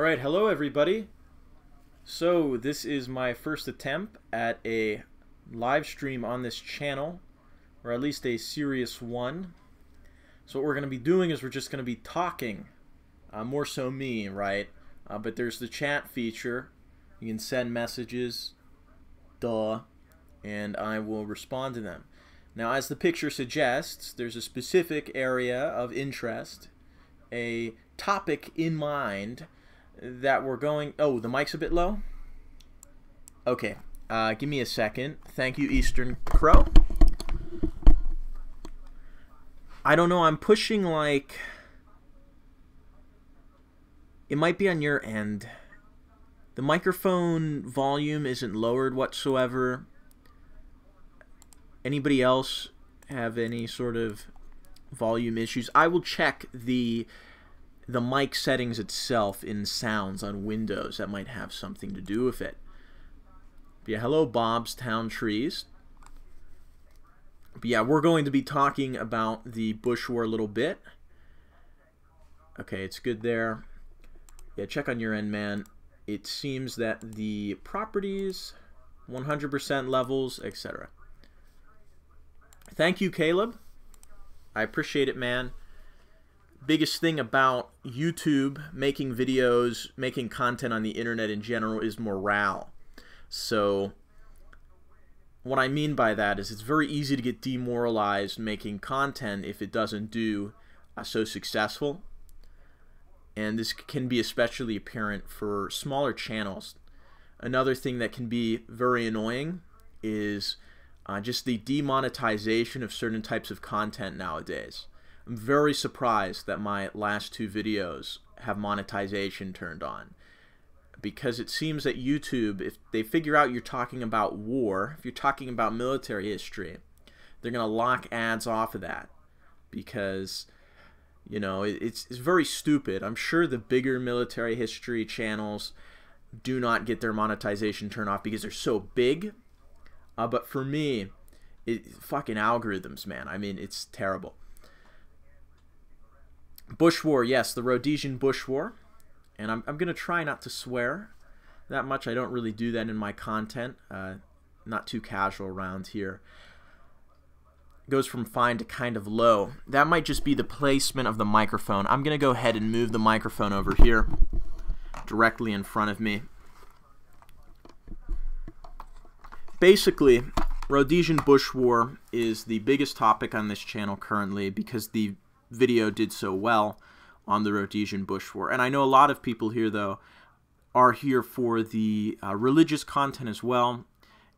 Alright, hello everybody. So this is my first attempt at a live stream on this channel, or at least a serious one. So what we're going to be doing is we're just going to be talking, more so me, right? But there's the chat feature. You can send messages, and I will respond to them. Now, as the picture suggests, there's a specific area of interest, a topic in mind that we're going... Oh, the mic's a bit low? Okay, give me a second. Thank you, Eastern Crow. I don't know, I'm pushing like... It might be on your end. The microphone volume isn't lowered whatsoever. Anybody else have any sort of volume issues? I will check the mic settings itself in sounds on Windows. That might have something to do with it. But yeah, hello Bob's Town Trees. But yeah, we're going to be talking about the Bush War a little bit. Okay, it's good there. Yeah, check on your end, man. It seems that the properties, 100% levels, etc. Thank you, Caleb. I appreciate it, man. Biggest thing about YouTube, making videos, making content on the internet in general is morale. So what I mean by that is it's very easy to get demoralized making content if it doesn't do so successful. And this can be especially apparent for smaller channels. Another thing that can be very annoying is just the demonetization of certain types of content nowadays. I'm very surprised that my last two videos have monetization turned on, because it seems that YouTube, if they figure out you're talking about war, if you're talking about military history, they're going to lock ads off of that, because, you know, it's very stupid. I'm sure the bigger military history channels do not get their monetization turned off because they're so big. But for me, fucking algorithms, man. I mean, it's terrible. Bush War, yes, the Rhodesian Bush War. And I'm going to try not to swear that much. I don't really do that in my content. Not too casual around here. It goes from fine to kind of low. That might just be the placement of the microphone. I'm going to go ahead and move the microphone over here, directly in front of me. Basically, Rhodesian Bush War is the biggest topic on this channel currently because the video did so well on the Rhodesian Bush War. And I know a lot of people here, though, are here for the religious content as well.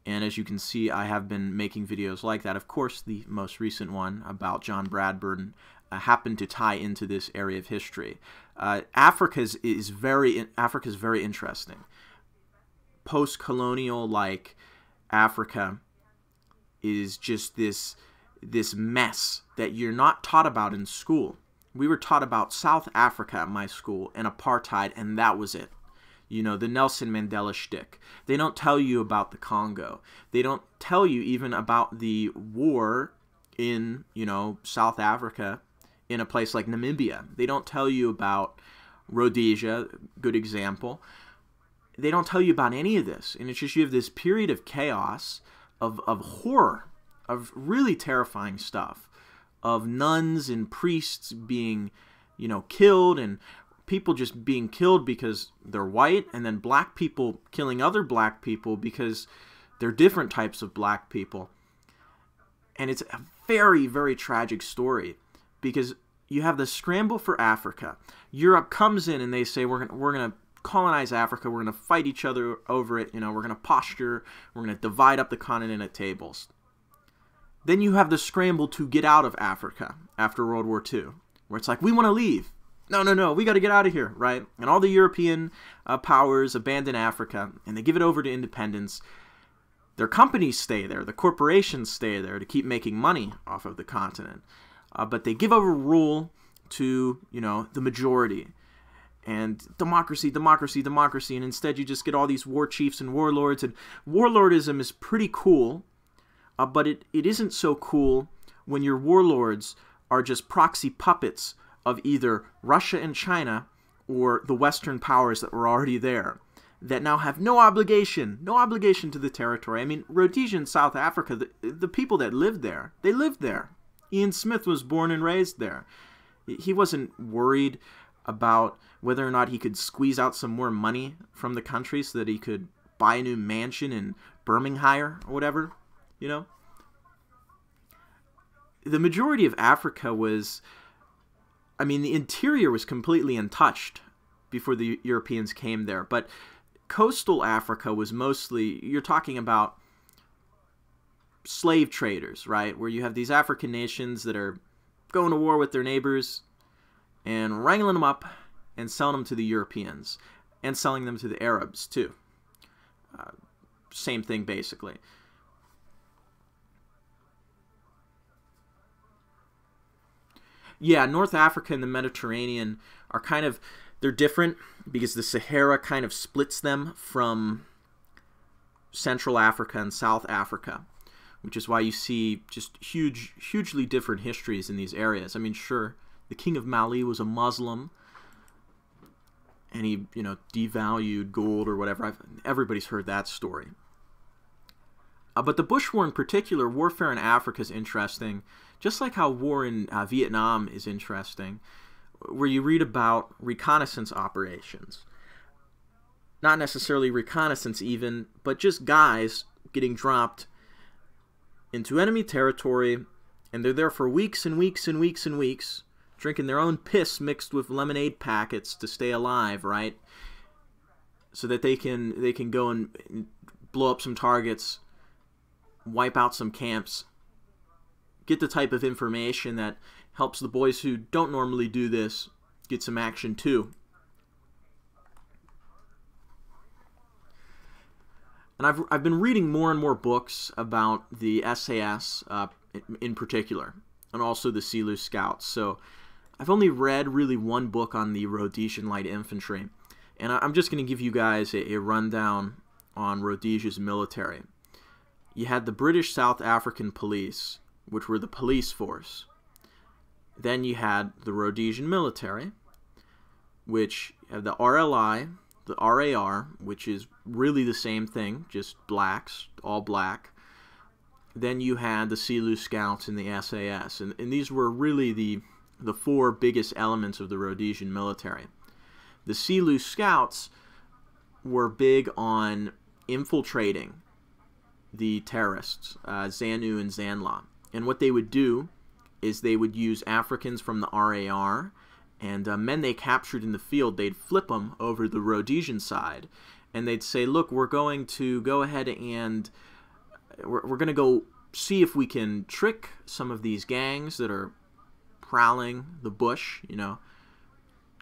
And as you can see, I have been making videos like that. Of course, the most recent one about John Bradburn happened to tie into this area of history. Africa is very interesting. Post-colonial, like Africa, is just this mess that you're not taught about in school. We were taught about South Africa at my school and apartheid, and that was it. You know, the Nelson Mandela shtick. They don't tell you about the Congo. They don't tell you even about the war in, you know, South Africa, in a place like Namibia. They don't tell you about Rhodesia, good example. They don't tell you about any of this. And it's just you have this period of chaos, of horror, of really terrifying stuff, of nuns and priests being, you know, killed, and people just being killed because they're white, and then black people killing other black people because they're different types of black people. And it's a very, very tragic story, because you have the scramble for Africa. Europe comes in and they say, we're gonna colonize Africa, we're gonna fight each other over it, you know, we're gonna posture, we're gonna divide up the continent at tables. Then you have the scramble to get out of Africa after World War II, where it's like, we want to leave. No, we got to get out of here, right? And all the European powers abandon Africa, and they give it over to independence. Their companies stay there, the corporations stay there to keep making money off of the continent. But they give over rule to, you know, the majority. And democracy, and instead you just get all these war chiefs and warlords. And warlordism is pretty cool, but it isn't so cool when your warlords are just proxy puppets of either Russia and China or the Western powers that were already there, that now have no obligation to the territory. I mean, Rhodesia in South Africa, the people that lived there, they lived there. Ian Smith was born and raised there. He wasn't worried about whether or not he could squeeze out some more money from the country so that he could buy a new mansion in Birmingham or whatever, you know. The majority of Africa was, I mean, the interior was completely untouched before the Europeans came there, but coastal Africa was mostly, you're talking about slave traders, right, where you have these African nations that are going to war with their neighbors and wrangling them up and selling them to the Europeans and selling them to the Arabs too. Same thing basically. Yeah, North Africa and the Mediterranean are kind of, they're different because the Sahara kind of splits them from Central Africa and South Africa, which is why you see just hugely different histories in these areas. I mean, sure, the king of Mali was a Muslim, and he, you know, devalued gold or whatever. Everybody's heard that story. But the Bush War in particular, warfare in Africa is interesting, just like how war in Vietnam is interesting, where you read about reconnaissance operations. Not necessarily reconnaissance even, but just guys getting dropped into enemy territory, and they're there for weeks and weeks and weeks and weeks, drinking their own piss mixed with lemonade packets to stay alive, right? So that they can go and blow up some targets, wipe out some camps, get the type of information that helps the boys who don't normally do this get some action too. And I've been reading more and more books about the SAS in particular, and also the Silu Scouts. So I've only read really one book on the Rhodesian Light Infantry, and I'm just going to give you guys a rundown on Rhodesia's military. You had the British South African Police, which were the police force. Then you had the Rhodesian military, which had the RLI, the RAR, which is really the same thing, just blacks, all black. Then you had the Silu Scouts and the SAS, and these were really the four biggest elements of the Rhodesian military. The Silu Scouts were big on infiltrating the terrorists, ZANU and ZANLA. And what they would do is they would use Africans from the RAR, and men they captured in the field, they'd flip them over the Rhodesian side, and they'd say, look, we're going to go ahead and we're going to go see if we can trick some of these gangs that are prowling the bush, you know,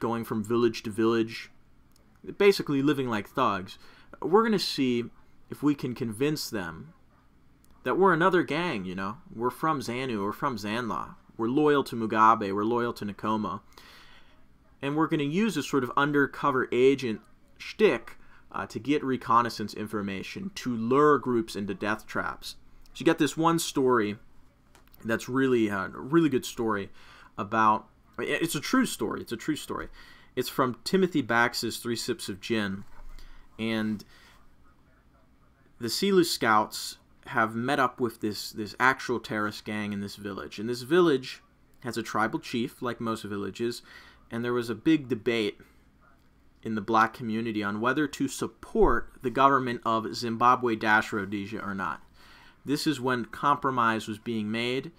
going from village to village, basically living like thugs. We're going to see if we can convince them that we're another gang, you know. We're from ZANU, we're from ZANLA. We're loyal to Mugabe, we're loyal to Nkomo. And we're going to use this sort of undercover agent shtick to get reconnaissance information, to lure groups into death traps. So you got this one story that's really a really good story about, it's a true story, It's from Timothy Bax's 3 Sips of Gin. And the Silu Scouts have met up with this actual terrorist gang in this village. And this village has a tribal chief, like most villages, and there was a big debate in the black community on whether to support the government of Zimbabwe-Rhodesia or not. This is when compromise was being made.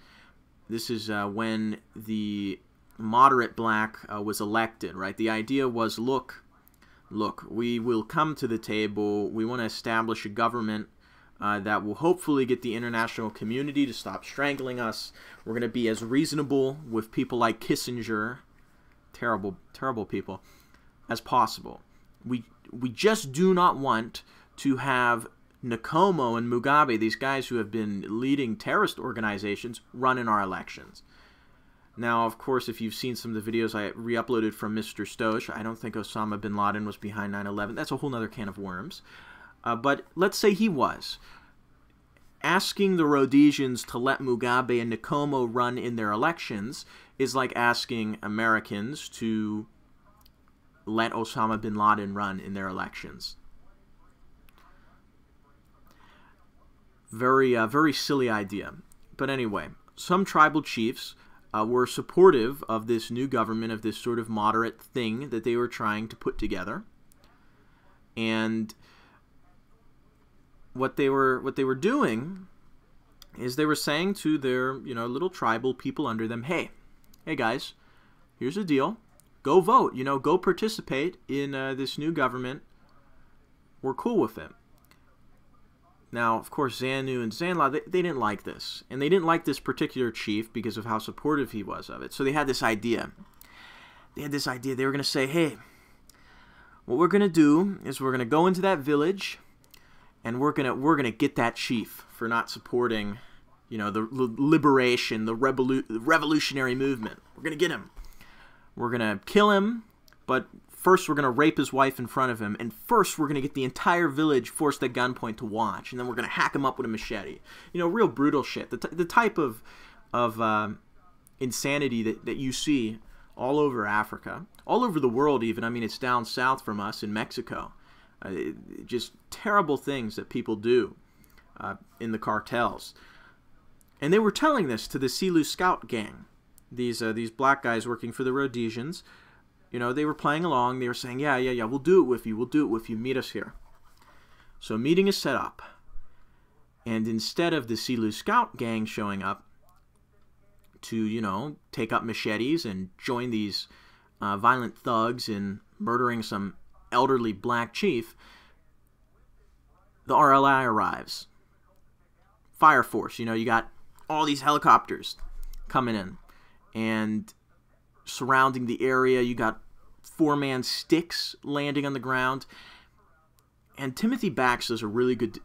This is when the moderate black was elected, right? The idea was, look, we will come to the table. We want to establish a government that will hopefully get the international community to stop strangling us. We're going to be as reasonable with people like Kissinger, terrible people, as possible. We just do not want to have Nkomo and Mugabe, these guys who have been leading terrorist organizations, run in our elections. Now, of course, if you've seen some of the videos I re-uploaded from Mr. Stosh, I don't think Osama bin Laden was behind 9/11. That's a whole other can of worms. But let's say he was. Asking the Rhodesians to let Mugabe and Nkomo run in their elections is like asking Americans to let Osama bin Laden run in their elections. Very silly idea. But anyway, some tribal chiefs were supportive of this new government, of this sort of moderate thing that they were trying to put together. And what they were doing is they were saying to their, little tribal people under them, hey guys, here's the deal. Go vote, go participate in this new government. We're cool with it. Now, of course, Zanu and Zanla, they didn't like this. And they didn't like this particular chief because of how supportive he was of it. So they had this idea. They were going to say, hey, what we're going to do is we're going to go into that village and we're going to get that chief for not supporting, the liberation, the revolutionary movement. We're going to get him. We're going to kill him, but first we're going to rape his wife in front of him, and first we're going to get the entire village forced at gunpoint to watch, and then we're going to hack him up with a machete. Real brutal shit. The type of insanity that you see all over Africa, all over the world even. I mean, it's down south from us in Mexico. Just terrible things that people do in the cartels. And they were telling this to the Silu Scout gang. These black guys working for the Rhodesians. They were playing along. They were saying, yeah, we'll do it with you. We'll do it with you. Meet us here. So a meeting is set up. And instead of the Silu Scout gang showing up to, take up machetes and join these violent thugs in murdering some elderly black chief, the RLI arrives. Fire Force, you got all these helicopters coming in and surrounding the area. You got 4-man sticks landing on the ground, and Timothy Bax does a really good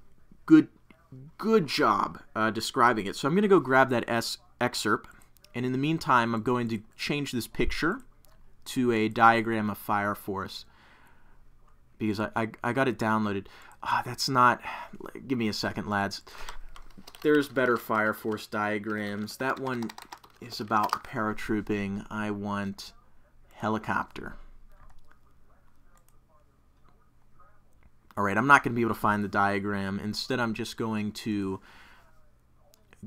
job describing it. So I'm going to go grab that excerpt, and in the meantime, I'm going to change this picture to a diagram of Fire Force because I got it downloaded. That's not. Give me a second, lads. There's better Fire Force diagrams. That one is about paratrooping. I want helicopter. Alright, I'm not going to be able to find the diagram. Instead, I'm just going to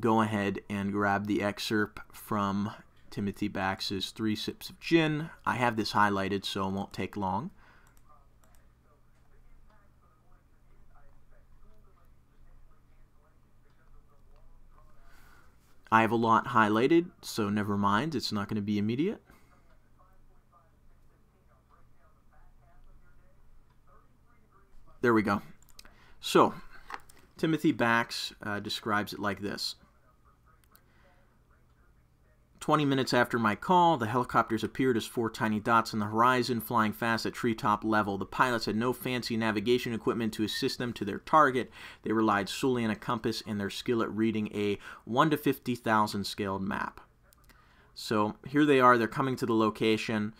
go ahead and grab the excerpt from Timothy Bax's 3 Sips of Gin. I have this highlighted, so it won't take long. I have a lot highlighted, so never mind. It's not going to be immediate. There we go. So, Timothy Bax describes it like this. 20 minutes after my call, the helicopters appeared as 4 tiny dots on the horizon, flying fast at treetop level. The pilots had no fancy navigation equipment to assist them to their target. They relied solely on a compass and their skill at reading a 1 to 50,000 scaled map. So here they are. They're coming to the location.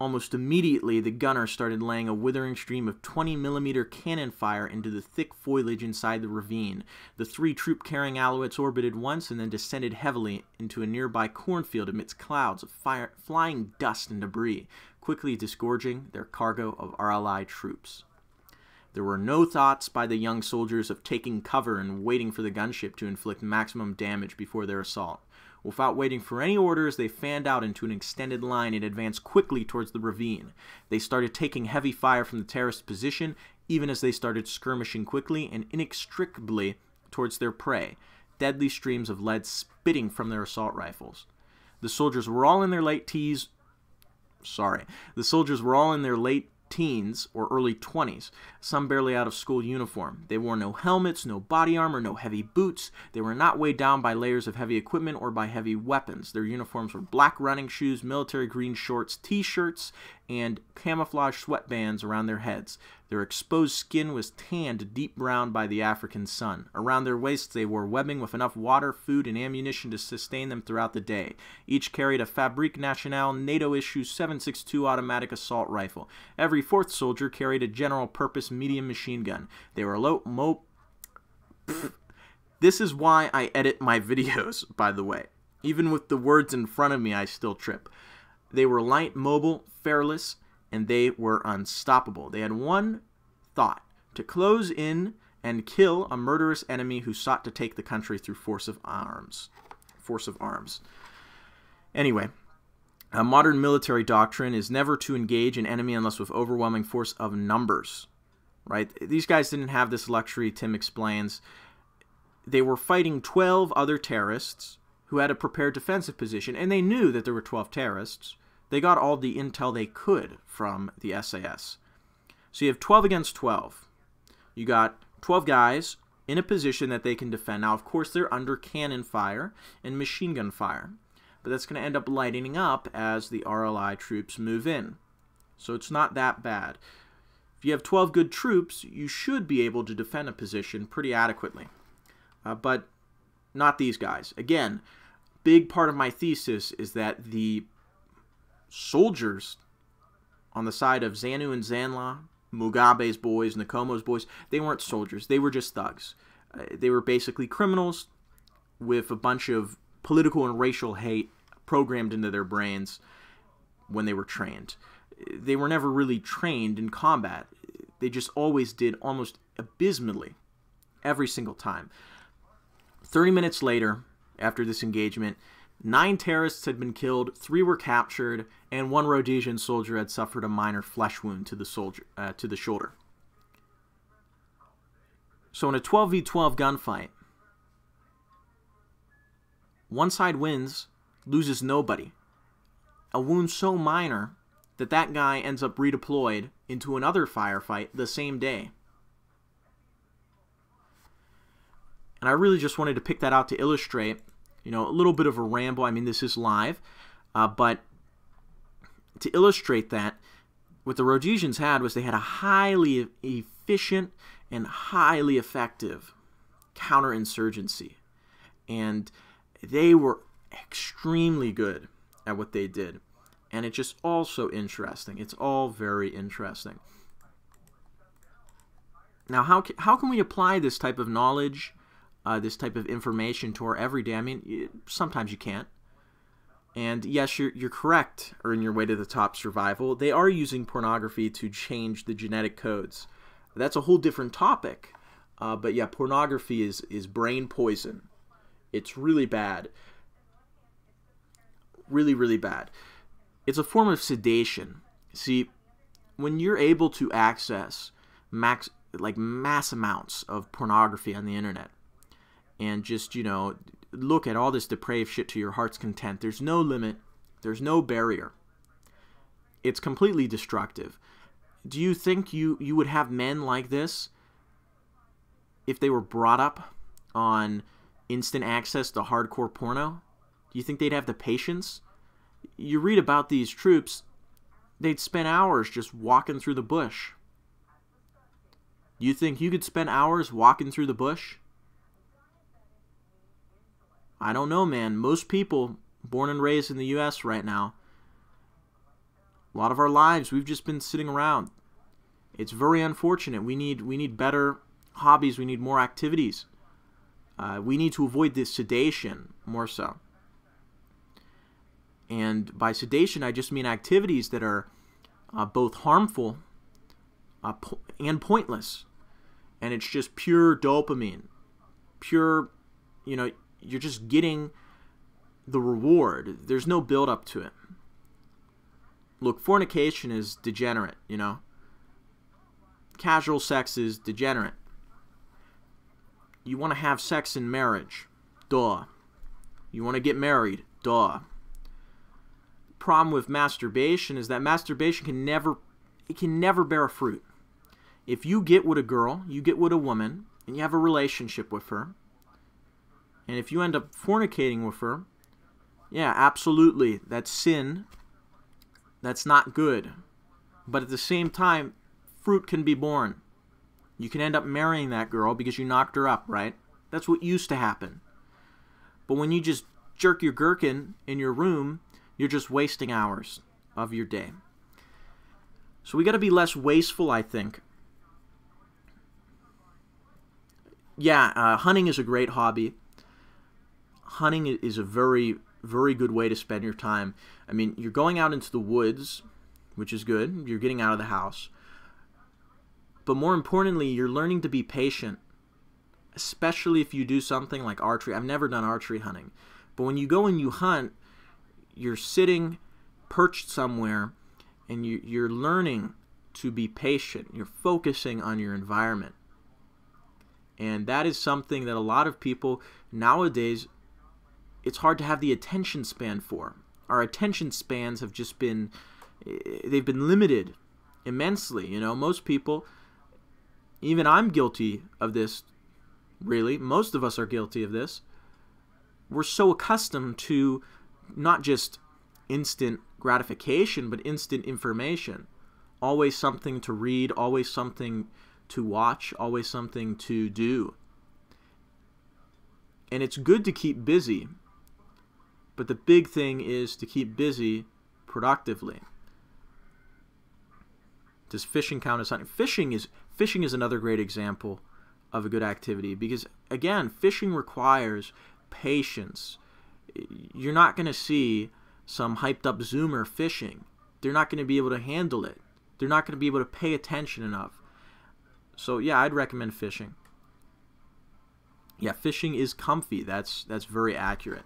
Almost immediately, the gunner started laying a withering stream of 20mm cannon fire into the thick foliage inside the ravine. The 3 troop-carrying Alouettes orbited once and then descended heavily into a nearby cornfield amidst clouds of flying dust and debris, quickly disgorging their cargo of RLI troops. There were no thoughts by the young soldiers of taking cover and waiting for the gunship to inflict maximum damage before their assault. Without waiting for any orders, they fanned out into an extended line and advanced quickly towards the ravine. They started taking heavy fire from the terraced position, even as they started skirmishing quickly and inextricably towards their prey, deadly streams of lead spitting from their assault rifles. The soldiers were all in their late teens or early 20s, some barely out of school uniform. They wore no helmets, no body armor, no heavy boots. They were not weighed down by layers of heavy equipment or by heavy weapons. Their uniforms were black running shoes, military green shorts, t-shirts, and camouflage sweatbands around their heads. Their exposed skin was tanned deep brown by the African sun. Around their waists they wore webbing with enough water, food, and ammunition to sustain them throughout the day. Each carried a Fabrique Nationale NATO-issue 7.62 automatic assault rifle. Every 4th soldier carried a general-purpose medium machine gun. They were This is why I edit my videos, by the way. Even with the words in front of me, I still trip. They were light, mobile, fearless, and they were unstoppable. They had one thought: to close in and kill a murderous enemy who sought to take the country through force of arms. Anyway, a modern military doctrine is never to engage an enemy unless with overwhelming force of numbers. Right? These guys didn't have this luxury, Tim explains. They were fighting 12 other terrorists who had a prepared defensive position, and they knew that there were 12 terrorists. They got all the intel they could from the SAS. So you have 12 against 12. You got 12 guys in a position that they can defend. Now, of course, they're under cannon fire and machine gun fire, but that's going to end up lightening up as the RLI troops move in. So it's not that bad. If you have 12 good troops, you should be able to defend a position pretty adequately. But not these guys. Again, big part of my thesis is that the soldiers on the side of ZANU and ZANLA, Mugabe's boys, Nkomo's boys, they weren't soldiers. They were just thugs. They were basically criminals with a bunch of political and racial hate programmed into their brains when they were trained. They were never really trained in combat. They just always did almost abysmally every single time. 30 minutes later, after this engagement, 9 terrorists had been killed, 3 were captured, and 1 Rhodesian soldier had suffered a minor flesh wound to the shoulder. So in a 12v12 gunfight, one side wins, loses nobody. A wound so minor that that guy ends up redeployed into another firefight the same day. And I really just wanted to pick that out to illustrate, a little bit of a ramble. I mean, this is live, but to illustrate that, what the Rhodesians had was they had a highly efficient and highly effective counterinsurgency. And they were extremely good at what they did. And it's just all so interesting. It's all very interesting. Now, how can we apply this type of knowledge, this type of information to our everyday? I mean, sometimes you can't. And yes, you're correct, Earn Your Way to the Top Survival. They are using pornography to change the genetic codes. That's a whole different topic. But yeah, pornography is brain poison. It's really bad. Really, really bad. It's a form of sedation. See, when you're able to access mass amounts of pornography on the internet, and just, look at all this depraved shit to your heart's content, there's no limit, there's no barrier. It's completely destructive. Do you think you would have men like this if they were brought up on instant access to hardcore porno? Do you think they'd have the patience? You read about these troops, they'd spend hours just walking through the bush. You think you could spend hours walking through the bush? I don't know, man. Most people born and raised in the U.S. right now, a lot of our lives, we've just been sitting around. It's very unfortunate. We need better hobbies. We need more activities. We need to avoid this sedation more so. And by sedation, I just mean activities that are both harmful and pointless. And it's just pure dopamine. Pure, you're just getting the reward. There's no build up to it. Look, fornication is degenerate, Casual sex is degenerate. You want to have sex in marriage. Duh. You want to get married. Duh. Problem with masturbation is that masturbation can never bear fruit. If you get with a girl, you get with a woman, and you have a relationship with her, and if you end up fornicating with her, yeah, absolutely, that's sin. That's not good. But at the same time, fruit can be born. You can end up marrying that girl because you knocked her up, right? That's what used to happen. But when you just jerk your gherkin in your room, you're just wasting hours of your day. So we got to be less wasteful, I think. Yeah, hunting is a great hobby. Hunting is a very, very good way to spend your time. I mean, you're going out into the woods, which is good. You're getting out of the house. But more importantly, you're learning to be patient, especially if you do something like archery. I've never done archery hunting. But when you go and you hunt, you're sitting perched somewhere, and you're learning to be patient. You're focusing on your environment. And that is something that a lot of people nowadays, it's hard to have the attention span for. Our attention spans have just been, they've been limited immensely. You know, most people, even I'm guilty of this, really. Most of us are guilty of this. We're so accustomed to not just instant gratification, but instant information. Always something to read, always something to watch, always something to do. And it's good to keep busy, but the big thing is to keep busy productively. Does fishing count as hunting? Fishing is another great example of a good activity, because again, fishing requires patience. You're not going to see some hyped up zoomer fishing. They're not going to be able to handle it. They're not going to be able to pay attention enough. So yeah, I'd recommend fishing. Yeah, fishing is comfy. That's very accurate.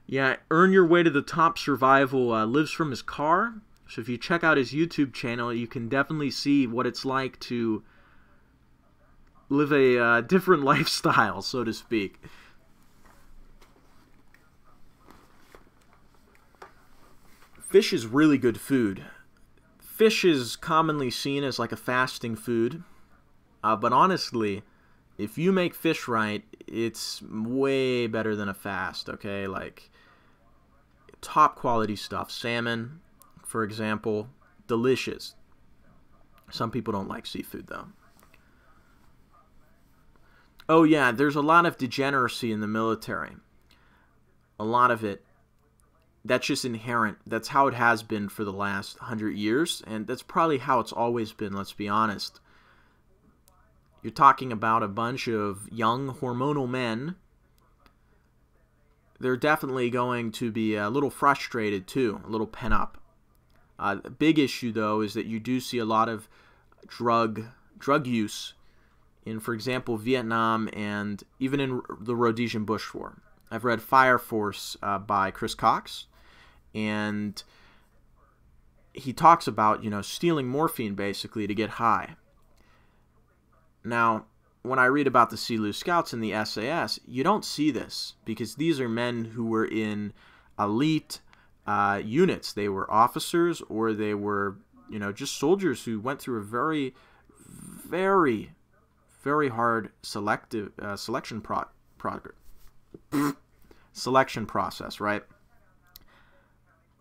Yeah, Earn Your Way to the Top Survival lives from his car. So if you check out his YouTube channel, you can definitely see what it's like to live a different lifestyle, so to speak. Fish is really good food. Fish is commonly seen as like a fasting food, but honestly, if you make fish right, it's way better than a fast, okay? Like, top quality stuff. Salmon, for example, delicious. Some people don't like seafood, though. Oh yeah, there's a lot of degeneracy in the military. A lot of it. That's just inherent. That's how it has been for the last 100 years, and that's probably how it's always been, let's be honest. You're talking about a bunch of young, hormonal men. They're definitely going to be a little frustrated, too, a little pent up. The big issue, though, is that you do see a lot of drug use in, for example, Vietnam and even in the Rhodesian Bush War. I've read Fire Force by Chris Cox, and he talks about, you know, stealing morphine basically to get high. Now, when I read about the Sea-Loo Scouts and the SAS, you don't see this because these are men who were in elite units. They were officers, or they were, you know, just soldiers who went through a very, very, very hard selection process, right?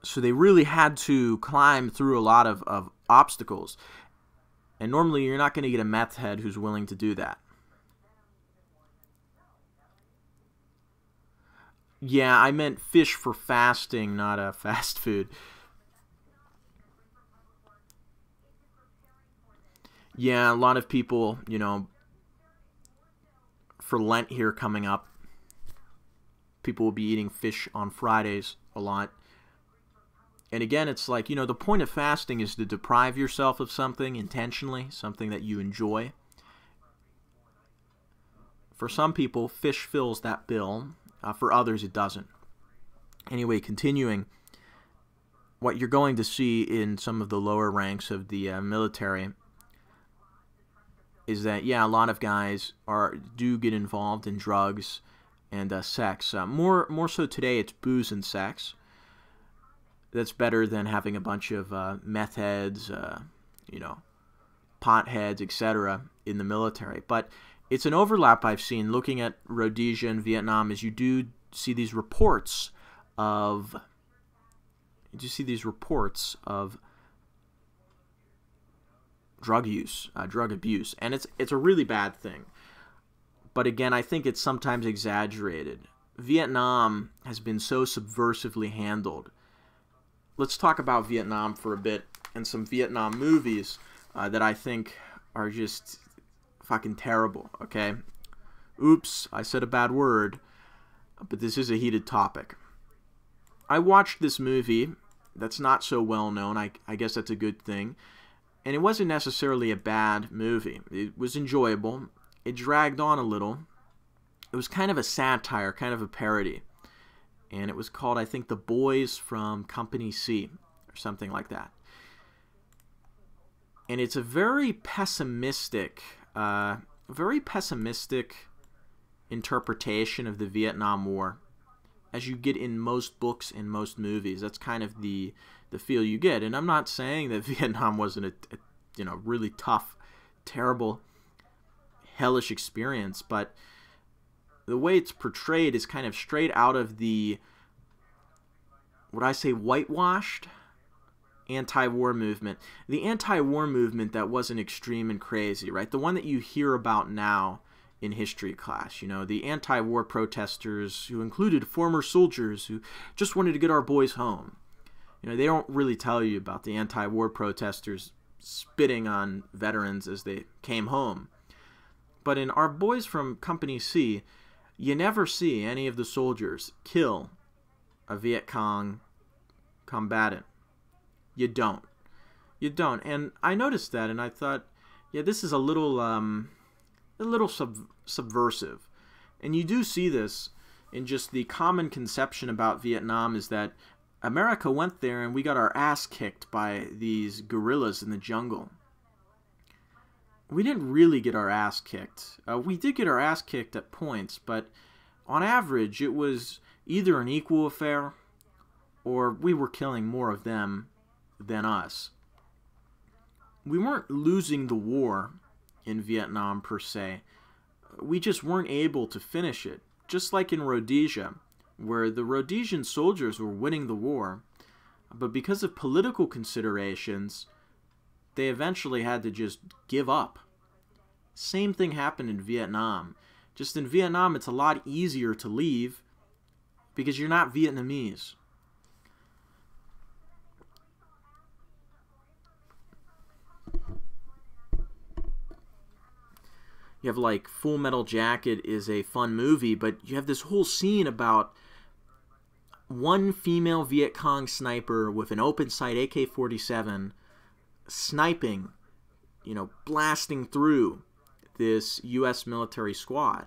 So they really had to climb through a lot of obstacles. And normally you're not going to get a meth head who's willing to do that. Yeah, I meant fish for fasting, not a fast food. Yeah, a lot of people, you know, for Lent here coming up, people will be eating fish on Fridays a lot. And again, it's like, you know, the point of fasting is to deprive yourself of something intentionally, something that you enjoy. For some people, fish fills that bill. For others, it doesn't. Anyway, continuing, what you're going to see in some of the lower ranks of the military is that, yeah, a lot of guys do get involved in drugs and sex. More so today, it's booze and sex. That's better than having a bunch of meth heads, you know, pot heads, etc. in the military. But it's an overlap I've seen looking at Rhodesia and Vietnam, is you do see these reports of drug use, drug abuse, and it's a really bad thing. But again, I think it's sometimes exaggerated. Vietnam has been so subversively handled. Let's talk about Vietnam for a bit and some Vietnam movies that I think are just fucking terrible, okay? Oops, I said a bad word, but this is a heated topic. I watched this movie that's not so well known. I guess that's a good thing. And it wasn't necessarily a bad movie. It was enjoyable. It dragged on a little. It was kind of a satire, kind of a parody. And it was called, I think, The Boys from Company C, or something like that. And it's a very pessimistic interpretation of the Vietnam War, as you get in most books and most movies. That's kind of the feel you get. And I'm not saying that Vietnam wasn't a really tough, terrible, hellish experience, but the way it's portrayed is kind of straight out of the, would I say, whitewashed anti-war movement. The anti-war movement that wasn't extreme and crazy, right? The one that you hear about now in history class, the anti-war protesters who included former soldiers who just wanted to get our boys home. They don't really tell you about the anti-war protesters spitting on veterans as they came home. But in Our Boys from Company C, you never see any of the soldiers kill a Viet Cong combatant. You don't. And I noticed that, and I thought, yeah, this is a little subversive. And you do see this in just the common conception about Vietnam, is that America went there and we got our ass kicked by these guerrillas in the jungle. We didn't really get our ass kicked. We did get our ass kicked at points, but on average it was either an equal affair or we were killing more of them than us. We weren't losing the war in Vietnam per se. We just weren't able to finish it. Just like in Rhodesia, where the Rhodesian soldiers were winning the war, but because of political considerations, they eventually had to just give up. Same thing happened in Vietnam. Just in Vietnam, it's a lot easier to leave because you're not Vietnamese. You have like Full Metal Jacket is a fun movie, but you have this whole scene about one female Viet Cong sniper with an open sight AK-47 sniping, blasting through this U.S. military squad.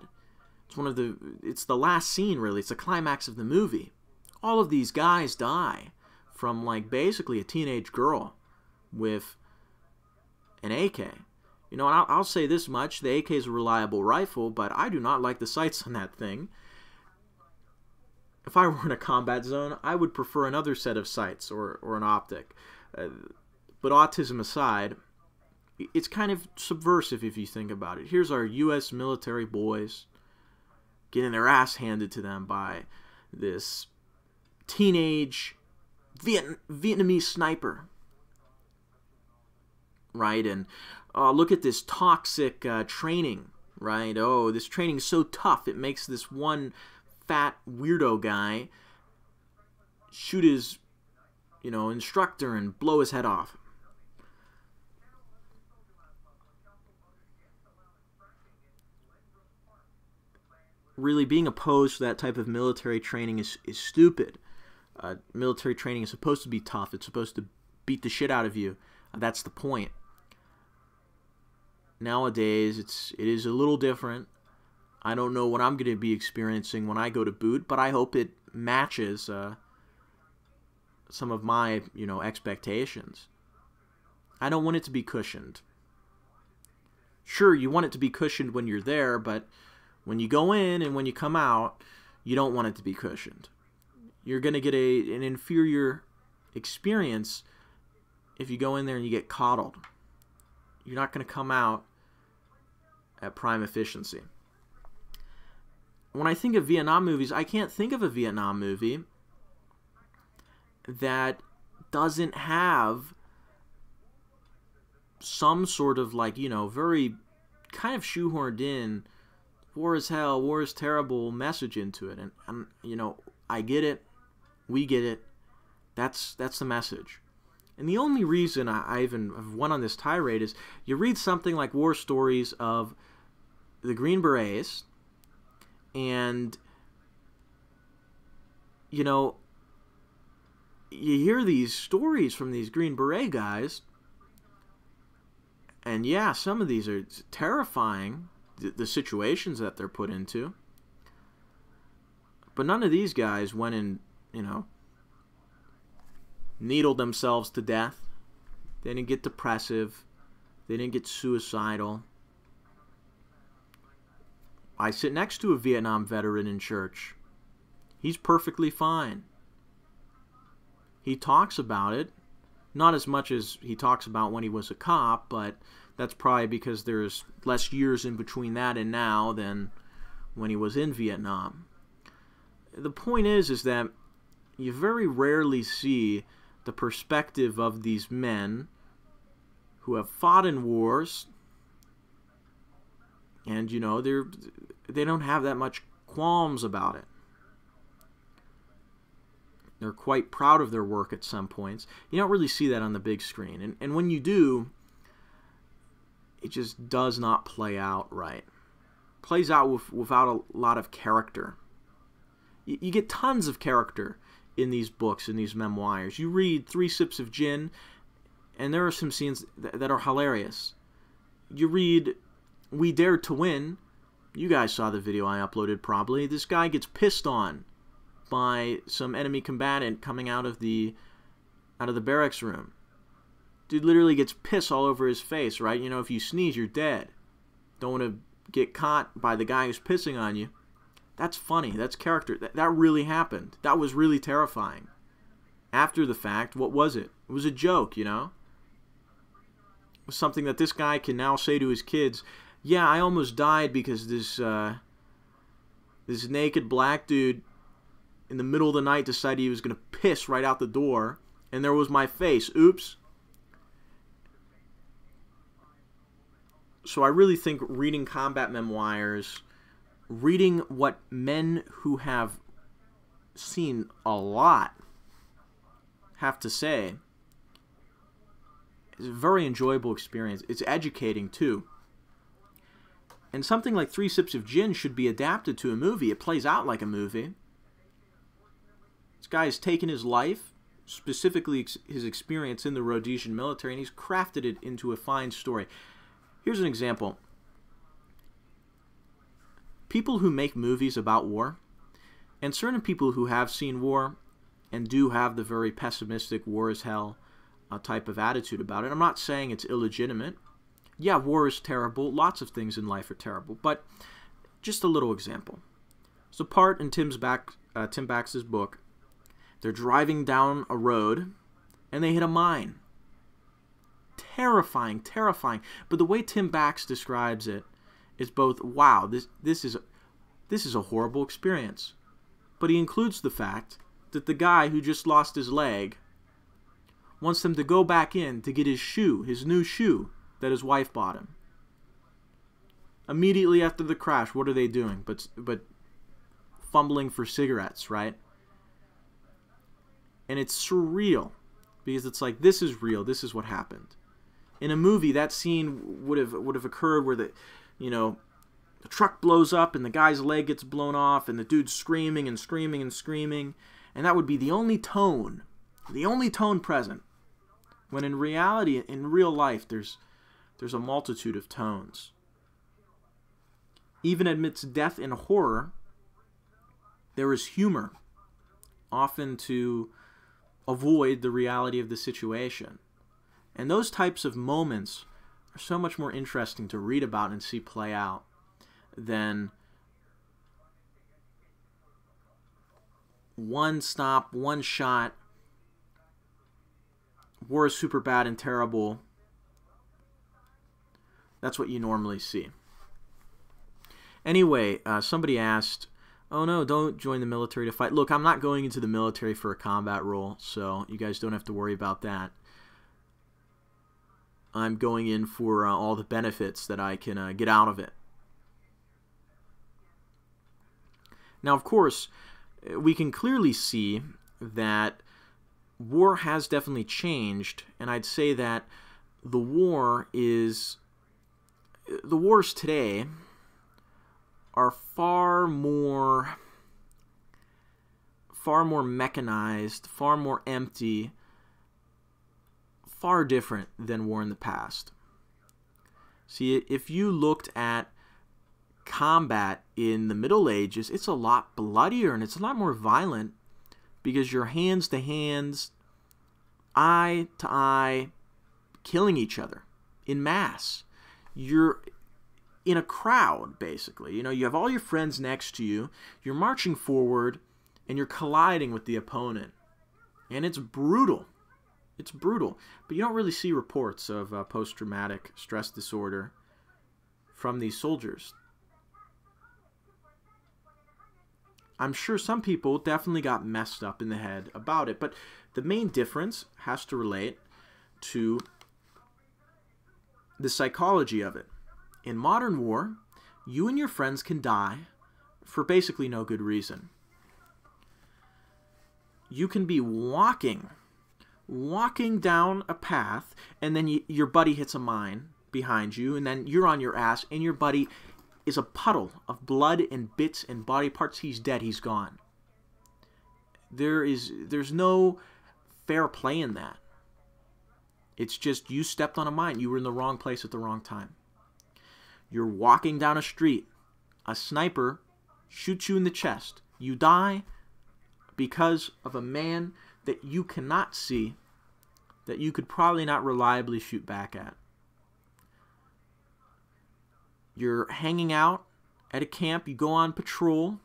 It's the last scene, really. It's the climax of the movie. All of these guys die from basically a teenage girl with an AK. And I'll say this much, the AK is a reliable rifle, but I do not like the sights on that thing. If I were in a combat zone, I would prefer another set of sights or an optic. But autism aside, it's kind of subversive if you think about it. Here's our U.S. military boys getting their ass handed to them by this teenage Vietnamese sniper. Right? And look at this toxic training, right? Oh, this training is so tough, it makes this one fat weirdo guy shoot his, instructor and blow his head off. Really, being opposed to that type of military training is stupid. Military training is supposed to be tough. It's supposed to beat the shit out of you. That's the point. Nowadays, it is a little different. I don't know what I'm going to be experiencing when I go to boot, but I hope it matches some of my, expectations. I don't want it to be cushioned. Sure, you want it to be cushioned when you're there, but when you go in and when you come out, you don't want it to be cushioned. You're going to get an inferior experience if you go in there and you get coddled. You're not going to come out at prime efficiency. When I think of Vietnam movies, I can't think of a Vietnam movie that doesn't have some sort of very kind of shoehorned in war is hell, war is terrible message into it. And I get it. We get it. That's the message. And the only reason I even have went on this tirade is you read something like war stories of the Green Berets, and, you know, you hear these stories from these Green Beret guys, and yeah, some of these are terrifying, the situations that they're put into. But none of these guys went and, you know, needled themselves to death. They didn't get depressive. They didn't get suicidal. I sit next to a Vietnam veteran in church. He's perfectly fine. He talks about it, not as much as he talks about when he was a cop, but that's probably because there's less years in between that and now than when he was in Vietnam. The point is that you very rarely see the perspective of these men who have fought in wars, and, you know, they don't have that much qualms about it. They're quite proud of their work at some points. You don't really see that on the big screen. And when you do, it just does not play out right. It plays out without a lot of character. You get tons of character in these books, in these memoirs. You read 3 Sips of Gin, and there are some scenes that are hilarious. You read We Dared to Win. You guys saw the video I uploaded probably. This guy gets pissed on by some enemy combatant coming out of the barracks room. Dude literally gets piss all over his face, right? You know, if you sneeze, you're dead. Don't want to get caught by the guy who's pissing on you. That's funny. That's character. That really happened. That was really terrifying. After the fact, what was it? It was a joke, you know? It was something that this guy can now say to his kids, yeah, I almost died because this naked black dude in the middle of the night decided he was going to piss right out the door, and there was my face. Oops. So I really think reading combat memoirs, reading what men who have seen a lot have to say, is a very enjoyable experience. It's educating too. And something like 3 Sips of Gin should be adapted to a movie. It plays out like a movie. This guy has taken his life, specifically his experience in the Rhodesian military, and he's crafted it into a fine story. Here's an example. People who make movies about war, and certain people who have seen war and do have the very pessimistic war is hell type of attitude about it. I'm not saying it's illegitimate. Yeah, war is terrible. Lots of things in life are terrible. But just a little example. There's a part in Tim Bax's book. They're driving down a road, and they hit a mine. Terrifying, terrifying. But the way Tim Bax describes it is both, wow, this is a horrible experience. But he includes the fact that the guy who just lost his leg wants them to go back in to get his shoe, his new shoe that his wife bought him. Immediately after the crash, what are they doing? But fumbling for cigarettes, right? And it's surreal, because it's like, this is real, this is what happened. In a movie, that scene would have occurred where the truck blows up and the guy's leg gets blown off and the dude's screaming and screaming and screaming, and that would be the only tone present. When in reality, in real life, there's a multitude of tones. Even amidst death and horror, there is humor, often to avoid the reality of the situation. And those types of moments are so much more interesting to read about and see play out than one stop, one shot, war is super bad and terrible. That's what you normally see. Anyway, somebody asked, oh no, don't join the military to fight. Look, I'm not going into the military for a combat role, so you guys don't have to worry about that. I'm going in for all the benefits that I can get out of it. Now, of course, we can clearly see that war has definitely changed, and I'd say that the wars today are far more mechanized, far more empty, far different than war in the past. See, if you looked at combat in the Middle Ages, it's a lot bloodier and it's a lot more violent because you're hands to hands, eye to eye, killing each other in mass. You're in a crowd, basically. You know, you have all your friends next to you, you're marching forward, and you're colliding with the opponent. And it's brutal. It's brutal. But you don't really see reports of post-traumatic stress disorder from these soldiers. I'm sure some people definitely got messed up in the head about it, but the main difference has to relate to the psychology of it. In modern war, you and your friends can die for basically no good reason. You can be walking down a path, and then your buddy hits a mine behind you, and then you're on your ass, and your buddy is a puddle of blood and bits and body parts. He's dead. He's gone. There's no fair play in that. It's just you stepped on a mine. You were in the wrong place at the wrong time. You're walking down a street. A sniper shoots you in the chest. You die because of a man that you cannot see, that you could probably not reliably shoot back at. You're hanging out at a camp, you go on patrol,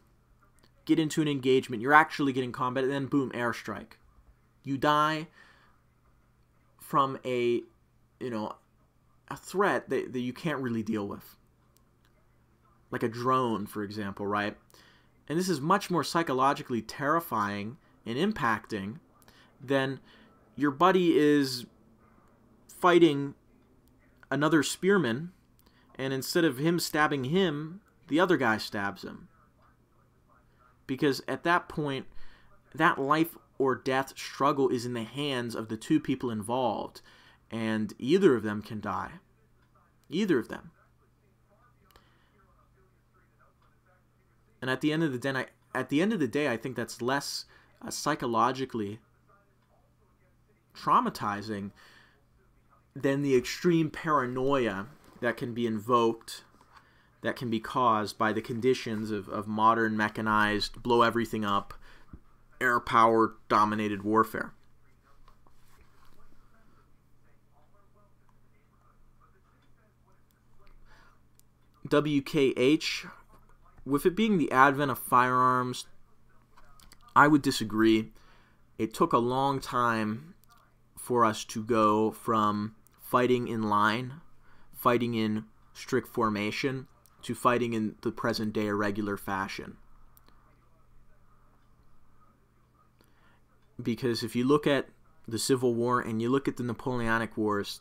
get into an engagement, you're actually getting combat, and then boom, airstrike. You die from a threat that you can't really deal with. Like a drone, for example, right? And this is much more psychologically terrifying and impacting than your buddy is fighting another spearman, and instead of him stabbing him, the other guy stabs him. Because at that point, that life or death struggle is in the hands of the two people involved, and either of them can die. Either of them. And at the end of the day, I think that's less psychologically traumatizing than the extreme paranoia that can be invoked, that can be caused by the conditions of modern mechanized, blow everything up, air-power dominated warfare. WKH, with it being the advent of firearms, I would disagree. It took a long time for us to go from fighting in line, fighting in strict formation, to fighting in the present day irregular fashion. Because if you look at the Civil War and you look at the Napoleonic Wars,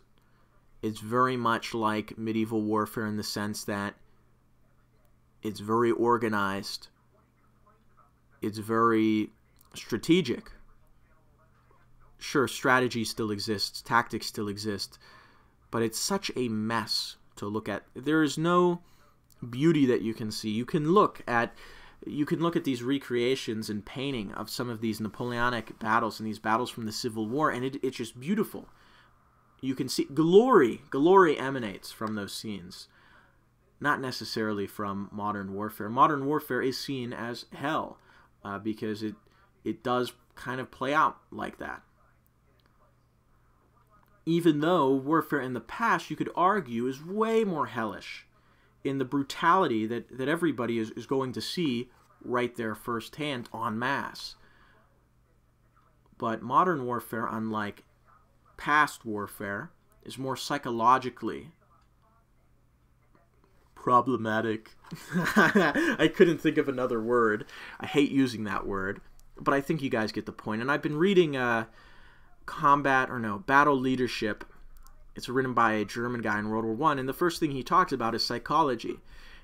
it's very much like medieval warfare in the sense that it's very organized, it's very strategic. Sure, strategy still exists, tactics still exist, but it's such a mess to look at. There is no beauty that you can see. You can look at these recreations and painting of some of these Napoleonic battles and these battles from the Civil War, and it's just beautiful. You can see glory emanates from those scenes, not necessarily from modern warfare. Modern warfare is seen as hell because it does kind of play out like that. Even though warfare in the past, you could argue, is way more hellish in the brutality that everybody is going to see right there firsthand en masse. But modern warfare, unlike past warfare, is more psychologically problematic. I couldn't think of another word. I hate using that word, but I think you guys get the point. And I've been reading Battle Leadership. It's written by a German guy in World War I, and the first thing he talks about is psychology,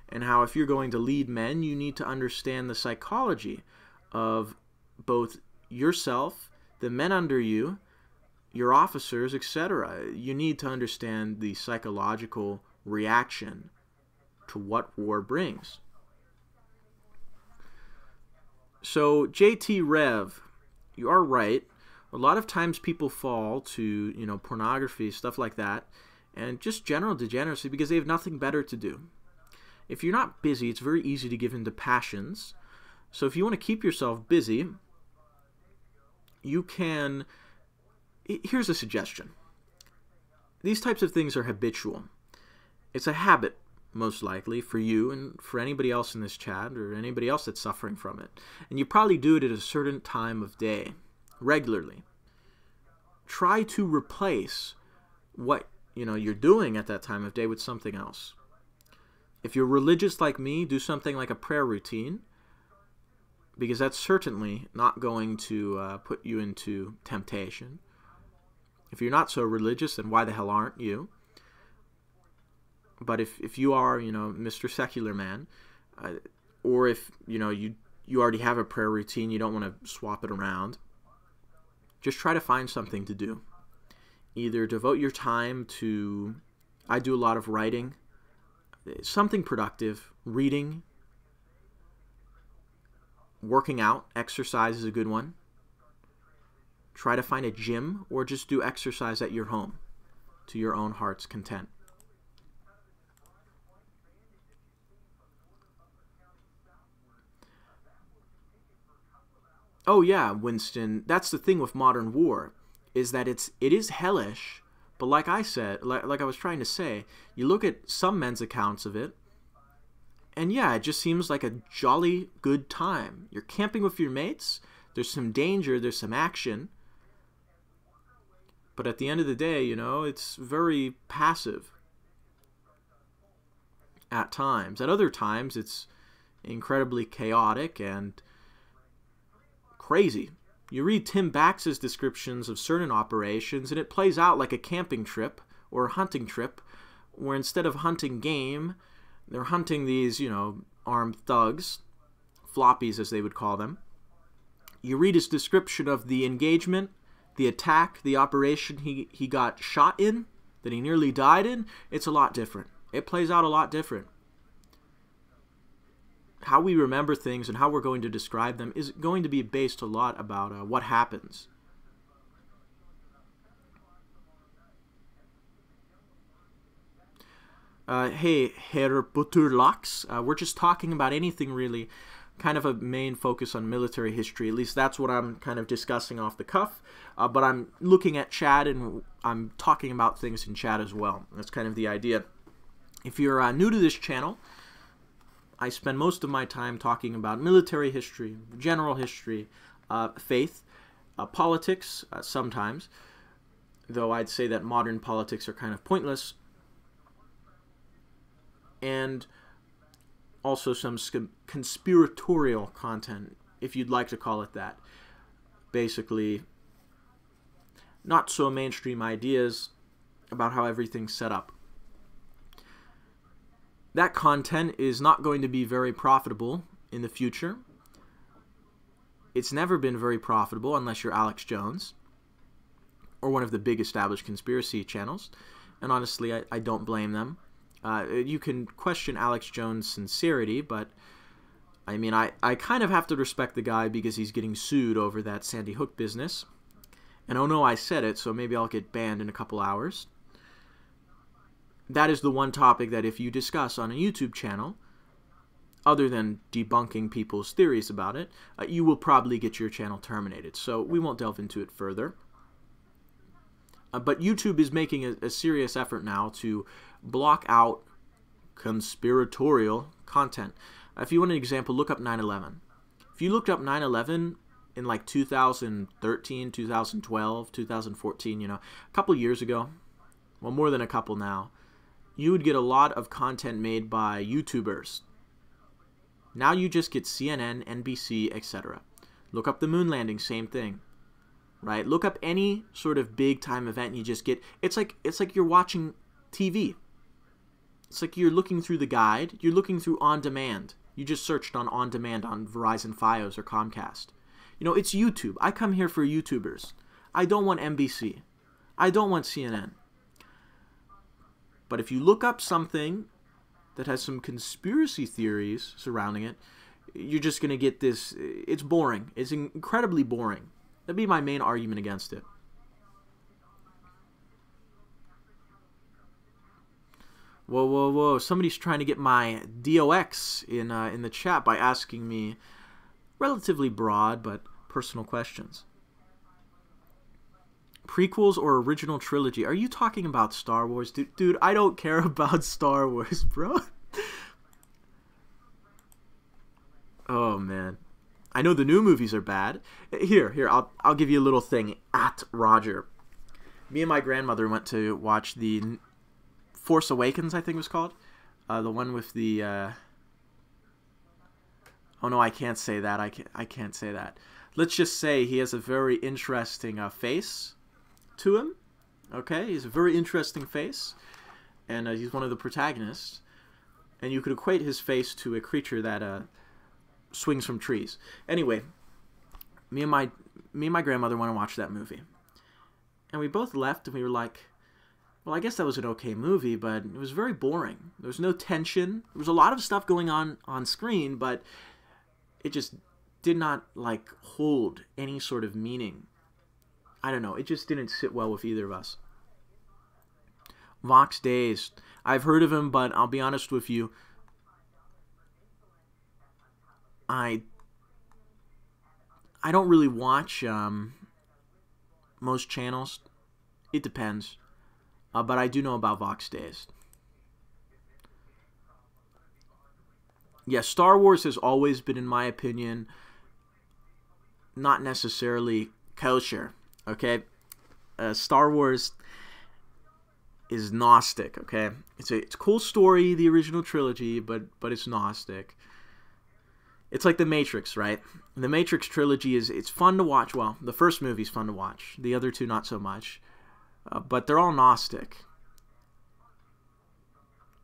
and how if you're going to lead men, you need to understand the psychology of both yourself, the men under you, your officers, etc. You need to understand the psychological reaction to what war brings. So, JT Rev, you are right. A lot of times people fall to, pornography, stuff like that, and just general degeneracy because they have nothing better to do. If you're not busy, it's very easy to give in to passions. So if you want to keep yourself busy, you can... Here's a suggestion. These types of things are habitual. It's a habit, most likely, for you and for anybody else in this chat or anybody else that's suffering from it. And you probably do it at a certain time of day, regularly. Try to replace what you're doing at that time of day with something else. If you're religious like me, do something like a prayer routine, because that's certainly not going to put you into temptation. If you're not so religious, then why the hell aren't you? But if you are, Mr. Secular Man, or if, you already have a prayer routine, you don't want to swap it around, just try to find something to do. Either devote your time to, I do a lot of writing, something productive, reading, working out, exercise is a good one. Try to find a gym or just do exercise at your home to your own heart's content. Oh yeah, Winston, that's the thing with modern war, is that it is hellish, but like I said, like I was trying to say, you look at some men's accounts of it, and yeah, it just seems like a jolly good time. You're camping with your mates, there's some danger, there's some action, but at the end of the day, it's very passive at times. At other times, it's incredibly chaotic and crazy. You read Tim Bax's descriptions of certain operations, and it plays out like a camping trip or a hunting trip, where instead of hunting game, they're hunting these, armed thugs, floppies as they would call them. You read his description of the engagement, the attack, the operation he got shot in, that he nearly died in. It's a lot different. It plays out a lot different. How we remember things and how we're going to describe them is going to be based a lot about what happens. Hey, Herr Butterlachs, we're just talking about anything really, kind of a main focus on military history. At least that's what I'm kind of discussing off the cuff. But I'm looking at chat and I'm talking about things in chat as well. That's kind of the idea. If you're new to this channel, I spend most of my time talking about military history, general history, faith, politics sometimes, though I'd say that modern politics are kind of pointless, and also some conspiratorial content, if you'd like to call it that. Basically, not so mainstream ideas about how everything's set up. That content is not going to be very profitable in the future. It's never been very profitable unless you're Alex Jones or one of the big established conspiracy channels. And honestly, I don't blame them. You can question Alex Jones' sincerity, but I mean, I kind of have to respect the guy because he's getting sued over that Sandy Hook business. And oh no, I said it, so maybe I'll get banned in a couple hours. That is the one topic that if you discuss on a YouTube channel, other than debunking people's theories about it, you will probably get your channel terminated. So we won't delve into it further. But YouTube is making a serious effort now to block out conspiratorial content. If you want an example, look up 9/11. If you looked up 9/11 in like 2013, 2012, 2014, a couple years ago, well, more than a couple now, you would get a lot of content made by YouTubers. Now you just get CNN, NBC, etc. Look up the moon landing, same thing. Right? Look up any sort of big time event and you just get, it's like you're watching TV. It's like you're looking through the guide, you're looking through on demand. You just searched on demand on Verizon Fios or Comcast. You know, it's YouTube. I come here for YouTubers. I don't want NBC. I don't want CNN. But if you look up something that has some conspiracy theories surrounding it, you're just going to get this. It's boring. It's incredibly boring. That'd be my main argument against it. Whoa, whoa, whoa. Somebody's trying to get my DOX in the chat by asking me relatively broad but personal questions. Prequels or original trilogy? Are you talking about Star Wars? Dude, I don't care about Star Wars, bro. Oh, man. I know the new movies are bad. Here, I'll give you a little thing. At Roger. Me and my grandmother went to watch the Force Awakens, I think it was called. The one with the... Oh, no, I can't say that. I can't say that. Let's just say he has a very interesting face to him. Okay? He's a very interesting face. And he's one of the protagonists. And you could equate his face to a creature that swings from trees. Anyway, me and my grandmother went to watch that movie. And we both left and we were like, well, I guess that was an okay movie, but it was very boring. There was no tension. There was a lot of stuff going on screen, but it just did not, like, hold any sort of meaning. I don't know. It just didn't sit well with either of us. Vox Days. I've heard of him, but I'll be honest with you. I don't really watch most channels. It depends. But I do know about Vox Days. Yeah, Star Wars has always been, in my opinion, not necessarily kosher. Okay, Star Wars is Gnostic. Okay, it's a cool story, the original trilogy, but it's Gnostic. It's like The Matrix, right? The Matrix trilogy it's fun to watch. Well, the first movie's fun to watch. The other two, not so much. But they're all Gnostic.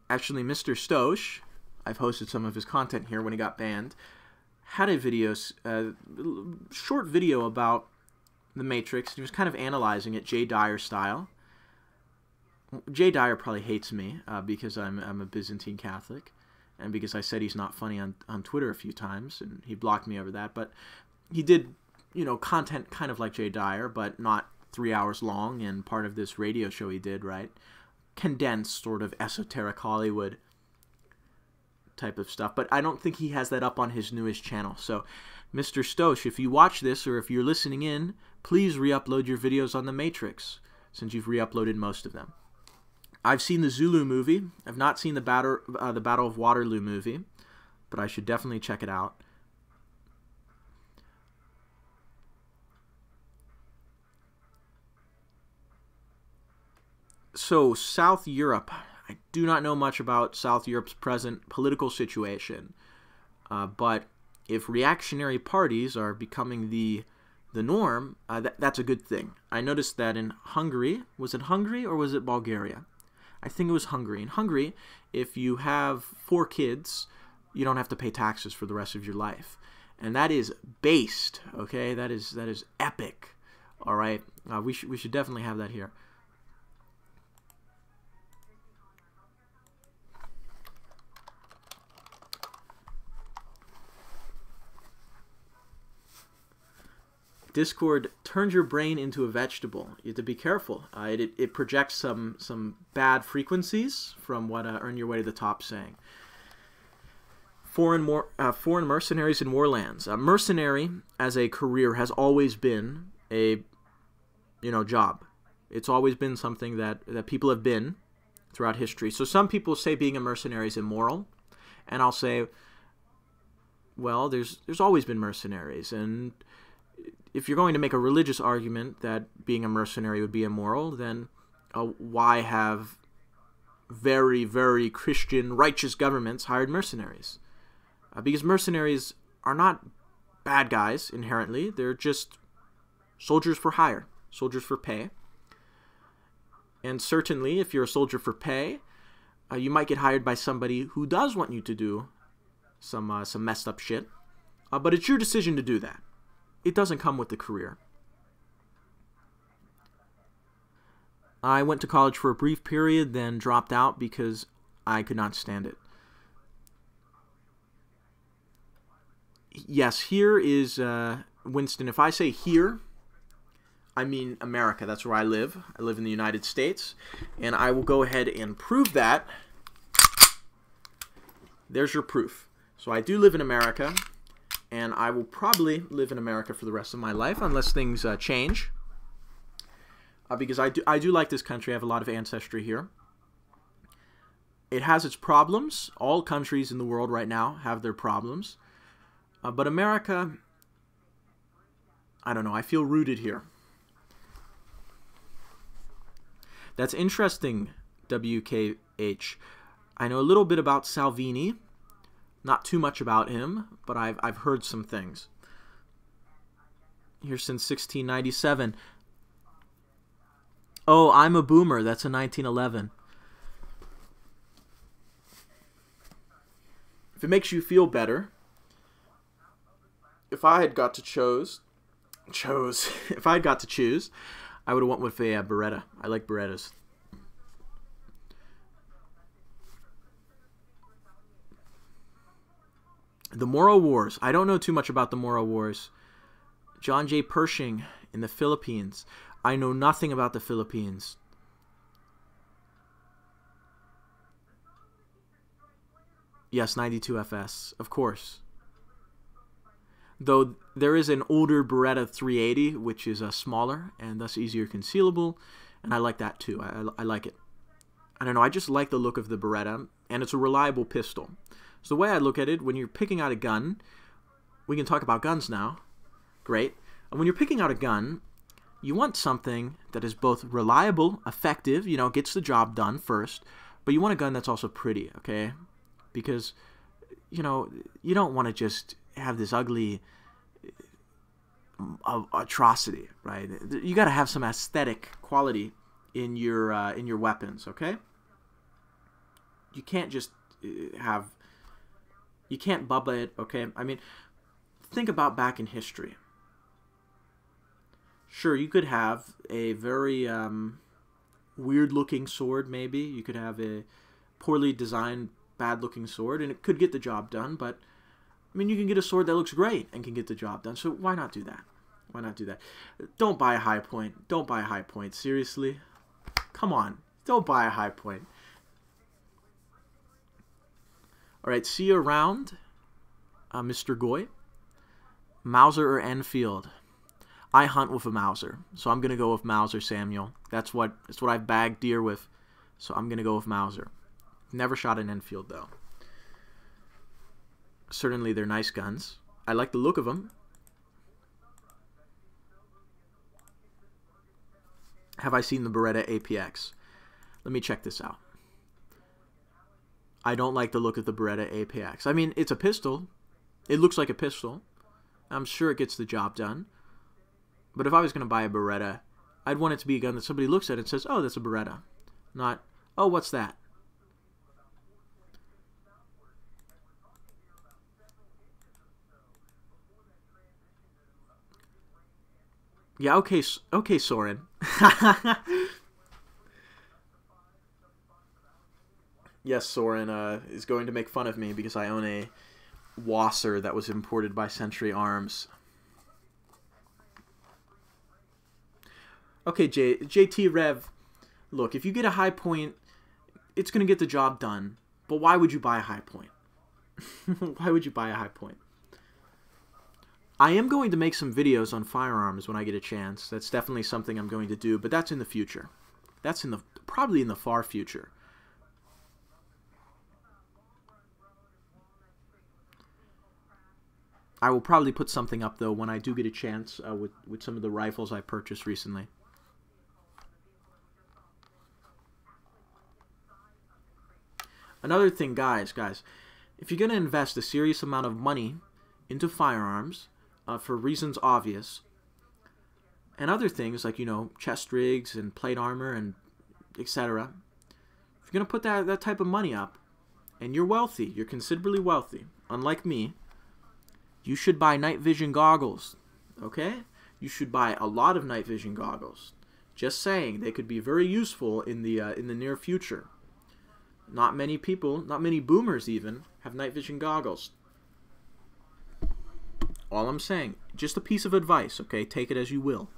Actually, Mr. Stosh, I've hosted some of his content here when he got banned, had a video, short video about The Matrix. He was kind of analyzing it, Jay Dyer style. Jay Dyer probably hates me because I'm a Byzantine Catholic, and because I said he's not funny on Twitter a few times, and he blocked me over that. But he did, you know, content kind of like Jay Dyer, but not 3 hours long, and part of this radio show he did, right? Condensed, sort of esoteric Hollywood type of stuff. But I don't think he has that up on his newest channel. So, Mr. Stosh, if you watch this, or if you're listening in, please re-upload your videos on The Matrix, since you've re-uploaded most of them. I've seen the Zulu movie. I've not seen the Battle of Waterloo movie, but I should definitely check it out. So, South Europe. I do not know much about South Europe's present political situation, but if reactionary parties are becoming the norm, that's a good thing. I noticed that in Hungary, was it Hungary or was it Bulgaria? I think it was Hungary. In Hungary, if you have 4 kids, you don't have to pay taxes for the rest of your life. And that is based, okay? That is epic, all right? We should definitely have that here. Discord turns your brain into a vegetable. You have to be careful. It projects some bad frequencies from what Earn Your Way to the Top saying. Foreign mercenaries in warlands. Mercenary as a career has always been a job. It's always been something that people have been throughout history. So some people say being a mercenary is immoral, and I'll say, well, there's always been mercenaries, and if you're going to make a religious argument that being a mercenary would be immoral, then why have very, very Christian, righteous governments hired mercenaries? Because mercenaries are not bad guys inherently. They're just soldiers for hire, soldiers for pay. And certainly, if you're a soldier for pay, you might get hired by somebody who does want you to do some messed up shit. But it's your decision to do that. it doesn't come with the career. I went to college for a brief period, then dropped out because I could not stand it. Yes, here is Winston. If I say here, I mean America. That's where I live. I live in the United States, and I will go ahead and prove that. There's your proof. So I do live in America, and I will probably live in America for the rest of my life unless things change. Because I do like this country. I have a lot of ancestry here. It has its problems. All countries in the world right now have their problems. But America, I don't know, I feel rooted here. That's interesting, WKH. I know a little bit about Salvini. Not too much about him, but I've heard some things. Here since 1697. Oh, I'm a boomer. That's a 1911. If it makes you feel better, if I had got to if I had got to choose, I would have went with a Beretta. I like Berettas. The Moro Wars. I don't know too much about the Moro Wars. John J. Pershing in the Philippines. I know nothing about the Philippines. Yes, 92 FS, of course. Though there is an older Beretta 380, which is smaller and thus easier concealable, and I like that too. I like it. I don't know, I just like the look of the Beretta, and it's a reliable pistol. So the way I look at it, when you're picking out a gun, we can talk about guns now. Great. And when you're picking out a gun, you want something that is both reliable, effective, you know, gets the job done first, but you want a gun that's also pretty, okay? Because, you know, you don't want to just have this ugly atrocity, right? You got to have some aesthetic quality in your weapons, okay? You can't just you can't bubba it, okay? I mean, think about back in history. Sure, you could have a very weird-looking sword, maybe. You could have a poorly designed, bad-looking sword, and it could get the job done, but, I mean, you can get a sword that looks great and can get the job done, so why not do that? Why not do that? Don't buy a high point. Don't buy a high point. Seriously? Come on. Don't buy a high point. All right, see you around, Mr. Goy. Mauser or Enfield? I hunt with a Mauser, so I'm going to go with Mauser, Samuel. That's what I've bagged deer with, so I'm going to go with Mauser. Never shot an Enfield, though. Certainly, they're nice guns. I like the look of them. Have I seen the Beretta APX? Let me check this out. I don't like the look of the Beretta APX. I mean, it's a pistol. It looks like a pistol. I'm sure it gets the job done. But if I was going to buy a Beretta, I'd want it to be a gun that somebody looks at and says, oh, that's a Beretta. Not, oh, what's that? Yeah, okay, Soren. Yes, Soren is going to make fun of me because I own a Wasser that was imported by Century Arms. Okay, JT Rev, look, if you get a high point, it's going to get the job done. But why would you buy a high point? Why would you buy a high point? I am going to make some videos on firearms when I get a chance. That's definitely something I'm going to do, but that's in the future. That's probably in the far future. I will probably put something up, though, when I do get a chance with some of the rifles I purchased recently. Another thing, guys, if you're going to invest a serious amount of money into firearms, for reasons obvious, and other things like, you know, chest rigs and plate armor and etc., if you're going to put that type of money up, and you're wealthy, you're considerably wealthy, unlike me, you should buy night vision goggles, Okay? You should buy a lot of night vision goggles. Just saying, they could be very useful in the near future. Not many people, not many boomers even, have night vision goggles. All I'm saying, just a piece of advice, okay? Take it as you will.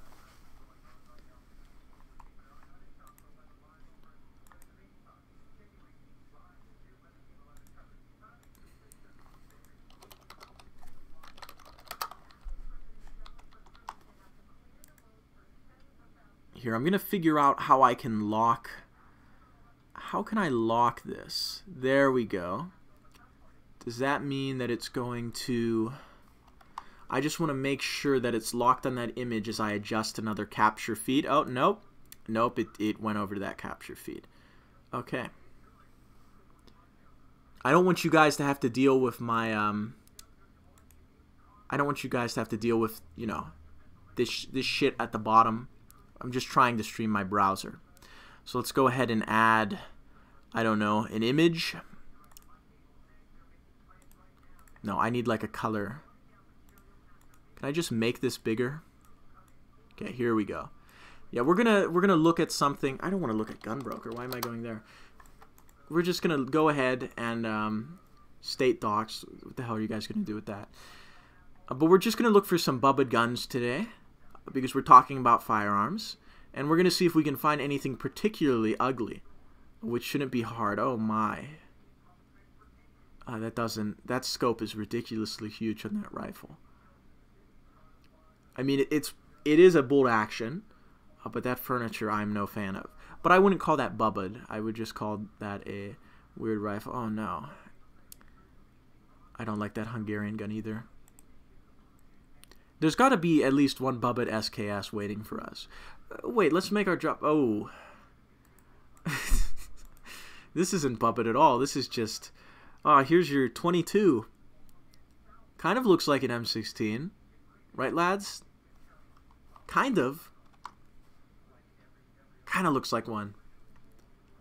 Here, I'm going to figure out how I can lock... How can I lock this? There we go. Does that mean that it's going to... I just want to make sure that it's locked on that image as I adjust another capture feed. Oh, nope. Nope, it went over to that capture feed. Okay. I don't want you guys to have to deal with my... I don't want you guys to have to deal with, you know, this shit at the bottom. I'm just trying to stream my browser. So let's go ahead and add, I don't know, an image. No, I need like a color. Can I just make this bigger? Okay, here we go. Yeah, we're gonna look at something. I don't want to look at Gunbroker. Why am I going there? We're just gonna go ahead and state docs. What the hell are you guys gonna do with that? But we're just gonna look for some bubbed guns today, because we're talking about firearms, and we're going to see if we can find anything particularly ugly, which shouldn't be hard. Oh my. That scope is ridiculously huge on that rifle. I mean, it is a bolt action, but that furniture I'm no fan of. But I wouldn't call that bubbed. I would just call that a weird rifle. Oh no. I don't like that Hungarian gun either. There's got to be at least one bubbed SKS waiting for us. Wait, let's make our drop. Oh. This isn't bubbed at all. This is just... Oh, here's your 22. Kind of looks like an M16. Right, lads? Kind of. Kind of looks like one.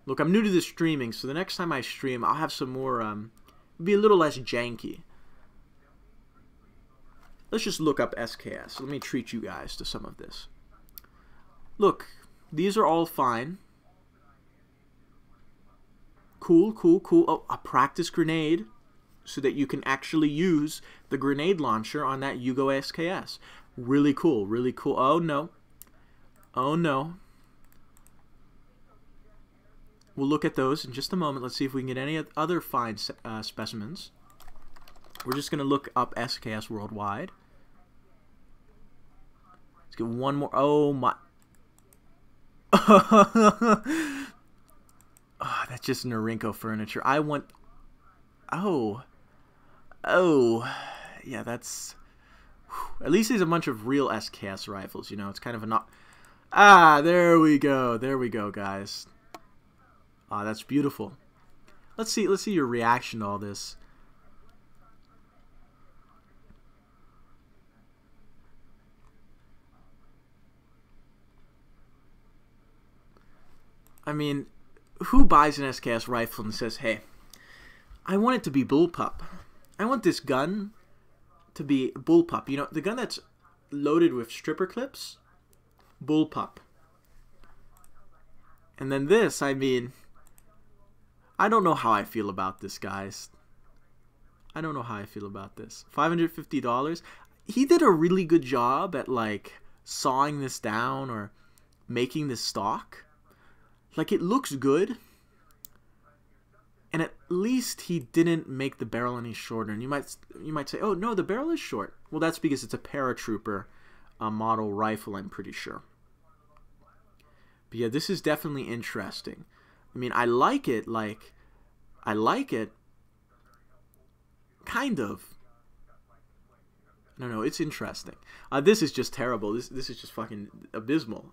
Look, I'm new to this streaming, so the next time I stream, I'll have some more... be a little less janky. Let's just look up SKS. Let me treat you guys to some of this. Look, these are all fine. Cool, cool, cool. Oh, a practice grenade so that you can actually use the grenade launcher on that Yugo SKS. Really cool, really cool. Oh, no. Oh, no. We'll look at those in just a moment. Let's see if we can get any other fine specimens. We're just going to look up SKS worldwide. Let's get one more. Oh, my. Oh, that's just Norinco furniture. I want... Oh. Oh. Yeah, that's... At least there's a bunch of real SKS rifles, you know. It's kind of a not... Ah, there we go. There we go, guys. Ah, that's beautiful. Let's see your reaction to all this. I mean, who buys an SKS rifle and says, hey, I want it to be bullpup. I want this gun to be bullpup. You know, the gun that's loaded with stripper clips, bullpup. And then this, I mean, I don't know how I feel about this, guys. I don't know how I feel about this. $550? He did a really good job at, like, sawing this down or making this stock. Like, it looks good, and at least he didn't make the barrel any shorter. And you might say, oh, no, the barrel is short. Well, that's because it's a paratrooper model rifle, I'm pretty sure. But yeah, this is definitely interesting. I mean, I like it, like, I like it, kind of. No, no, it's interesting. This is just terrible. This is just fucking abysmal.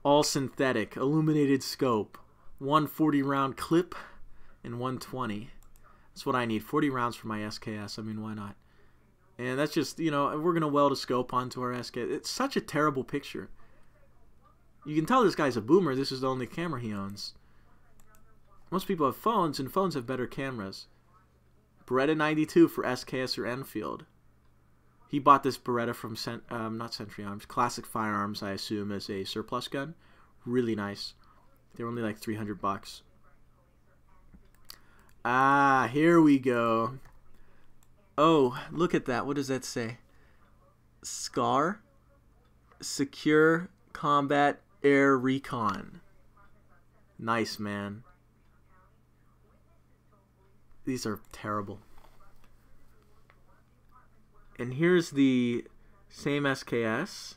All synthetic, illuminated scope, 140 round clip, and 120. That's what I need. 40 rounds for my SKS. I mean, why not? And that's just, you know, we're gonna weld a scope onto our SKS. It's such a terrible picture. You can tell this guy's a boomer. This is the only camera he owns. Most people have phones, and phones have better cameras. Beretta 92 for SKS or Enfield. He bought this Beretta from not Century Arms, Classic Firearms, I assume, as a surplus gun. Really nice. They're only like $300. Ah, here we go. Oh, look at that. What does that say? SCAR? Secure Combat Air Recon. Nice, man. These are terrible. And here's the same SKS.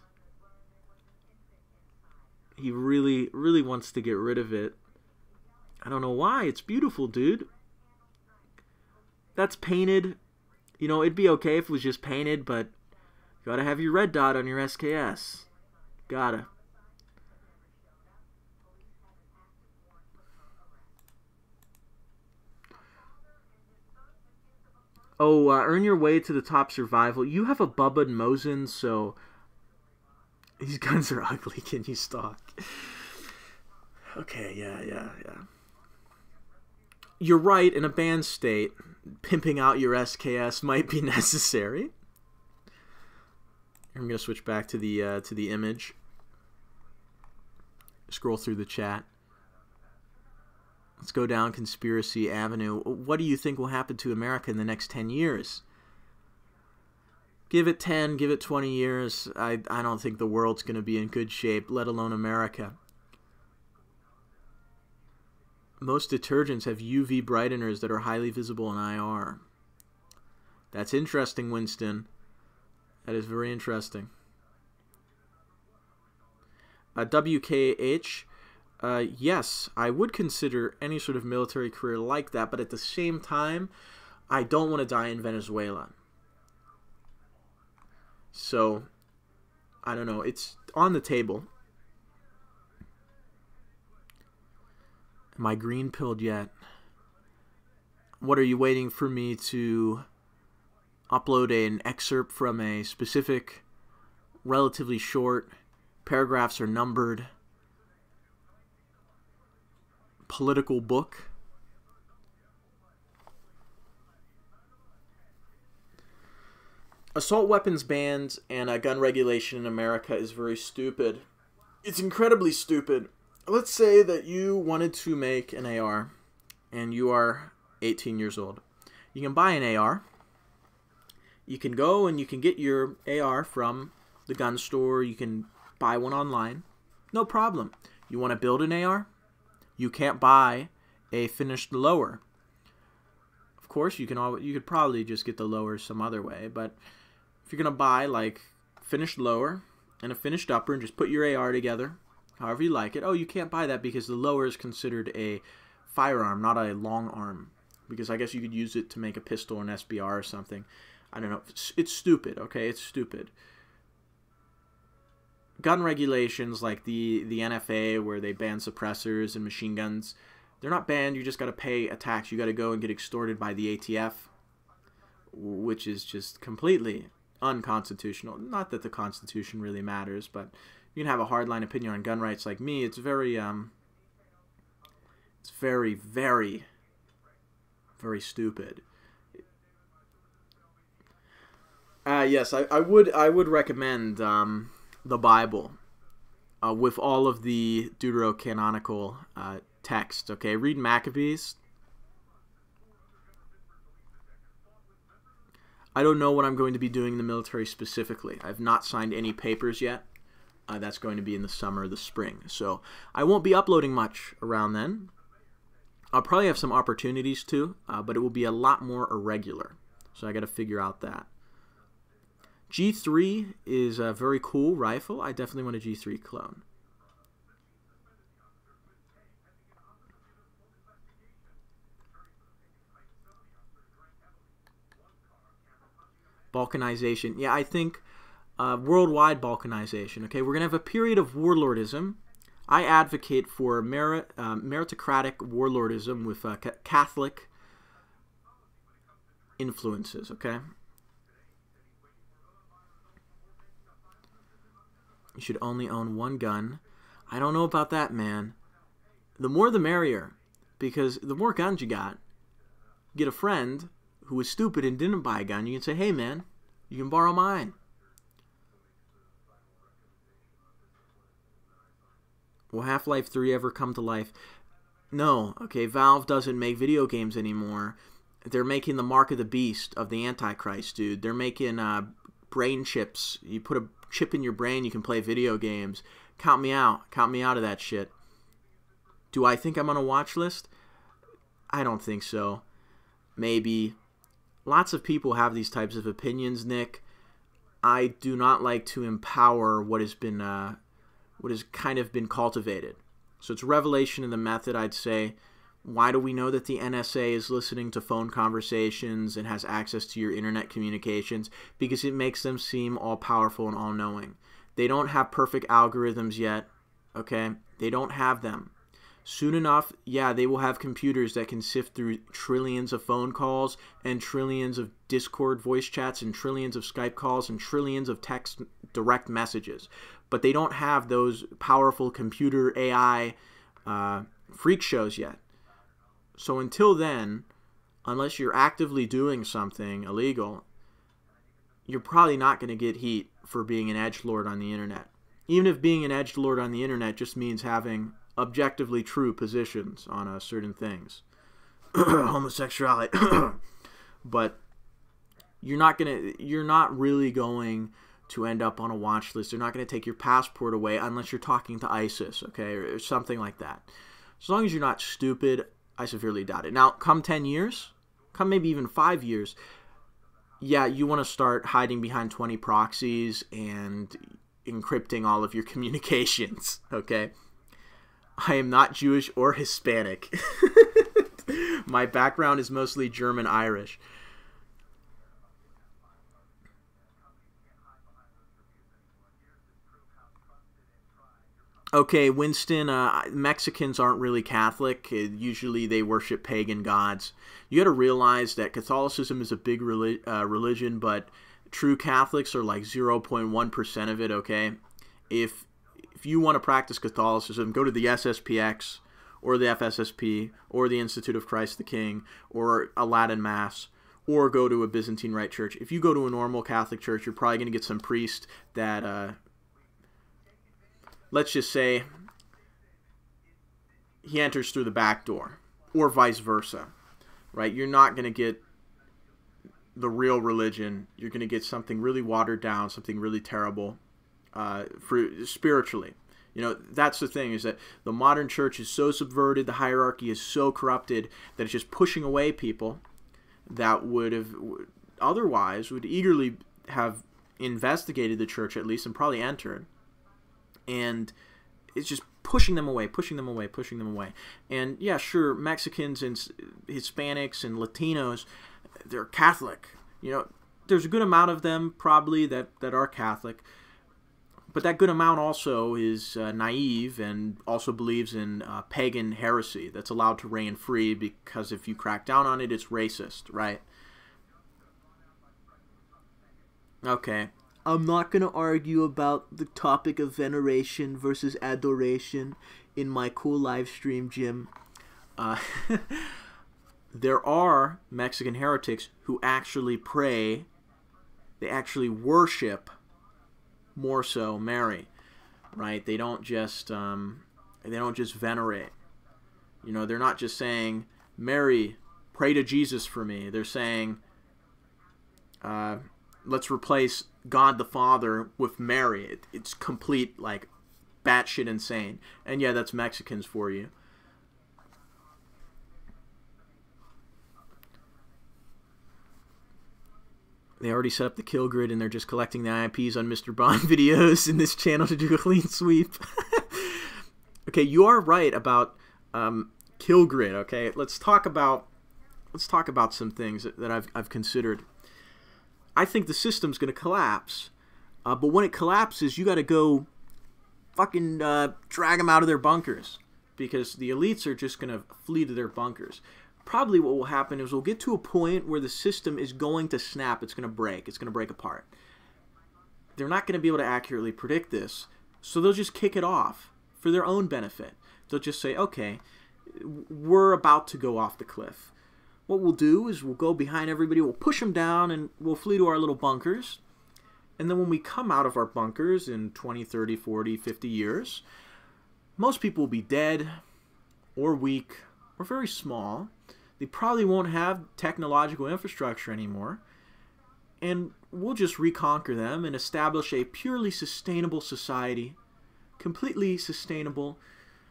He really, really wants to get rid of it. I don't know why. It's beautiful, dude. That's painted. You know, it'd be okay if it was just painted, but you gotta have your red dot on your SKS. Gotta. Oh, earn your way to the top survival. You have a Bubba and Mosin, so these guns are ugly. Can you stop? Okay, yeah. You're right. In a banned state, pimping out your SKS might be necessary. I'm gonna switch back to the image. Scroll through the chat. Let's go down Conspiracy Avenue. What do you think will happen to America in the next 10 years? Give it 10, give it 20 years. I don't think the world's going to be in good shape, let alone America. Most detergents have UV brighteners that are highly visible in IR. That's interesting, Winston. That is very interesting. WKH. Yes, I would consider any sort of military career like that, but at the same time, I don't want to die in Venezuela. So, I don't know. It's on the table. Am I green-pilled yet? What, are you waiting for me to upload an excerpt from a specific, relatively short, paragraphs are numbered, political book? Assault weapons bans and gun regulation in America is very stupid. It's incredibly stupid. Let's say that you wanted to make an AR and you are 18 years old. You can buy an AR. You can go and you can get your AR from the gun store. You can buy one online. No problem. You want to build an AR? You can't buy a finished lower. Of course, you could probably just get the lower some other way, but if you're gonna buy like finished lower and a finished upper and just put your AR together, however you like it, oh, you can't buy that because the lower is considered a firearm, not a long arm. Because I guess you could use it to make a pistol or an SBR or something. I don't know. It's stupid. Okay, it's stupid. Gun regulations like the NFA, where they ban suppressors and machine guns, they're not banned. You just got to pay a tax. You got to go and get extorted by the ATF, which is just completely unconstitutional. Not that the Constitution really matters, but you can have a hardline opinion on gun rights like me. It's very, very, very stupid. Yes, I would recommend the Bible with all of the deuterocanonical text. Okay, read Maccabees. I don't know what I'm going to be doing in the military specifically. I've not signed any papers yet. That's going to be in the summer or the spring. So I won't be uploading much around then. I'll probably have some opportunities to, but it will be a lot more irregular. So I got to figure out that. G3 is a very cool rifle. I definitely want a G3 clone. Balkanization. Yeah, I think worldwide balkanization. Okay, we're going to have a period of warlordism. I advocate for meritocratic warlordism with Catholic influences, okay? You should only own one gun. I don't know about that, man. The more the merrier, because the more guns you got, get a friend who was stupid and didn't buy a gun, you can say, hey, man, You can borrow mine. Will Half-Life 3 ever come to life? No. Okay, Valve doesn't make video games anymore. They're making the mark of the beast of the Antichrist, dude. They're making brain chips. You put a chip in your brain, you can play video games. Count me out. Count me out of that shit. Do I think I'm on a watch list? I don't think so. Maybe. Lots of people have these types of opinions, Nick. I do not like to empower what has kind of been cultivated. So it's revelation in the method, I'd say. Why do we know that the NSA is listening to phone conversations and has access to your internet communications? Because it makes them seem all-powerful and all-knowing. They don't have perfect algorithms yet, okay? They don't have them. Soon enough, yeah, they will have computers that can sift through trillions of phone calls and trillions of Discord voice chats and trillions of Skype calls and trillions of text direct messages. But they don't have those powerful computer AI freak shows yet. So until then, unless you're actively doing something illegal, you're probably not going to get heat for being an edgelord on the internet. Even if being an edgelord on the internet just means having objectively true positions on certain things. Homosexuality. But you're not really going to end up on a watch list. They're not going to take your passport away unless you're talking to ISIS, okay, or something like that. As long as you're not stupid, I severely doubt it. Now, come 10 years, come maybe even 5 years, yeah, you want to start hiding behind 20 proxies and encrypting all of your communications, okay? I am not Jewish or Hispanic. My background is mostly German-Irish. Okay, Winston, Mexicans aren't really Catholic. Usually they worship pagan gods. You got to realize that Catholicism is a big religion, but true Catholics are like 0.1% of it, okay? If you want to practice Catholicism, go to the SSPX or the FSSP or the Institute of Christ the King or a Latin Mass or go to a Byzantine Rite church. If you go to a normal Catholic church, you're probably going to get some priest that, let's just say, he enters through the back door or vice versa, right? You're not going to get the real religion. You're going to get something really watered down, something really terrible. Spiritually, you know, that's the thing, is that the modern church is so subverted, the hierarchy is so corrupted that it's just pushing away people that would have otherwise would eagerly have investigated the church at least and probably entered, and it's just pushing them away. And yeah, sure, Mexicans and Hispanics and Latinos, they're Catholic. You know, there's a good amount of them probably that are Catholic. But that good amount also is naive and also believes in pagan heresy that's allowed to reign free because if you crack down on it, it's racist, right? Okay. I'm not going to argue about the topic of veneration versus adoration in my cool live stream, Jim. There are Mexican heretics who actually pray, they actually worship more so Mary, right? They don't just venerate. You know, they're not just saying, Mary, pray to Jesus for me. They're saying, let's replace God the Father with Mary. It's complete, like, batshit insane. And yeah, that's Mexicans for you. They already set up the kill grid and they're just collecting the IPs on Mr. Bond videos in this channel to do a clean sweep. Okay, you are right about kill grid, okay? Let's talk about some things that I've considered. I think the system's going to collapse. But when it collapses, you got to go fucking drag them out of their bunkers because the elites are just going to flee to their bunkers. Probably what will happen is we'll get to a point where the system is going to snap. It's going to break. It's going to break apart. They're not going to be able to accurately predict this, so they'll just kick it off for their own benefit. They'll just say, okay, we're about to go off the cliff. what we'll do is we'll go behind everybody, we'll push them down, and we'll flee to our little bunkers. And then when we come out of our bunkers in 20, 30, 40, 50 years, most people will be dead or weak or very small. They probably won't have technological infrastructure anymore. And we'll just reconquer them and establish a purely sustainable society, completely sustainable,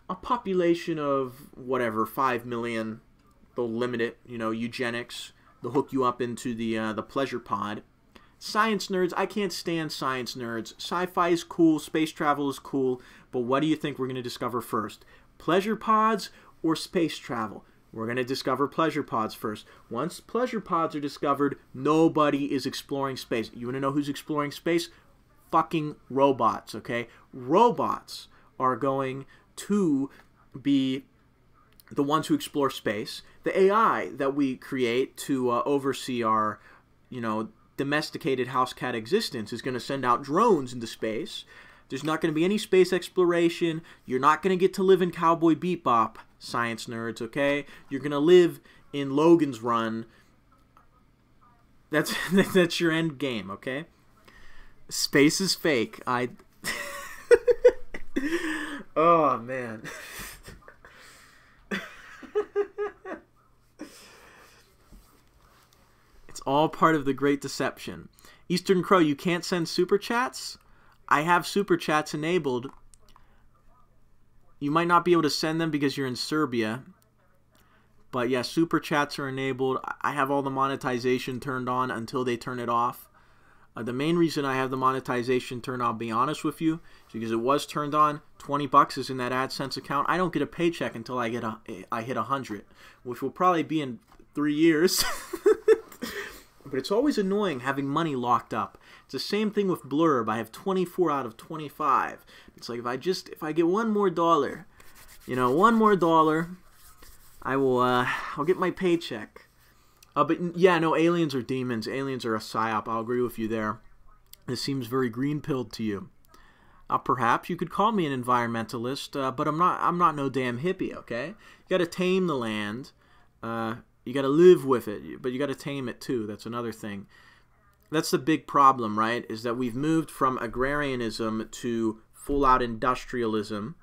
a population of whatever, 5 million. They'll limit it, you know, eugenics. They'll hook you up into the pleasure pod. Science nerds, I can't stand science nerds. Sci-fi is cool, space travel is cool, but what do you think we're going to discover first? Pleasure pods or space travel? We're going to discover pleasure pods first. Once pleasure pods are discovered, nobody is exploring space. You want to know who's exploring space? Fucking robots, okay? Robots are going to be the ones who explore space. The AI that we create to oversee our, you know, domesticated house cat existence is going to send out drones into space. There's not going to be any space exploration. You're not going to get to live in Cowboy Bebop, science nerds, okay? You're going to live in Logan's Run. That's your end game, okay? Space is fake. Oh, man. It's all part of the Great Deception. Eastern Crow, you can't send super chats? I have super chats enabled. You might not be able to send them because you're in Serbia. But yeah, super chats are enabled. I have all the monetization turned on until they turn it off. The main reason I have the monetization turned on, I'll be honest with you, is because it was turned on. 20 bucks is in that AdSense account. I don't get a paycheck until I hit 100, which will probably be in 3 years. But it's always annoying having money locked up. It's the same thing with Blurb. I have 24 out of 25. It's like if I get one more dollar, you know, one more dollar, I'll get my paycheck. But yeah, no, aliens are demons. Aliens are a psyop. I'll agree with you there. This seems very green-pilled to you. Perhaps you could call me an environmentalist, but I'm not no damn hippie. Okay, you got to tame the land. You got to live with it, but you got to tame it too. That's another thing. That's the big problem, right? Is that we've moved from agrarianism to full-out industrialism.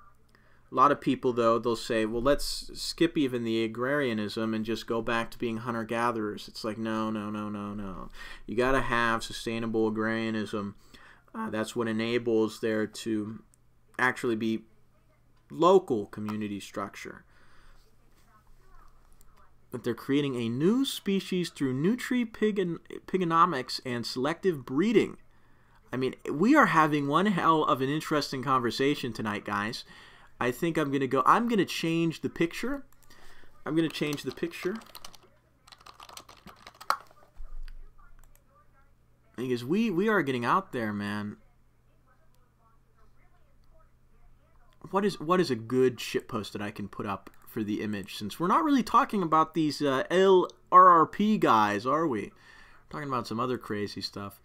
A lot of people, though, they'll say, well, let's skip even the agrarianism and just go back to being hunter-gatherers. It's like, no, no, no, no, no. You got to have sustainable agrarianism. That's what enables there to actually be local community structure. But they're creating a new species through nutri-pigonomics and selective breeding. I mean, we are having one hell of an interesting conversation tonight, guys. I think I'm going to change the picture. I'm going to change the picture. Because we are getting out there, man. What is a good shitpost that I can put up for the image? Since we're not really talking about these LRRP guys, are we? We're talking about some other crazy stuff.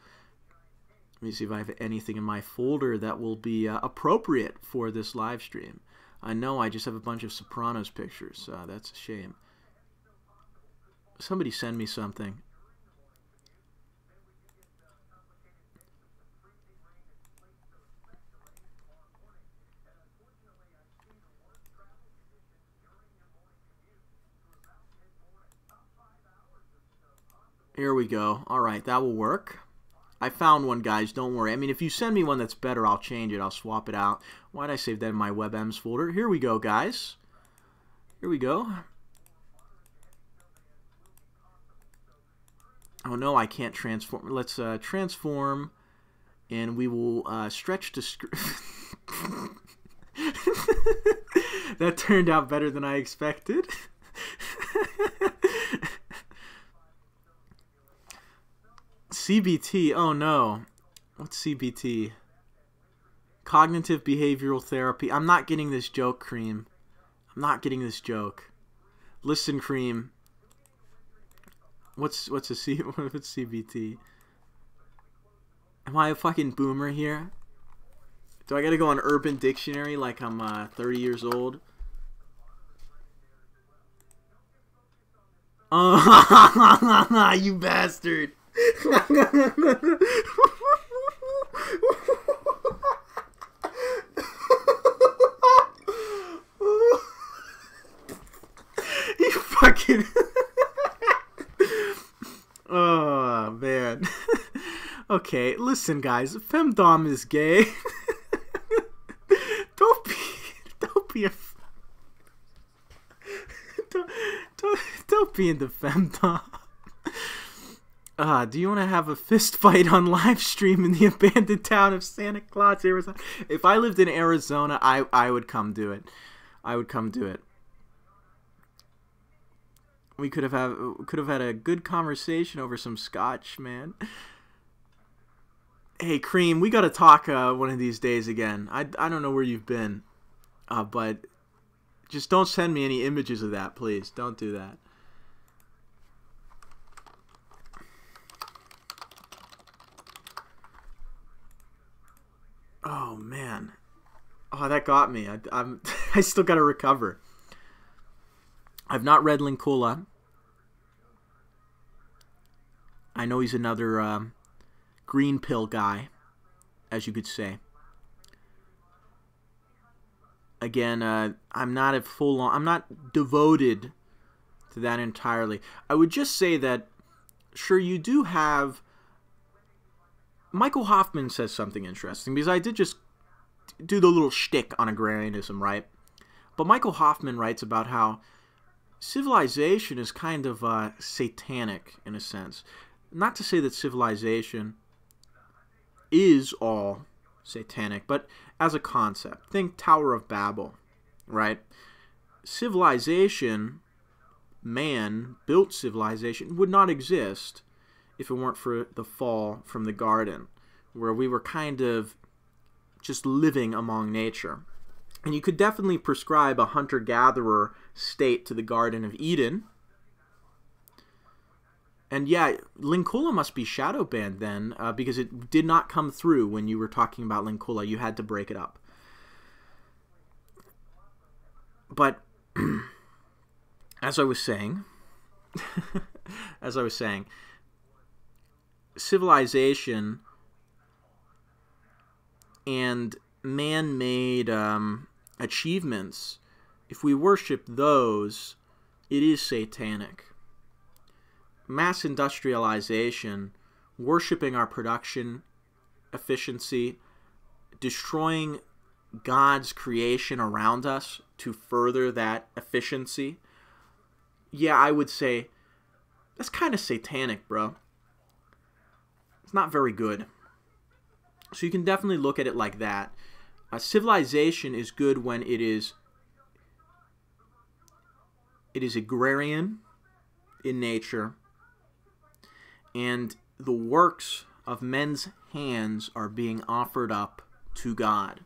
Let me see if I have anything in my folder that will be appropriate for this live stream. I know I just have a bunch of Sopranos pictures. That's a shame. Somebody send me something. Here we go. All right, that will work. I found one, guys. Don't worry. I mean, if you send me one that's better, I'll change it. I'll swap it out. Why'd I save that in my WebMs folder? Here we go, guys. Here we go. Oh, no, I can't transform. Let's transform, and we will stretch to... That turned out better than I expected. CBT, oh no. What's CBT? Cognitive Behavioral Therapy. I'm not getting this joke, Cream. I'm not getting this joke. Listen, Cream. What's CBT? Am I a fucking boomer here? Do I gotta go on Urban Dictionary like I'm 30 years old? You bastard. You fucking... Oh, man. Okay, listen, guys. Femdom is gay. Don't be a... Don't be into femdom. Do you want to have a fist fight on live stream in the abandoned town of Santa Claus, Arizona? If I lived in Arizona, I would come do it. I would come do it. We could have had a good conversation over some scotch, man. Hey, Cream, we gotta talk one of these days again. I don't know where you've been, but just don't send me any images of that, please. Don't do that. Oh man, oh that got me. I still gotta recover. I've not read Linkula. I know he's another green pill guy, as you could say. Again, I'm not devoted to that entirely. I would just say that, sure, you do have... Michael Hoffman says something interesting, because I did just do the little shtick on agrarianism, right? But Michael Hoffman writes about how civilization is kind of satanic, in a sense. Not to say that civilization is all satanic, but as a concept. Think Tower of Babel, right? Civilization, man built civilization, would not exist if it weren't for the fall from the garden, where we were kind of just living among nature. And you could definitely prescribe a hunter-gatherer state to the Garden of Eden. And yeah, Linkula must be shadow banned then, because it did not come through when you were talking about Linkula. You had to break it up. But as I was saying, civilization and man-made achievements, if we worship those, it is satanic. Mass industrialization, worshiping our production efficiency, destroying God's creation around us to further that efficiency, yeah, I would say that's kind of satanic, bro. It's not very good. So you can definitely look at it like that. Civilization is good when it is agrarian in nature, and the works of men's hands are being offered up to God.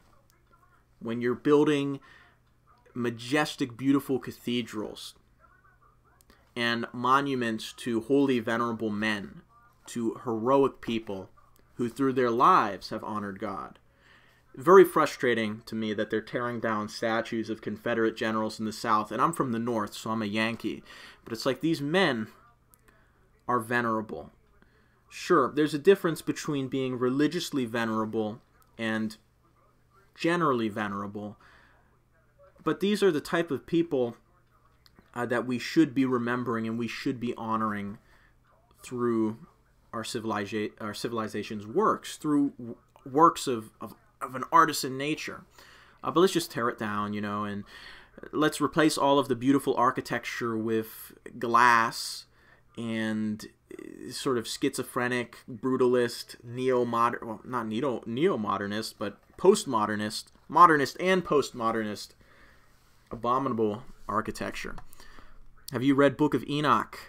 When you're building majestic, beautiful cathedrals and monuments to holy, venerable men, to heroic people who through their lives have honored God. Very frustrating to me that they're tearing down statues of Confederate generals in the South, and I'm from the North, so I'm a Yankee. But it's like these men are venerable. Sure, there's a difference between being religiously venerable and generally venerable, but these are the type of people that we should be remembering and we should be honoring through our civilization's works, through works of an artisan nature. But let's just tear it down, you know, and let's replace all of the beautiful architecture with glass and sort of schizophrenic, brutalist, neo-modern, well, not neo-modernist, but postmodernist, modernist and postmodernist, abominable architecture. Have you read Book of Enoch?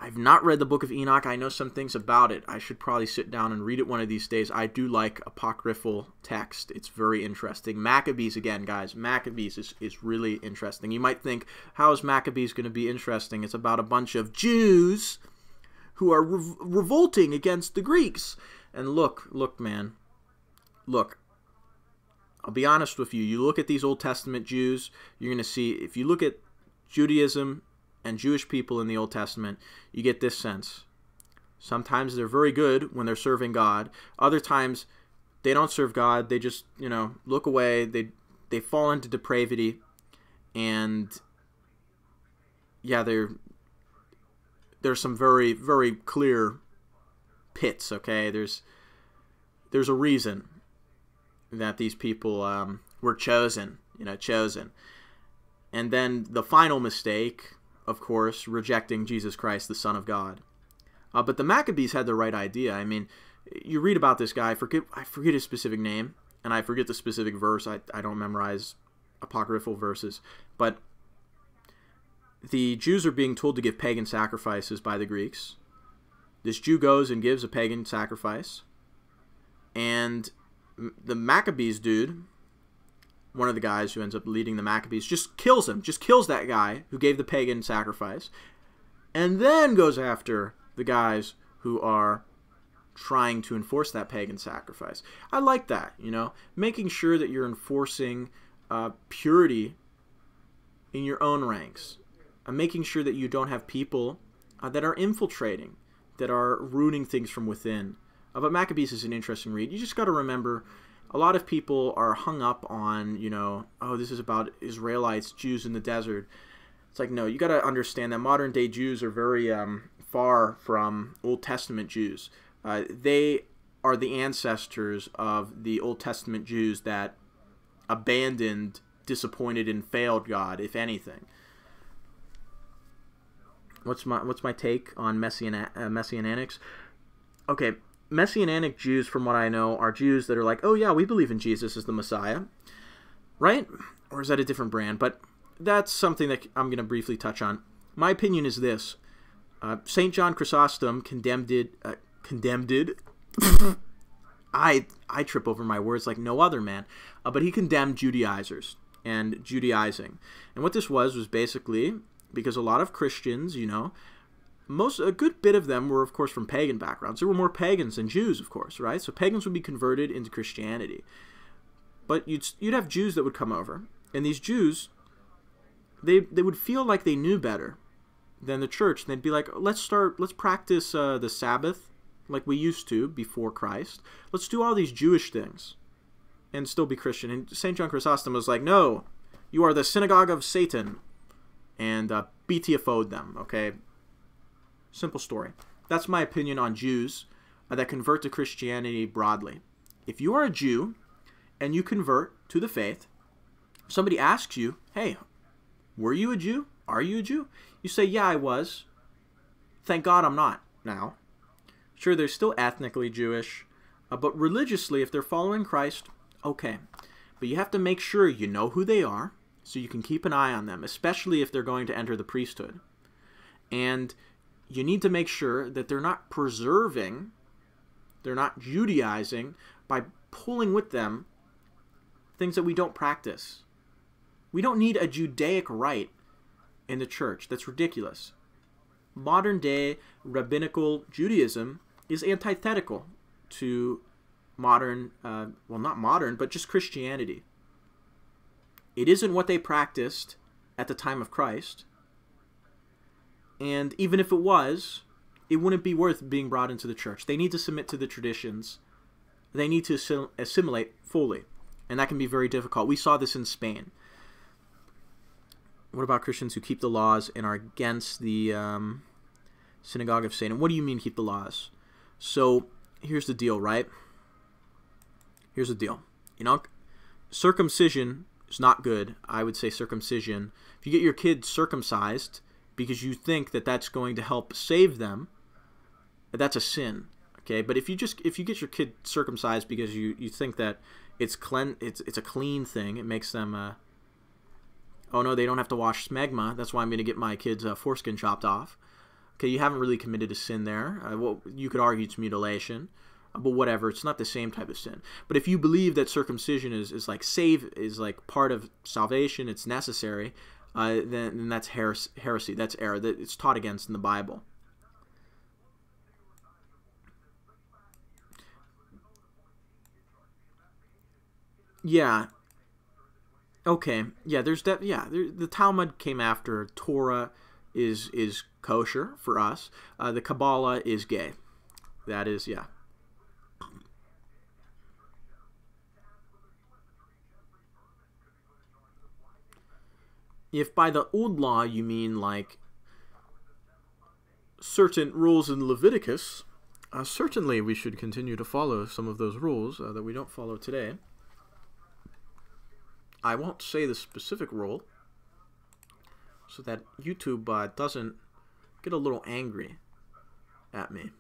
I've not read the Book of Enoch. I know some things about it. I should probably sit down and read it one of these days. I do like apocryphal text. It's very interesting. Maccabees, again, guys. Maccabees is really interesting. You might think, how is Maccabees going to be interesting? It's about a bunch of Jews who are revolting against the Greeks. And look, man. Look. I'll be honest with you. You look at these Old Testament Jews, you're going to see, if you look at Judaism and Jewish people in the Old Testament, you get this sense. Sometimes they're very good when they're serving God. Other times they don't serve God. They just, look away. They fall into depravity. And yeah, there's some very, very clear pits, okay? There's a reason that these people were chosen. And then the final mistake, of course, rejecting Jesus Christ, the Son of God. But the Maccabees had the right idea. I mean, you read about this guy, I forget his specific name, and I forget the specific verse. I don't memorize apocryphal verses. But the Jews are being told to give pagan sacrifices by the Greeks. This Jew goes and gives a pagan sacrifice. And the Maccabees dude, one of the guys who ends up leading the Maccabees, just kills him. Just kills that guy who gave the pagan sacrifice. And then goes after the guys who are trying to enforce that pagan sacrifice. I like that, making sure that you're enforcing purity in your own ranks. Making sure that you don't have people that are infiltrating, that are ruining things from within. But Maccabees is an interesting read. You just got to remember, a lot of people are hung up on, oh, this is about Israelites, Jews in the desert. It's like, no, you got to understand that modern day Jews are very far from Old Testament Jews. They are the ancestors of the Old Testament Jews that abandoned, disappointed, and failed God, if anything. What's my take on Messianics? Okay, Messianic Jews, from what I know, are Jews that are like, oh yeah, we believe in Jesus as the Messiah, right? Or is that a different brand? But that's something that I'm going to briefly touch on. My opinion is this. St. John Chrysostom condemned it. I trip over my words like no other, man. But he condemned Judaizers and Judaizing. And what this was basically because a lot of Christians, a good bit of them were, of course, from pagan backgrounds. There were more pagans than Jews, of course, right? So pagans would be converted into Christianity. But you'd have Jews that would come over. And these Jews, they would feel like they knew better than the church. And they'd be like, let's practice the Sabbath like we used to before Christ. Let's do all these Jewish things and still be Christian. And St. John Chrysostom was like, no, you are the synagogue of Satan. And BTFO'd them, okay? Simple story. That's my opinion on Jews that convert to Christianity broadly. If you are a Jew and you convert to the faith, somebody asks you, hey, were you a Jew? Are you a Jew? You say, yeah, I was. Thank God I'm not now. Sure, they're still ethnically Jewish, but religiously, if they're following Christ, okay. But you have to make sure you know who they are so you can keep an eye on them, especially if they're going to enter the priesthood. And you need to make sure that they're not preserving, they're not Judaizing by pulling with them things that we don't practice. We don't need a Judaic rite in the church. That's ridiculous. Modern day rabbinical Judaism is antithetical to modern, well, not modern, but just Christianity. It isn't what they practiced at the time of Christ. And even if it was, it wouldn't be worth being brought into the church. They need to submit to the traditions. They need to assimilate fully. And that can be very difficult. We saw this in Spain. What about Christians who keep the laws and are against the synagogue of Satan? What do you mean keep the laws? So here's the deal, right? Here's the deal. Circumcision is not good. I would say circumcision. If you get your kid circumcised because you think that that's going to help save them, that's a sin. Okay, but if you get your kid circumcised because you think that it's a clean thing, it makes them oh no, they don't have to wash smegma, that's why I'm going to get my kid's foreskin chopped off. Okay, you haven't really committed a sin there. Well, you could argue it's mutilation, but whatever, it's not the same type of sin. But if you believe that circumcision is like part of salvation, it's necessary, then that's heresy. That's error. That it's taught against in the Bible. Yeah. Okay. Yeah. The Talmud came after Torah. is kosher for us. The Kabbalah is gay. That is, yeah. If by the old law you mean like certain rules in Leviticus, certainly we should continue to follow some of those rules that we don't follow today. I won't say the specific rule so that YouTube doesn't get a little angry at me.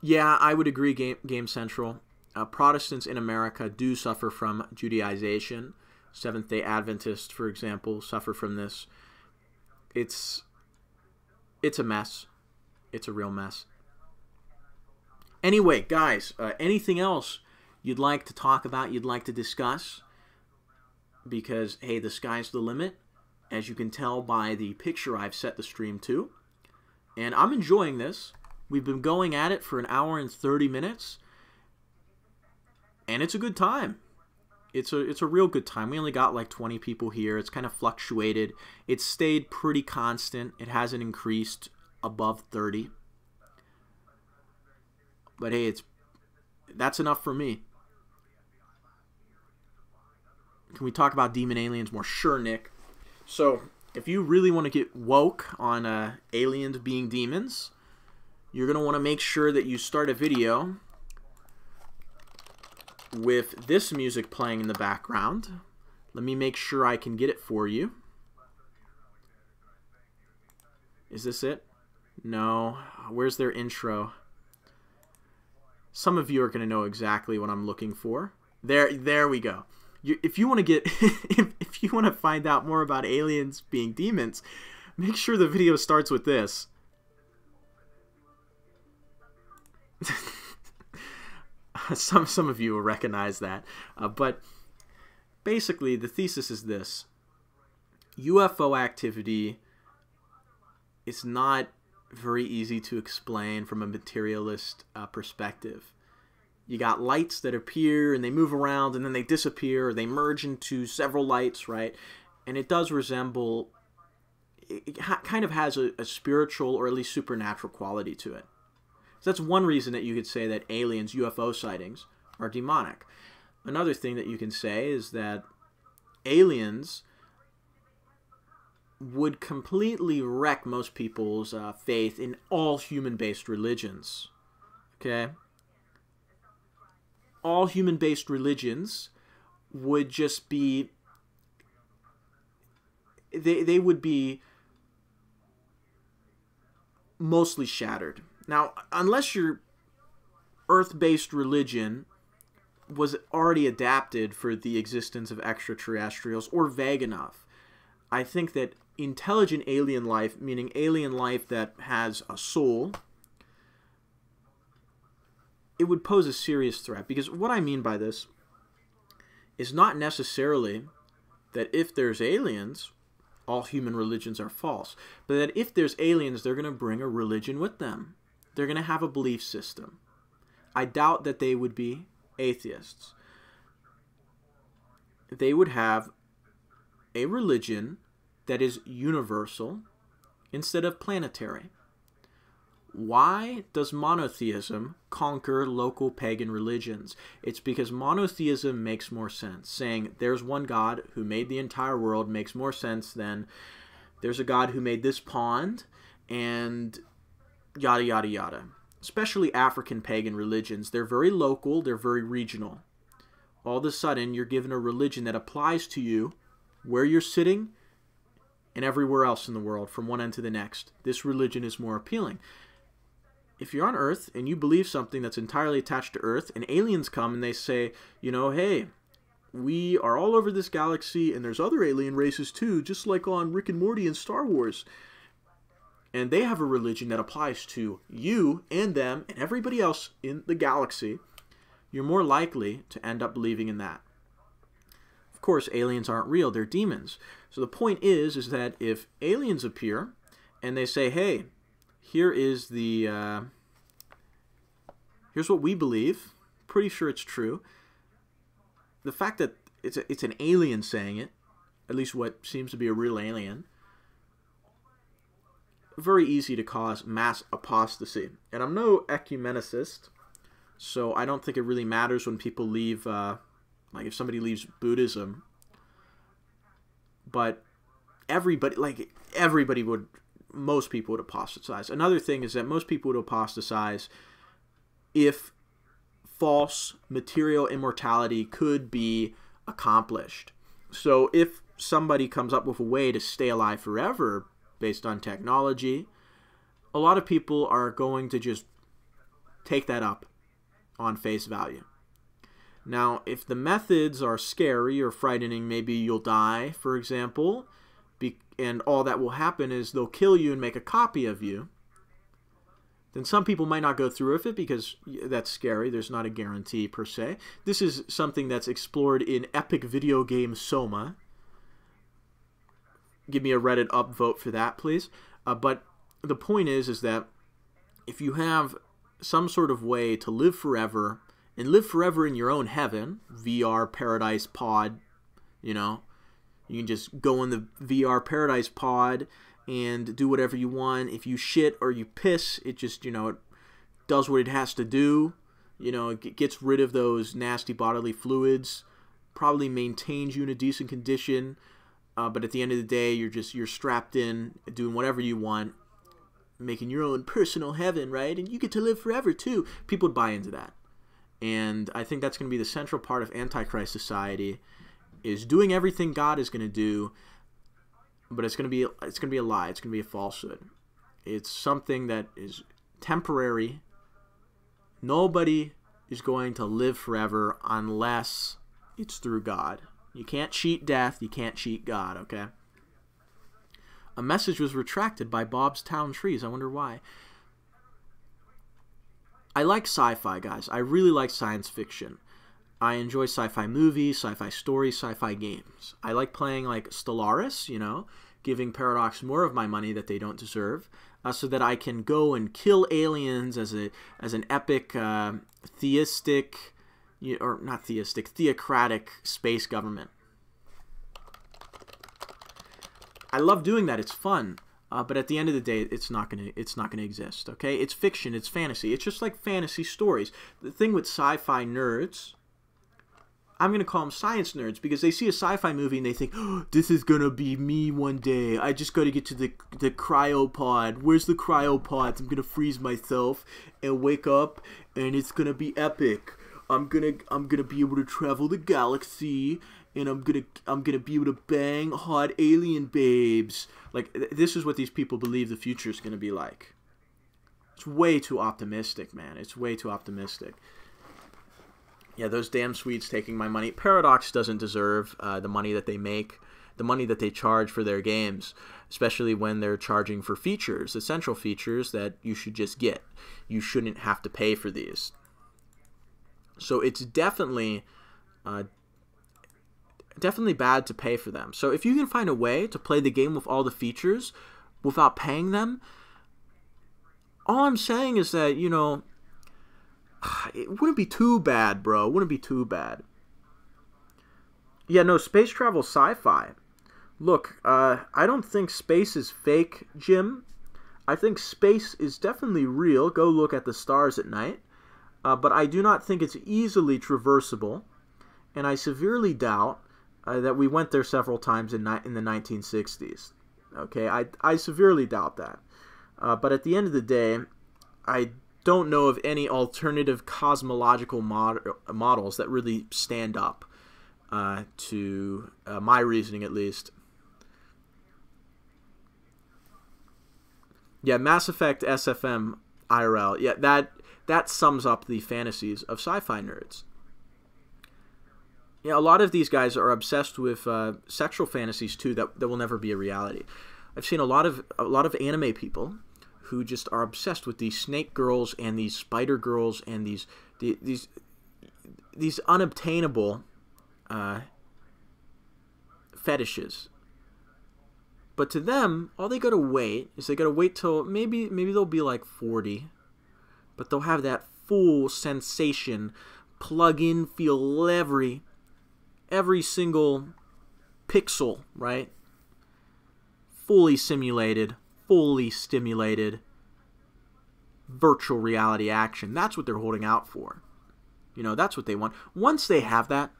Yeah, I would agree, Game Central. Protestants in America do suffer from Judaization. Seventh-day Adventists, for example, suffer from this. It's a mess. It's a real mess. Anyway, guys, anything else you'd like to talk about, you'd like to discuss? Because, hey, the sky's the limit, as you can tell by the picture I've set the stream to. And I'm enjoying this. We've been going at it for an hour and 30 minutes. And it's a good time. It's a real good time. We only got like 20 people here. It's kind of fluctuated. It's stayed pretty constant. It hasn't increased above 30. But hey, that's enough for me. Can we talk about demon aliens more? Sure, Nick. So, if you really want to get woke on aliens being demons, you're going to want to make sure that you start a video with this music playing in the background. Let me make sure I can get it for you. Is this it? No. Where's their intro? Some of you are going to know exactly what I'm looking for. There we go. If you want to get, if you want to find out more about aliens being demons, make sure the video starts with this. Some of you will recognize that, but basically the thesis is this: UFO activity is not very easy to explain from a materialist perspective. You got lights that appear and they move around and then they disappear, or they merge into several lights, right? And it does resemble, it kind of has a spiritual or at least supernatural quality to it. So that's one reason that you could say that aliens, UFO sightings, are demonic. Another thing that you can say is that aliens would completely wreck most people's faith in all human-based religions. Okay? All human-based religions would just be, they would be mostly shattered. Now, unless your Earth-based religion was already adapted for the existence of extraterrestrials or vague enough, I think that intelligent alien life, meaning alien life that has a soul, it would pose a serious threat. Because what I mean by this is not necessarily that if there's aliens, all human religions are false, but that if there's aliens, they're going to bring a religion with them. They're going to have a belief system. I doubt that they would be atheists. They would have a religion that is universal instead of planetary. Why does monotheism conquer local pagan religions? It's because monotheism makes more sense. Saying there's one God who made the entire world makes more sense than there's a God who made this pond and yada yada yada. Especially African pagan religions. They're very local, they're very regional. All of a sudden, you're given a religion that applies to you where you're sitting and everywhere else in the world, from one end to the next. This religion is more appealing. If you're on Earth and you believe something that's entirely attached to Earth, and aliens come and they say, you know, hey, we are all over this galaxy and there's other alien races too, just like on Rick and Morty and Star Wars. And they have a religion that applies to you and them and everybody else in the galaxy. You're more likely to end up believing in that. Of course, aliens aren't real, they're demons. So the point is that if aliens appear and they say, hey, here is the, here's what we believe, pretty sure it's true. The fact that it's an alien saying it, at least what seems to be a real alien, very easy to cause mass apostasy. And I'm no ecumenicist, so I don't think it really matters when people leave, like if somebody leaves Buddhism. But everybody would, most people would apostatize. Another thing is that most people would apostatize if false material immortality could be accomplished. So if somebody comes up with a way to stay alive forever based on technology, a lot of people are going to just take that up on face value. Now, if the methods are scary or frightening, maybe you'll die, for example, and all that will happen is they'll kill you and make a copy of you, then some people might not go through with it because that's scary. There's not a guarantee per se. This is something that's explored in epic video game Soma. Give me a Reddit upvote for that, please. But the point is that if you have some sort of way to live forever, and live forever in your own heaven, VR paradise pod, you know, you can just go in the VR paradise pod and do whatever you want. If you shit or you piss, it just, you know, it does what it has to do. You know, it gets rid of those nasty bodily fluids, probably maintains you in a decent condition. But at the end of the day, you're strapped in, doing whatever you want, making your own personal heaven, right? And you get to live forever too. People would buy into that. And I think that's going to be the central part of Antichrist society, is doing everything God is going to do, but it's going to be a lie. It's going to be a falsehood. It's something that is temporary. Nobody is going to live forever unless it's through God. You can't cheat death. You can't cheat God, okay? A message was retracted by Bob's Town Trees. I wonder why. I like sci-fi, guys. I really like science fiction. I enjoy sci-fi movies, sci-fi stories, sci-fi games. I like playing like Stellaris, you know, giving Paradox more of my money that they don't deserve, so that I can go and kill aliens as an epic theocratic space government. I love doing that. It's fun. But at the end of the day, it's not gonna exist. Okay, it's fiction, it's fantasy. It's just like fantasy stories. The thing with sci-fi nerds, I'm gonna call them science nerds, because they see a sci-fi movie and they think, oh, this is gonna be me one day. I just gotta get to the cryopod. Where's the cryopod? I'm gonna freeze myself and wake up, and it's gonna be epic. I'm gonna be able to travel the galaxy, and I'm gonna be able to bang hot alien babes. Like, this is what these people believe the future is gonna be like. It's way too optimistic, man. It's way too optimistic. Yeah, those damn Swedes taking my money. Paradox doesn't deserve the money that they make, the money that they charge for their games, especially when they're charging for features, essential features that you should just get. You shouldn't have to pay for these. So it's definitely bad to pay for them. So if you can find a way to play the game with all the features without paying them, all I'm saying is that, you know, it wouldn't be too bad, bro. It wouldn't be too bad. Yeah, no, space travel sci-fi. Look, I don't think space is fake, Jim. I think space is definitely real. Go look at the stars at night. But I do not think it's easily traversable. And I severely doubt that we went there several times in the 1960s. Okay, I severely doubt that. But at the end of the day, I don't know of any alternative cosmological models that really stand up to my reasoning, at least. Yeah, Mass Effect SFM IRL. Yeah, that sums up the fantasies of sci-fi nerds. Yeah, a lot of these guys are obsessed with sexual fantasies too that will never be a reality. I've seen a lot of anime people who just are obsessed with these snake girls and these spider girls and these unobtainable fetishes. But to them, all they gotta wait is till maybe they'll be like 40, but they'll have that full sensation, plug in, feel every single pixel, right? Fully simulated, fully stimulated virtual reality action. That's what they're holding out for. You know, that's what they want. Once they have that,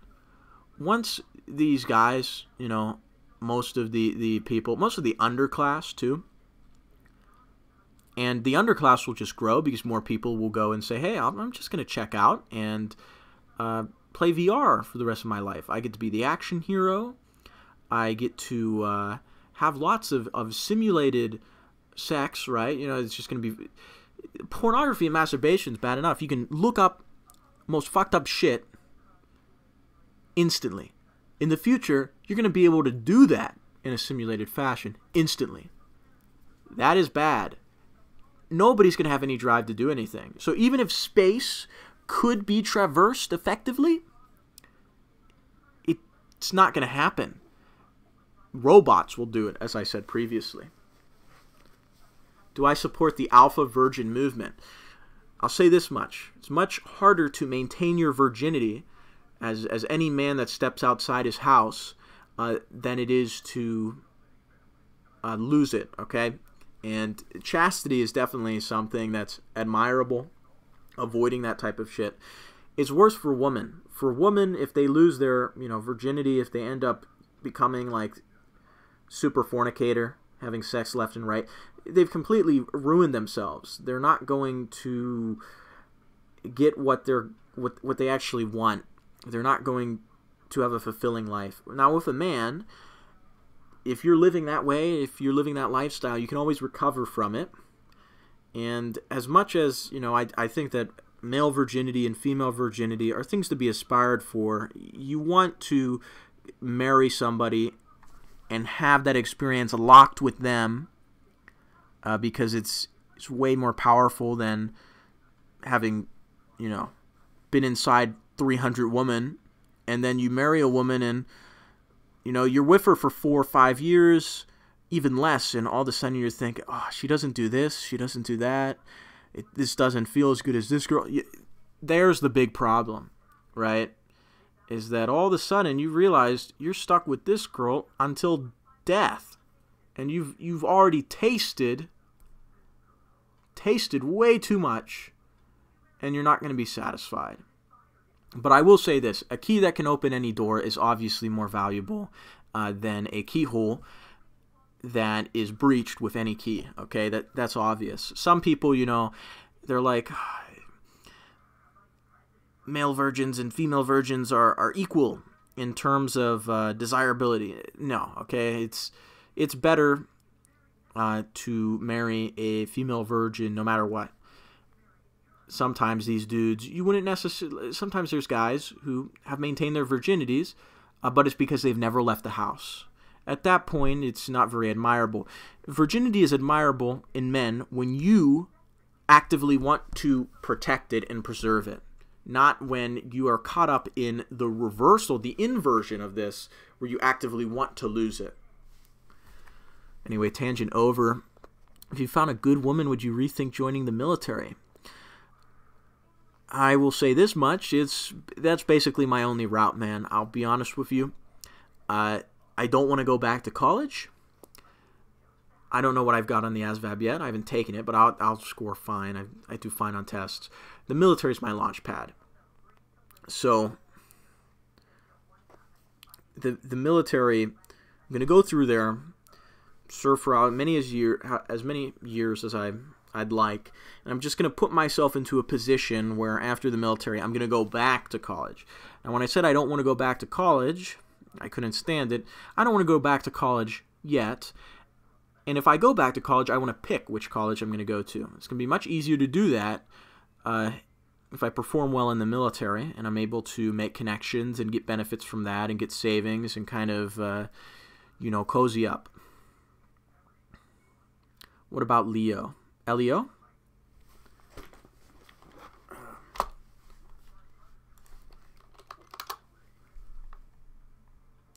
once these guys, you know, most of the people, most of the underclass too, and the underclass will just grow because more people will go and say, hey, I'm just going to check out and play VR for the rest of my life. I get to be the action hero. I get to have lots of simulated sex, right? You know, it's just going to be... Pornography and masturbation is bad enough. You can look up most fucked up shit instantly. In the future, you're going to be able to do that in a simulated fashion instantly. That is bad. Nobody's going to have any drive to do anything. So even if space could be traversed effectively, it's not going to happen. Robots will do it, as I said previously. Do I support the alpha virgin movement? I'll say this much. It's much harder to maintain your virginity as any man that steps outside his house than it is to lose it, okay? And chastity is definitely something that's admirable. Avoiding that type of shit. It's worse for women. For women, if they lose their, you know, virginity, if they end up becoming like super fornicator, having sex left and right, they've completely ruined themselves. They're not going to get what they actually want. They're not going to have a fulfilling life. Now, with a man, if you're living that way, if you're living that lifestyle, you can always recover from it. And as much as, you know, I think that male virginity and female virginity are things to be aspired for, you want to marry somebody and have that experience locked with them because it's way more powerful than having, you know, been inside 300 women, and then you marry a woman and, you know, you're with her for 4 or 5 years, even less, and all of a sudden you're thinking, oh, she doesn't do this, she doesn't do that, this doesn't feel as good as this girl. There's the big problem, right? Is that all of a sudden you realize you're stuck with this girl until death, and you've already tasted way too much, and you're not going to be satisfied. But I will say this, a key that can open any door is obviously more valuable than a keyhole that is breached with any key, okay? That's obvious. Some people, you know, they're like, male virgins and female virgins are equal in terms of desirability. No, okay? It's better to marry a female virgin no matter what. Sometimes these dudes, you wouldn't necessarily... Sometimes there's guys who have maintained their virginities, but it's because they've never left the house. At that point, it's not very admirable. Virginity is admirable in men when you actively want to protect it and preserve it. Not when you are caught up in the reversal, the inversion of this, where you actively want to lose it. Anyway, tangent over. If you found a good woman, would you rethink joining the military? I will say this much, that's basically my only route, man. I'll be honest with you. I don't want to go back to college. I don't know what I've got on the ASVAB yet. I haven't taken it, but I'll score fine. I do fine on tests. The military is my launch pad. So, the military, I'm going to go through there, serve for as many years as I'd like, and I'm just going to put myself into a position where after the military, I'm going to go back to college. Now, when I said I don't want to go back to college, I couldn't stand it. I don't want to go back to college yet. And if I go back to college, I want to pick which college I'm going to go to. It's going to be much easier to do that if I perform well in the military and I'm able to make connections and get benefits from that and get savings and kind of, you know, cozy up. What about Leo? Elio?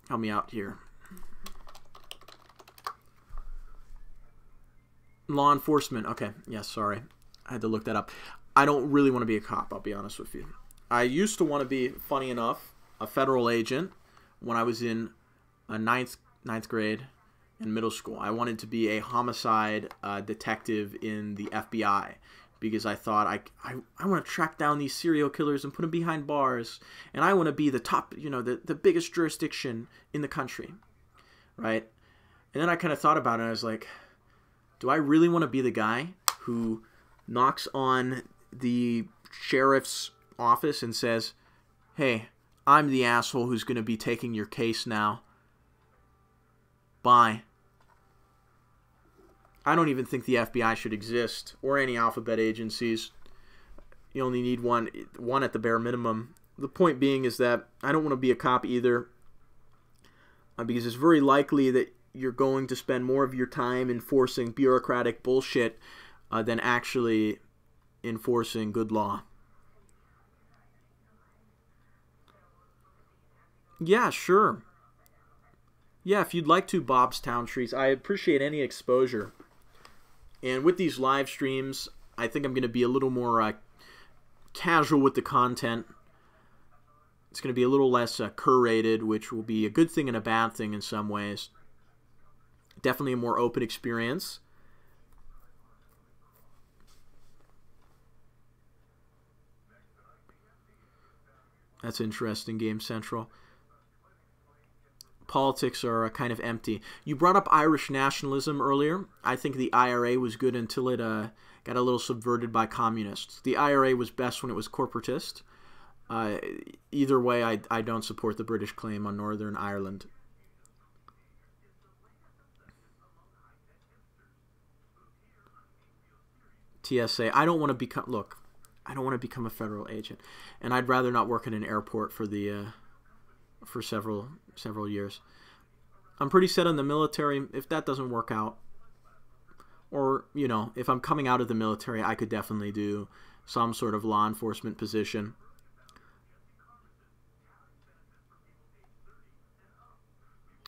Help me out here. Law enforcement. Okay. Yeah, sorry. I had to look that up. I don't really want to be a cop, I'll be honest with you. I used to want to be, funny enough, a federal agent when I was in ninth grade and middle school. I wanted to be a homicide detective in the FBI because I thought I want to track down these serial killers and put them behind bars, and I want to be the top, the biggest jurisdiction in the country, right? And then I kind of thought about it, and I was like, do I really want to be the guy who knocks on the sheriff's office and says, hey, I'm the asshole who's going to be taking your case now. Bye. I don't even think the FBI should exist, or any alphabet agencies. You only need one at the bare minimum. The point being is that I don't want to be a cop either, because it's very likely that you're going to spend more of your time enforcing bureaucratic bullshit than actually enforcing good law. Yeah, sure. Yeah, if you'd like to, Bob's Town Trees. I appreciate any exposure. And with these live streams, I think I'm going to be a little more casual with the content. It's going to be a little less curated, which will be a good thing and a bad thing in some ways. Definitely a more open experience. That's interesting, Game Central. Politics are kind of empty. You brought up Irish nationalism earlier. I think the IRA was good until it got a little subverted by communists. The IRA was best when it was corporatist. Either way, I don't support the British claim on Northern Ireland. TSA. I don't want to become. Look, I don't want to become a federal agent, and I'd rather not work in an airport for several years. I'm pretty set on the military. If that doesn't work out, or if I'm coming out of the military, I could definitely do some sort of law enforcement position.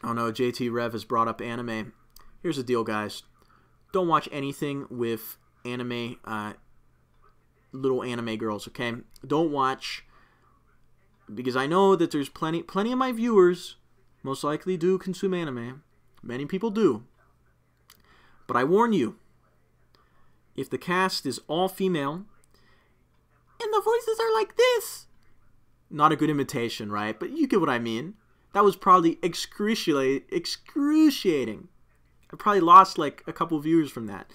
Oh no, JT Rev has brought up anime. Here's the deal, guys. Don't watch anything with anime, little anime girls, okay? Don't watch, because I know that there's plenty of my viewers most likely do consume anime. Many people do. But I warn you, if the cast is all female, and the voices are like this, not a good imitation, right? But you get what I mean. That was probably excruciating. I probably lost like a couple viewers from that.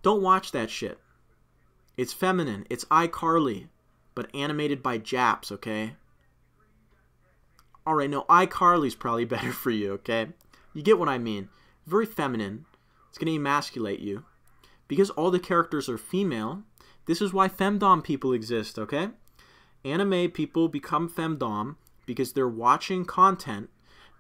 Don't watch that shit. It's feminine. It's iCarly, but animated by Japs, okay? Alright, no, iCarly's probably better for you, okay? You get what I mean. Very feminine. It's going to emasculate you. Because all the characters are female, this is why femdom people exist, okay? Anime people become femdom because they're watching content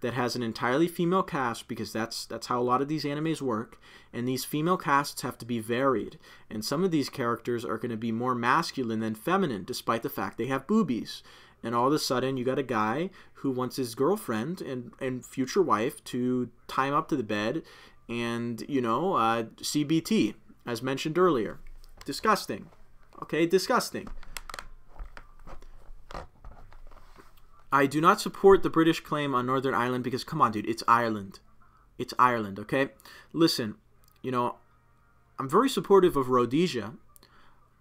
that has an entirely female cast, because that's how a lot of these animes work, and these female casts have to be varied, and some of these characters are going to be more masculine than feminine, despite the fact they have boobies. And all of a sudden you got a guy who wants his girlfriend and future wife to tie him up to the bed and, CBT, as mentioned earlier. Disgusting. Okay, disgusting. I do not support the British claim on Northern Ireland because, come on, dude, it's Ireland. It's Ireland, okay? Listen, I'm very supportive of Rhodesia,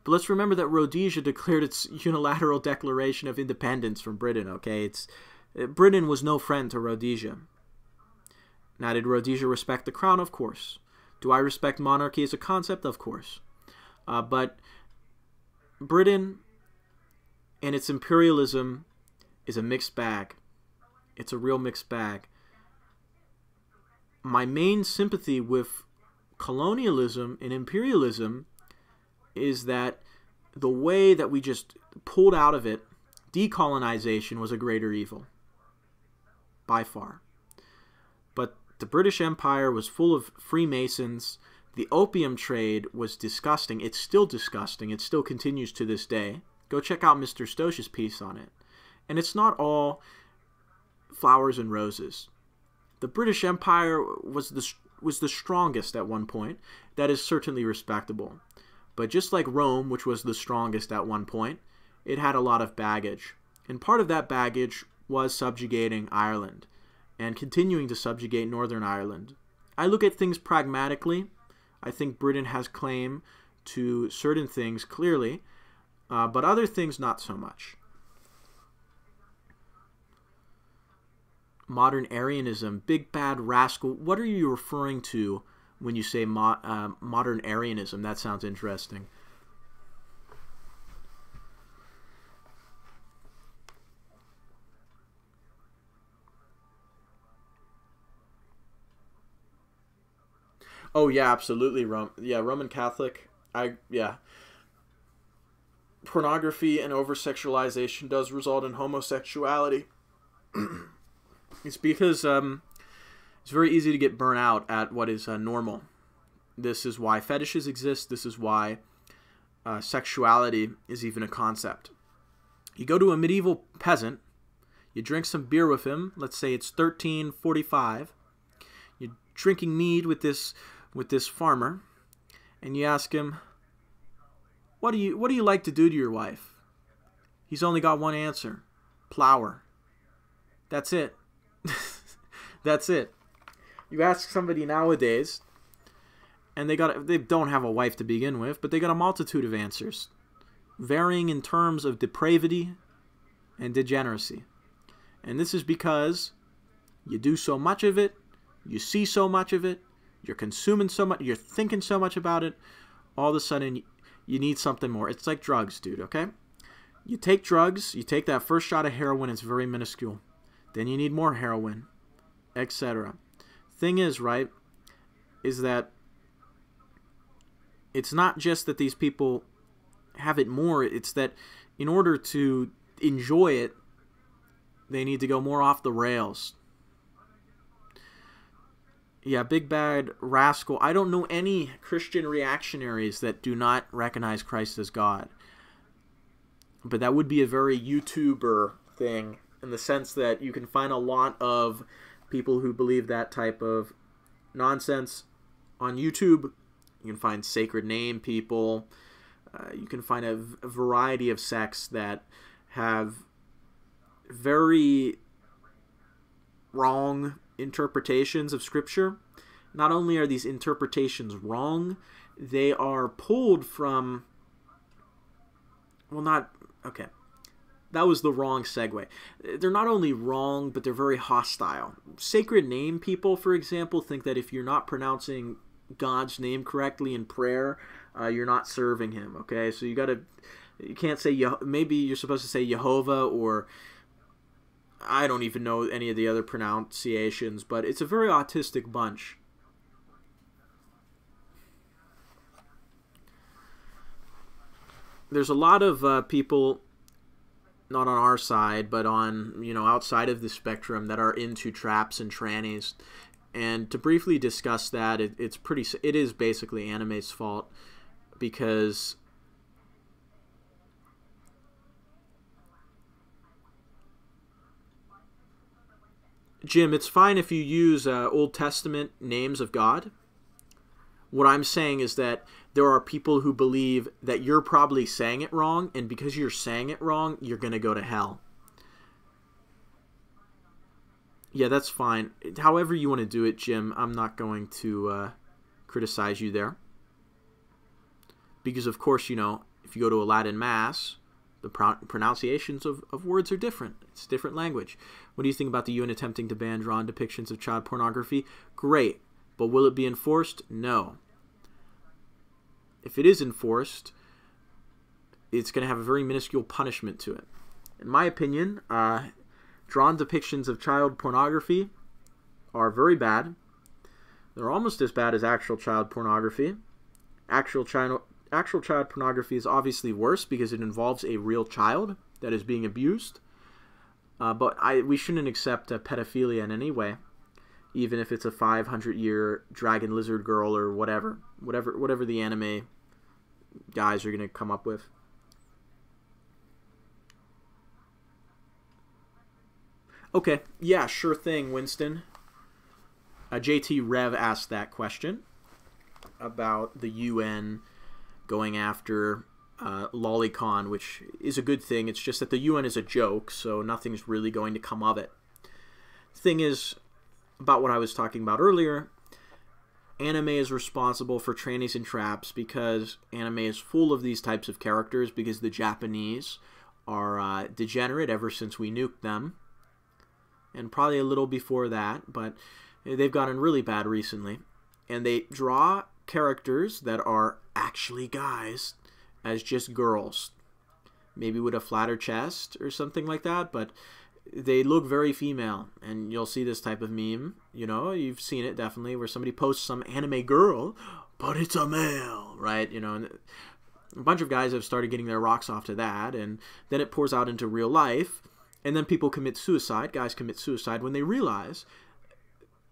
but let's remember that Rhodesia declared its unilateral declaration of independence from Britain, okay? Britain was no friend to Rhodesia. Now, did Rhodesia respect the crown? Of course. Do I respect monarchy as a concept? Of course. But Britain and its imperialism is a mixed bag. It's a real mixed bag. My main sympathy with colonialism and imperialism is that the way that we just pulled out of it, decolonization was a greater evil. By far. But the British Empire was full of Freemasons. The opium trade was disgusting. It's still disgusting. It still continues to this day. Go check out Mr. Stosh's piece on it. And it's not all flowers and roses. The British Empire was the strongest at one point. That is certainly respectable. But just like Rome, which was the strongest at one point, it had a lot of baggage. And part of that baggage was subjugating Ireland and continuing to subjugate Northern Ireland. I look at things pragmatically. I think Britain has claim to certain things clearly, but other things not so much. Modern Arianism, big bad rascal. What are you referring to when you say modern Arianism? That sounds interesting. Oh yeah, absolutely. Roman Catholic. Yeah. Pornography and over-sexualization does result in homosexuality. It's because it's very easy to get burnt out at what is normal. This is why fetishes exist. This is why sexuality is even a concept. You go to a medieval peasant, you drink some beer with him. Let's say it's 1345. You're drinking mead with this farmer, and you ask him, what do you like to do to your wife? He's only got one answer: plow her. That's it. That's it. You ask somebody nowadays, and they don't have a wife to begin with, but they got a multitude of answers, varying in terms of depravity and degeneracy. And this is because you do so much of it, you see so much of it, you're consuming so much, you're thinking so much about it, all of a sudden you need something more. It's like drugs, dude, okay? You take drugs, you take that first shot of heroin, it's very minuscule. Then you need more heroin, etc. Thing is, right, is that it's not just that these people have it more, it's that in order to enjoy it, they need to go more off the rails. Yeah, big bad rascal. I don't know any Christian reactionaries that do not recognize Christ as God. But that would be a very YouTuber thing, in the sense that you can find a lot of people who believe that type of nonsense on YouTube. You can find sacred name people. You can find a variety of sects that have very wrong interpretations of Scripture. Not only are these interpretations wrong, they are pulled from... Well, not... Okay. That was the wrong segue. They're not only wrong, but they're very hostile. Sacred name people, for example, think that if you're not pronouncing God's name correctly in prayer, you're not serving Him. Okay, so you can't say maybe you're supposed to say Jehovah, or I don't even know any of the other pronunciations, but it's a very autistic bunch. There's a lot of people, not on our side, but on, outside of the spectrum, that are into traps and trannies. And to briefly discuss that, it is basically anime's fault, because Jim, it's fine if you use Old Testament names of God. What I'm saying is that there are people who believe that you're probably saying it wrong, and because you're saying it wrong, you're going to go to hell. Yeah, that's fine. However you want to do it, Jim, I'm not going to criticize you there. Because, of course, if you go to a Latin Mass, the pronunciations of words are different. It's different language. What do you think about the UN attempting to ban drawn depictions of child pornography? Great. But will it be enforced? No. If it is enforced, it's going to have a very minuscule punishment to it. In my opinion, drawn depictions of child pornography are very bad. They're almost as bad as actual child pornography. Actual child pornography is obviously worse because it involves a real child that is being abused. But we shouldn't accept pedophilia in any way, even if it's a 500-year dragon lizard girl or whatever the anime guys are going to come up with. Okay, yeah, sure thing, Winston. JT Rev asked that question about the UN going after lolicon, which is a good thing. It's just that the UN is a joke, so nothing's really going to come of it. Thing is, about what I was talking about earlier, anime is responsible for trannies and traps because anime is full of these types of characters because the Japanese are degenerate ever since we nuked them. And probably a little before that, but they've gotten really bad recently. And they draw characters that are actually guys as just girls. Maybe with a flatter chest or something like that, but they look very female. And you'll see this type of meme, you know, you've seen it definitely, where somebody posts some anime girl, but it's a male, right? You know, and a bunch of guys have started getting their rocks off to that, and then it pours out into real life. And then people commit suicide, guys commit suicide when they realize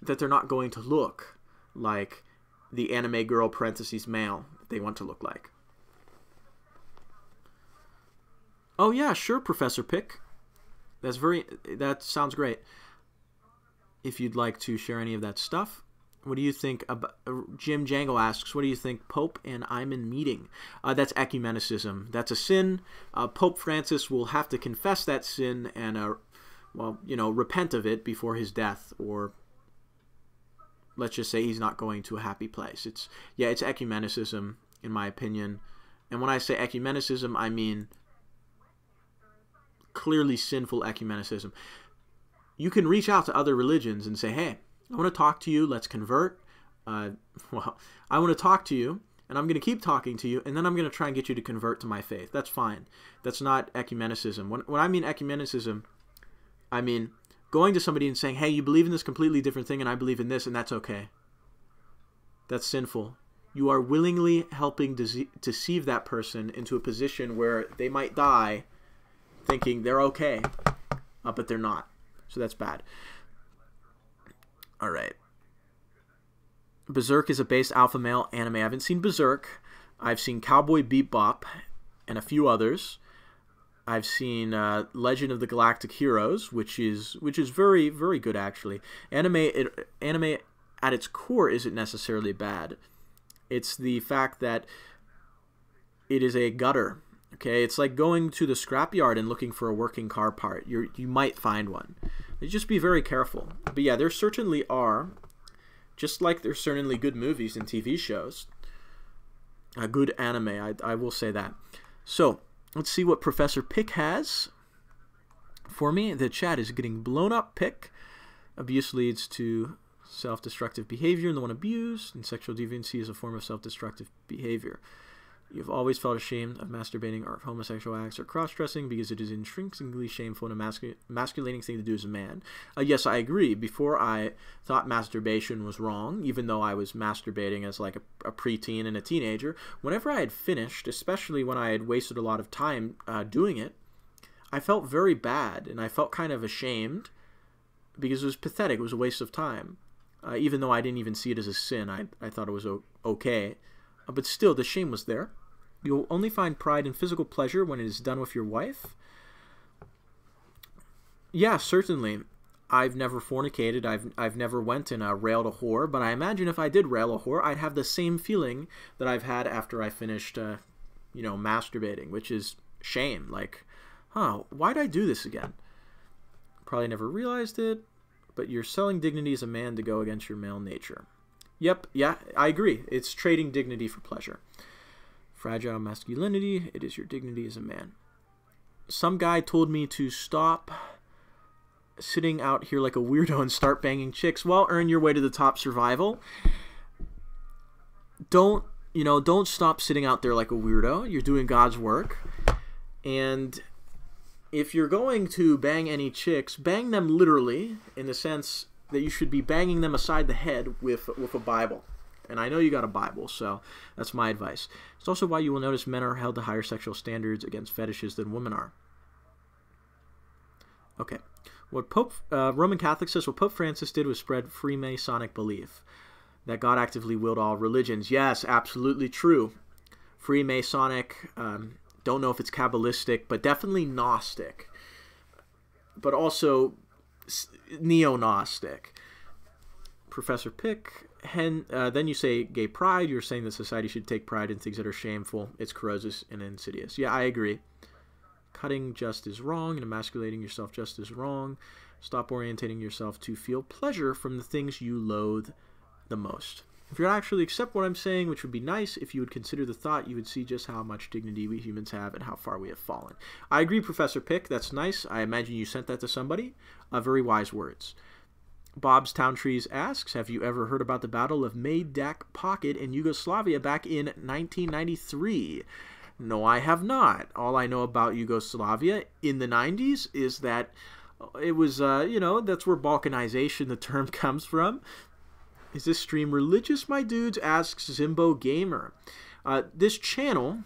that they're not going to look like the anime girl parentheses male they want to look like. Oh yeah, sure, Professor Pick. That sounds great. If you'd like to share any of that stuff. What do you think about, Jim Django asks, what do you think Pope and Iman meeting? That's ecumenicism. That's a sin. Pope Francis will have to confess that sin and, well, you know, repent of it before his death, or let's just say he's not going to a happy place. It's ecumenicism, in my opinion. And when I say ecumenicism, I mean clearly sinful ecumenicism. You can reach out to other religions and say, hey, I want to talk to you, let's convert. Well, I want to talk to you, and I'm going to keep talking to you, and then I'm going to try and get you to convert to my faith. That's fine. That's not ecumenicism. When I mean ecumenicism, I mean going to somebody and saying, hey, you believe in this completely different thing, and I believe in this, and that's okay. That's sinful. You are willingly helping deceive that person into a position where they might die thinking they're okay, but they're not. So that's bad. All right. Berserk is a base alpha male anime. I haven't seen Berserk. I've seen Cowboy Bebop and a few others. I've seen Legend of the Galactic Heroes, which is very, very good actually. Anime at its core isn't necessarily bad. It's the fact that it is a gutter. Okay, it's like going to the scrapyard and looking for a working car part. You might find one. Just be very careful. But yeah, there certainly are, just like there's certainly good movies and TV shows, a good anime, I will say that. So, let's see what Professor Pick has for me. The chat is getting blown up. Pick. Abuse leads to self-destructive behavior in the one abused, and sexual deviancy is a form of self-destructive behavior. You've always felt ashamed of masturbating or of homosexual acts or cross-dressing because it is intrinsically shameful and a masculating thing to do as a man. Yes, I agree. Before, I thought masturbation was wrong, even though I was masturbating as like a preteen and a teenager. Whenever I had finished, especially when I had wasted a lot of time doing it, I felt very bad, and I felt kind of ashamed because it was pathetic. It was a waste of time. Even though I didn't even see it as a sin, I thought it was okay. But still, the shame was there. You'll only find pride in physical pleasure when it is done with your wife. Yeah, certainly. I've never fornicated. I've never went and railed a whore. But I imagine if I did rail a whore, I'd have the same feeling that I've had after I finished, you know, masturbating, which is shame. Like, why'd I do this again? Probably never realized it. But you're selling dignity as a man to go against your male nature. Yep, yeah, I agree. It's trading dignity for pleasure. Fragile masculinity, it is your dignity as a man. Some guy told me to stop sitting out here like a weirdo and start banging chicks. Well, earn your way to the top, survival. Don't stop sitting out there like a weirdo. You're doing God's work. And if you're going to bang any chicks, bang them literally, in the sense that you should be banging them aside the head with a Bible. And I know you got a Bible, so that's my advice. It's also why you will notice men are held to higher sexual standards against fetishes than women are. Okay. What Roman Catholic says, what Pope Francis did was spread Freemasonic belief that God actively willed all religions. Yes, absolutely true. Freemasonic, don't know if it's Kabbalistic, but definitely Gnostic. But also neo-Gnostic. Professor Pick, Then you say gay pride. You're saying that society should take pride in things that are shameful. It's corrosive and insidious. Yeah, I agree. Cutting just is wrong, and emasculating yourself just is wrong. Stop orientating yourself to feel pleasure from the things you loathe the most. If you actually accept what I'm saying, which would be nice, if you would consider the thought, you would see just how much dignity we humans have and how far we have fallen. I agree, Professor Pick. That's nice. I imagine you sent that to somebody. Very wise words. Bob's Town Trees asks, have you ever heard about the Battle of Majdac Pocket in Yugoslavia back in 1993? No, I have not. All I know about Yugoslavia in the 90s is that it was, that's where balkanization, the term, comes from. Is this stream religious, my dudes? Asks Zimbo Gamer. This channel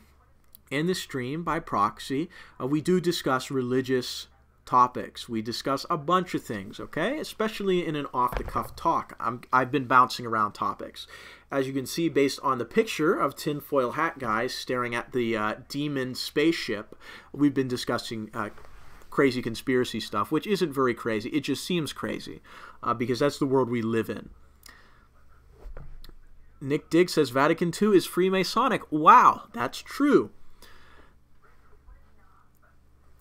and this stream, by proxy, we do discuss religious topics. We discuss a bunch of things, okay? Especially in an off-the-cuff talk. I've been bouncing around topics. As you can see, based on the picture of tinfoil hat guys staring at the demon spaceship, we've been discussing crazy conspiracy stuff, which isn't very crazy. It just seems crazy because that's the world we live in. Nick Diggs says Vatican II is Freemasonic. Wow, that's true.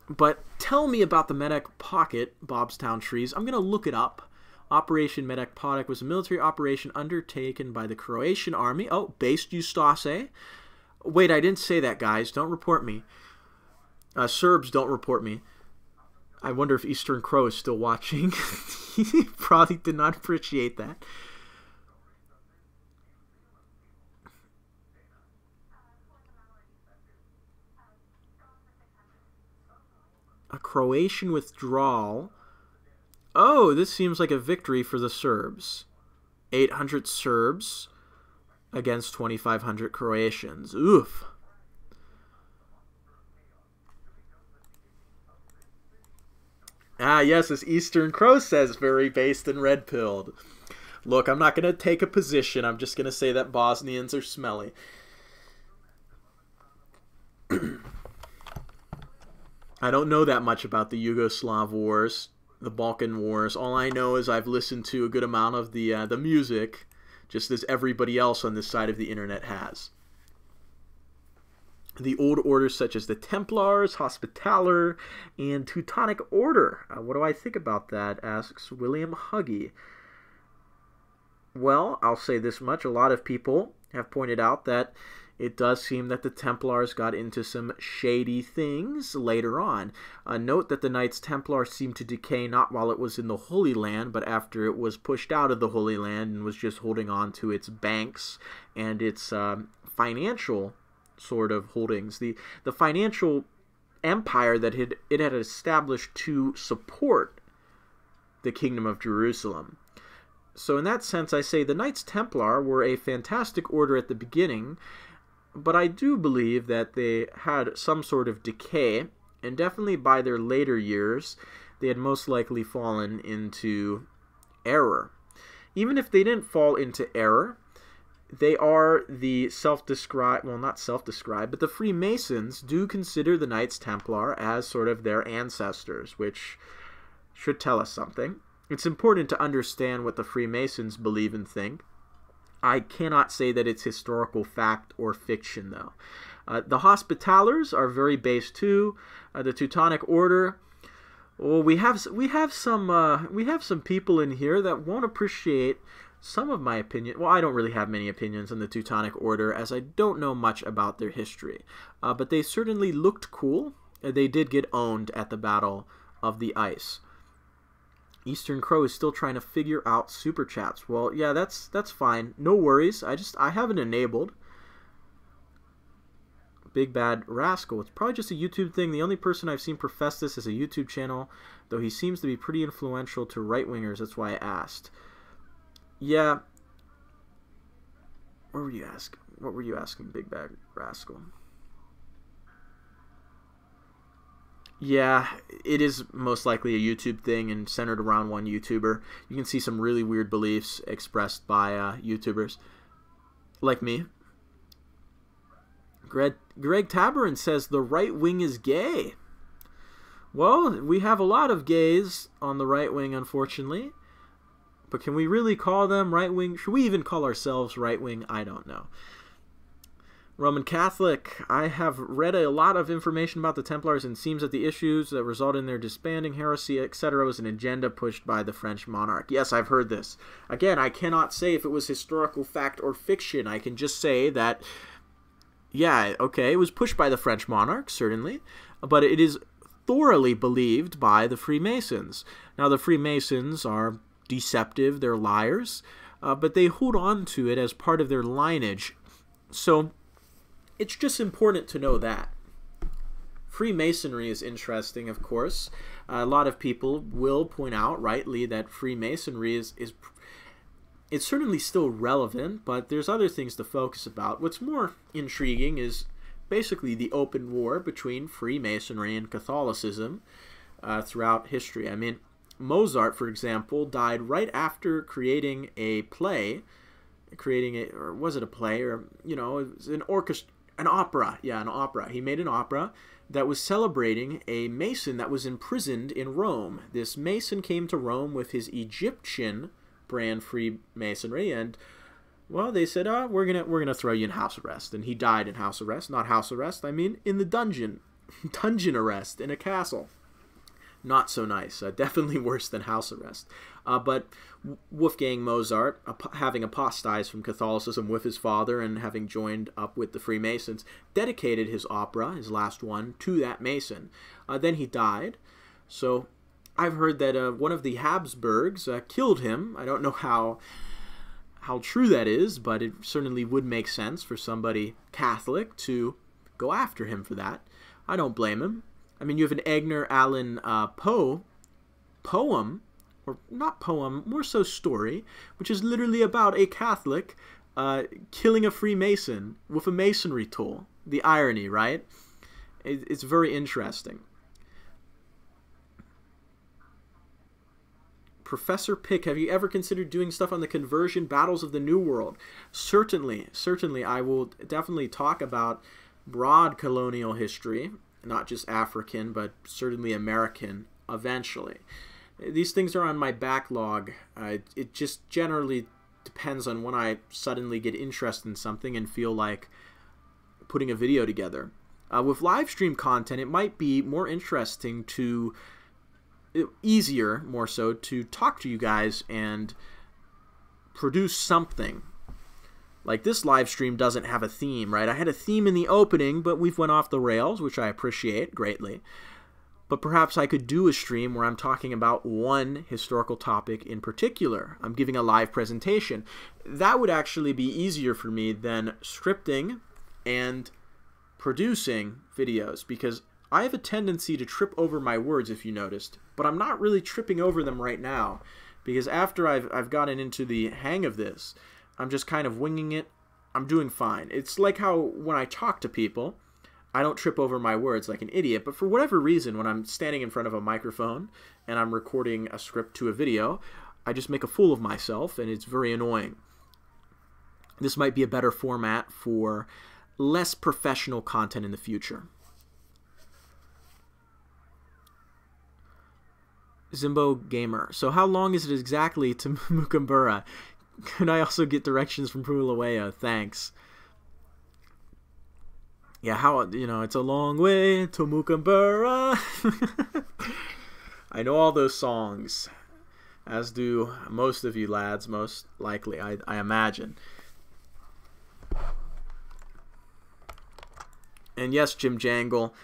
But tell me about the Majdac Pocket, Bob's Town Trees. I'm going to look it up. Operation Majdac Pocket was a military operation undertaken by the Croatian army. Oh, based Ustase. Wait, I didn't say that, guys. Don't report me. Serbs, don't report me. I wonder if Eastern Crow is still watching. He probably did not appreciate that. A Croatian withdrawal. Oh, this seems like a victory for the Serbs. 800 Serbs against 2,500 Croatians. Oof. Ah, yes, as Eastern Crow says, very based and red-pilled. Look, I'm not going to take a position. I'm just going to say that Bosnians are smelly. I don't know that much about the Yugoslav wars, the Balkan wars. All I know is I've listened to a good amount of the music, just as everybody else on this side of the internet has. The old orders such as the Templars, Hospitaller, and Teutonic Order. What do I think about that? Asks William Huggy. Well, I'll say this much. A lot of people have pointed out that it does seem that the Templars got into some shady things later on. Note that the Knights Templar seemed to decay not while it was in the Holy Land, but after it was pushed out of the Holy Land and was just holding on to its banks and its financial sort of holdings. The financial empire that it had established to support the Kingdom of Jerusalem. So in that sense, I say the Knights Templar were a fantastic order at the beginning, but I do believe that they had some sort of decay, and definitely by their later years, they had most likely fallen into error. Even if they didn't fall into error, they are the self-described, well, not self-described, but the Freemasons do consider the Knights Templar as sort of their ancestors, which should tell us something. It's important to understand what the Freemasons believe and think. I cannot say that it's historical fact or fiction, though. The Hospitallers are very based too. The Teutonic Order. Well, we have some people in here that won't appreciate some of my opinion. Well, I don't really have many opinions on the Teutonic Order, as I don't know much about their history. But they certainly looked cool. They did get owned at the Battle of the Ice. Eastern Crow is still trying to figure out super chats. Well, yeah, that's fine. No worries. I have it enabled. Big Bad Rascal. It's probably just a YouTube thing. The only person I've seen profess this is a YouTube channel, though he seems to be pretty influential to right-wingers. That's why I asked. Yeah. What were you asking, Big Bad Rascal? Yeah, it is most likely a YouTube thing and centered around one YouTuber. You can see some really weird beliefs expressed by YouTubers like me. Greg Tabarin says the right wing is gay. Well, we have a lot of gays on the right wing, unfortunately. But can we really call them right-wing? Should we even call ourselves right-wing? I don't know. Roman Catholic, I have read a lot of information about the Templars, and it seems that the issues that result in their disbanding, heresy, etc. was an agenda pushed by the French monarch. Yes, I've heard this. Again, I cannot say if it was historical fact or fiction. I can just say that, yeah, okay, it was pushed by the French monarch, certainly, but it is thoroughly believed by the Freemasons. Now, the Freemasons are deceptive, they're liars, but they hold on to it as part of their lineage. So it's just important to know that. Freemasonry is interesting, of course. A lot of people will point out, rightly, that Freemasonry is it's certainly still relevant, but there's other things to focus about. What's more intriguing is basically the open war between Freemasonry and Catholicism throughout history. I mean, Mozart, for example, died right after creating a play, or was it a play, or, you know, it was an opera. Yeah, an opera. He made an opera that was celebrating a Mason that was imprisoned in Rome. This Mason came to Rome with his Egyptian brand Freemasonry, and, well, they said, we're gonna throw you in house arrest. And he died in house arrest. Not house arrest, I mean in the dungeon. Dungeon arrest in a castle. Not so nice. Definitely worse than house arrest. But Wolfgang Mozart, having apostatized from Catholicism with his father and having joined up with the Freemasons, dedicated his opera, his last one, to that Mason. Then he died. So I've heard that one of the Habsburgs killed him. I don't know how true that is, but it certainly would make sense for somebody Catholic to go after him for that. I don't blame him. I mean, you have an Edgar Allan Poe poem, or not poem, more so story, which is literally about a Catholic killing a Freemason with a masonry tool. The irony, right? It's very interesting. Professor Pick, have you ever considered doing stuff on the conversion battles of the New World? Certainly, I will definitely talk about broad colonial history, not just African, but certainly American, eventually. These things are on my backlog. It just generally depends on when I suddenly get interested in something and feel like putting a video together. With live stream content, it might be more interesting to, easier more so, to talk to you guys and produce something. Like, this live stream doesn't have a theme, right? I had a theme in the opening, but we've went off the rails, which I appreciate greatly. But perhaps I could do a stream where I'm talking about one historical topic in particular. I'm giving a live presentation. That would actually be easier for me than scripting and producing videos, because I have a tendency to trip over my words, if you noticed. But I'm not really tripping over them right now, because after I've gotten into the hang of this, I'm just kind of winging it. I'm doing fine. It's like how when I talk to people, I don't trip over my words like an idiot, but for whatever reason, when I'm standing in front of a microphone and I'm recording a script to a video, I just make a fool of myself, and it's very annoying. This might be a better format for less professional content in the future. Zimbo Gamer. So how long is it exactly to Mukambura? Could I also get directions from Pulawea? Thanks. Yeah, it's a long way to Mukambura. I know all those songs, as do most of you lads, most likely, I imagine. And yes, Jim Jangle,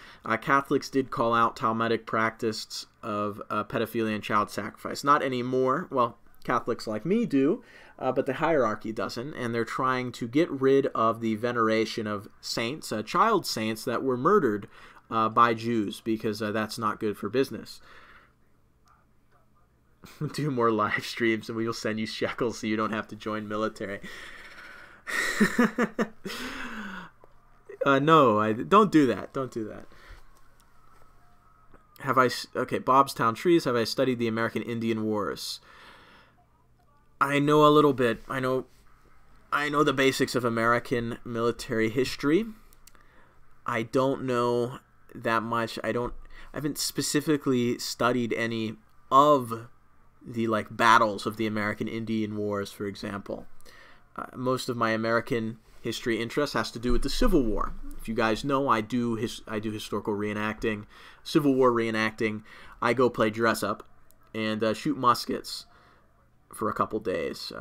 Catholics did call out Talmudic practice of pedophilia and child sacrifice. Not anymore. Well, Catholics like me do, but the hierarchy doesn't, and they're trying to get rid of the veneration of saints, child saints that were murdered by Jews, because that's not good for business. Do more live streams, and we will send you shekels so you don't have to join military. No, don't do that. Don't do that. Okay, Bobstown Trees, have I studied the American Indian Wars? I know a little bit. I know the basics of American military history. I don't know that much. I haven't specifically studied any of like battles of the American Indian Wars, for example. Most of my American history interest has to do with the Civil War. If you guys know, I do historical reenacting, Civil War reenacting. I go play dress up and shoot muskets for a couple days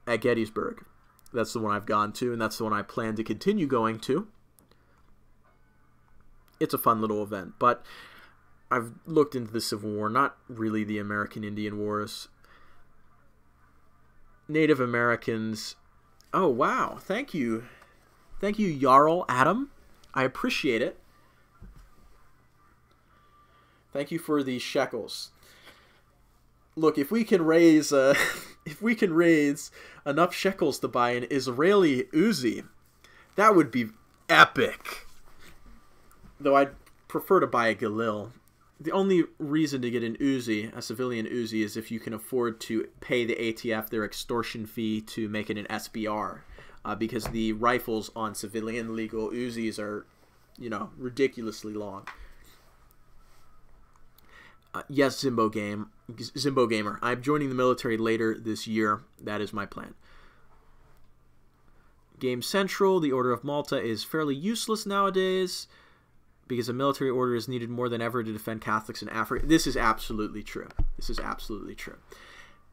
at Gettysburg. That's the one I've gone to, and that's the one I plan to continue going to. It's a fun little event, but I've looked into the Civil War, not really the American Indian Wars. Native Americans. Oh, wow. Thank you. Thank you, Jarl Adam. I appreciate it. Thank you for the shekels. Look, if we can raise enough shekels to buy an Israeli Uzi, that would be epic. Though I'd prefer to buy a Galil. The only reason to get an Uzi, a civilian Uzi, is if you can afford to pay the ATF their extortion fee to make it an SBR. Because the rifles on civilian legal Uzis are, ridiculously long. Yes, Zimbo Gamer. I'm joining the military later this year. That is my plan. Game Central, the Order of Malta is fairly useless nowadays, because a military order is needed more than ever to defend Catholics in Africa. This is absolutely true. This is absolutely true.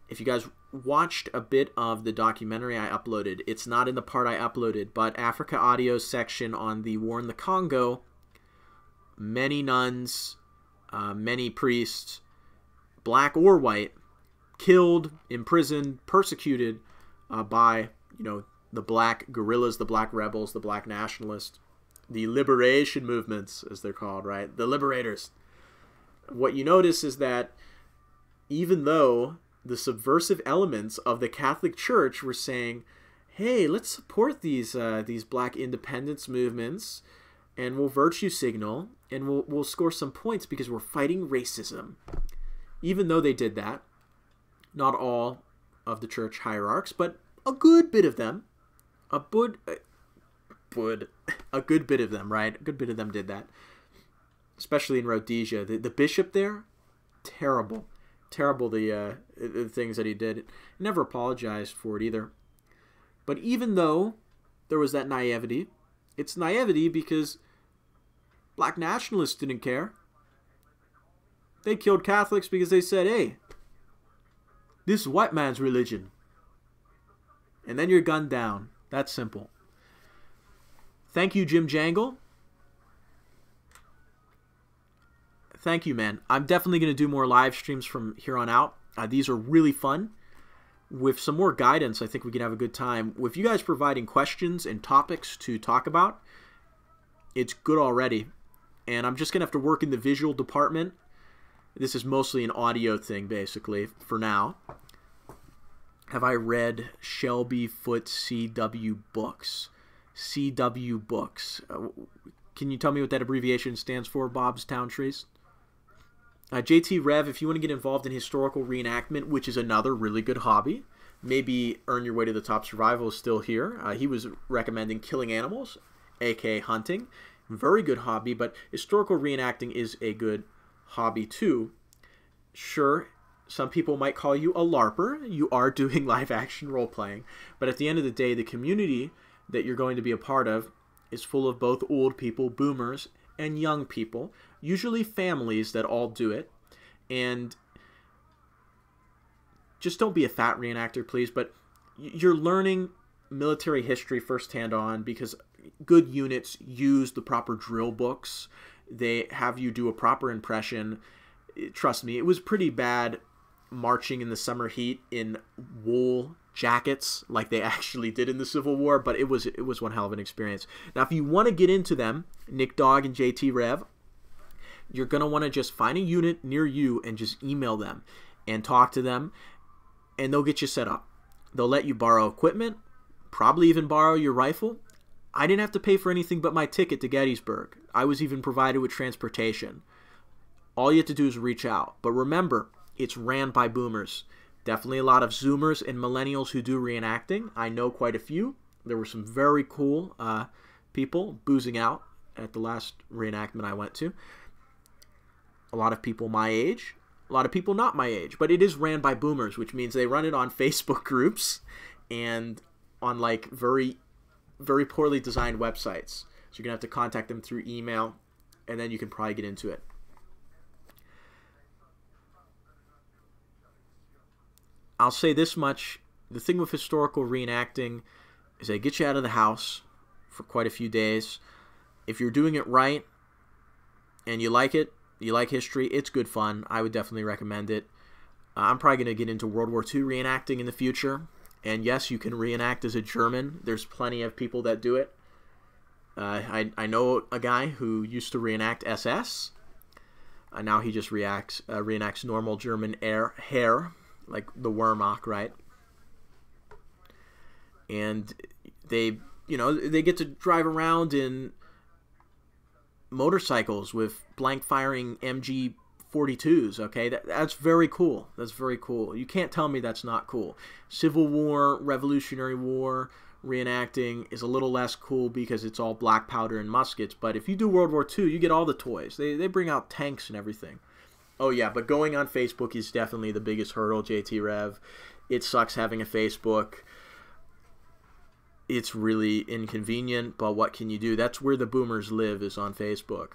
If you guys watched a bit of the documentary I uploaded, it's not in the part I uploaded, but Africa Audio section on the war in the Congo, many nuns, many priests, black or white, killed, imprisoned, persecuted by, the black guerrillas, the black rebels, the black nationalists. The liberation movements, as they're called, right? The liberators. What you notice is that even though the subversive elements of the Catholic Church were saying, hey, let's support these black independence movements, and we'll virtue signal, and we'll score some points because we're fighting racism. Even though they did that, not all of the church hierarchs, but a good bit of them, a good bit of them, right? A good bit of them did that. Especially in Rhodesia. The bishop there, terrible. Terrible the things that he did. He never apologized for it either. But even though there was that naivety, it's naivety because black nationalists didn't care. They killed Catholics because they said, hey, this is white man's religion. And then you're gunned down. That's simple. Thank you, Jim Jangle. Thank you, man. I'm definitely going to do more live streams from here on out. These are really fun. With some more guidance, I think we can have a good time. With you guys providing questions and topics to talk about, it's good already. And I'm just going to have to work in the visual department. This is mostly an audio thing, basically, for now. Have I read Shelby Foote CW books? CW books. Can you tell me what that abbreviation stands for, Bob's Town Trees? JT Rev, if you want to get involved in historical reenactment, which is another really good hobby, maybe Earn Your Way to the Top Survival is still here. He was recommending killing animals, aka hunting. Very good hobby, but historical reenacting is a good hobby too. Sure, some people might call you a LARPer. You are doing live action role playing, but at the end of the day, the community that you're going to be a part of is full of both old people, boomers, and young people, usually families that all do it. And just don't be a fat reenactor, please, but you're learning military history firsthand on, because good units use the proper drill books. They have you do a proper impression. Trust me, it was pretty bad marching in the summer heat in wool jackets like they actually did in the Civil War, but it was one hell of an experience. Now, if you want to get into them, Nick Dog and JT Rev, you're going to want to just find a unit near you and just email them and talk to them, and they'll get you set up. They'll let you borrow equipment, probably even borrow your rifle. I didn't have to pay for anything but my ticket to Gettysburg. I was even provided with transportation. All you have to do is reach out. But remember, it's ran by boomers. Definitely a lot of Zoomers and millennials who do reenacting. I know quite a few. There were some very cool people boozing out at the last reenactment I went to. A lot of people my age, A lot of people not my age, but it is ran by boomers, which means they run it on Facebook groups and on like very, very poorly designed websites. So you're going to have to contact them through email, and then you can probably get into it. I'll say this much. The thing with historical reenacting is they get you out of the house for quite a few days. If you're doing it right and you like it, you like history, it's good fun. I would definitely recommend it. I'm probably going to get into World War II reenacting in the future. And yes, you can reenact as a German. There's plenty of people that do it. I know a guy who used to reenact SS. Now he just reenacts normal German hair, like the Wehrmacht, right? And they get to drive around in motorcycles with blank firing MG42s. Okay, that's very cool. That's very cool. You can't tell me that's not cool. Civil War, Revolutionary War reenacting is a little less cool because it's all black powder and muskets. But if you do World War II, you get all the toys. They bring out tanks and everything. Oh yeah, but going on Facebook is definitely the biggest hurdle, JT Rev. It sucks having a Facebook. It's really inconvenient, but what can you do? That's where the boomers live, is on Facebook.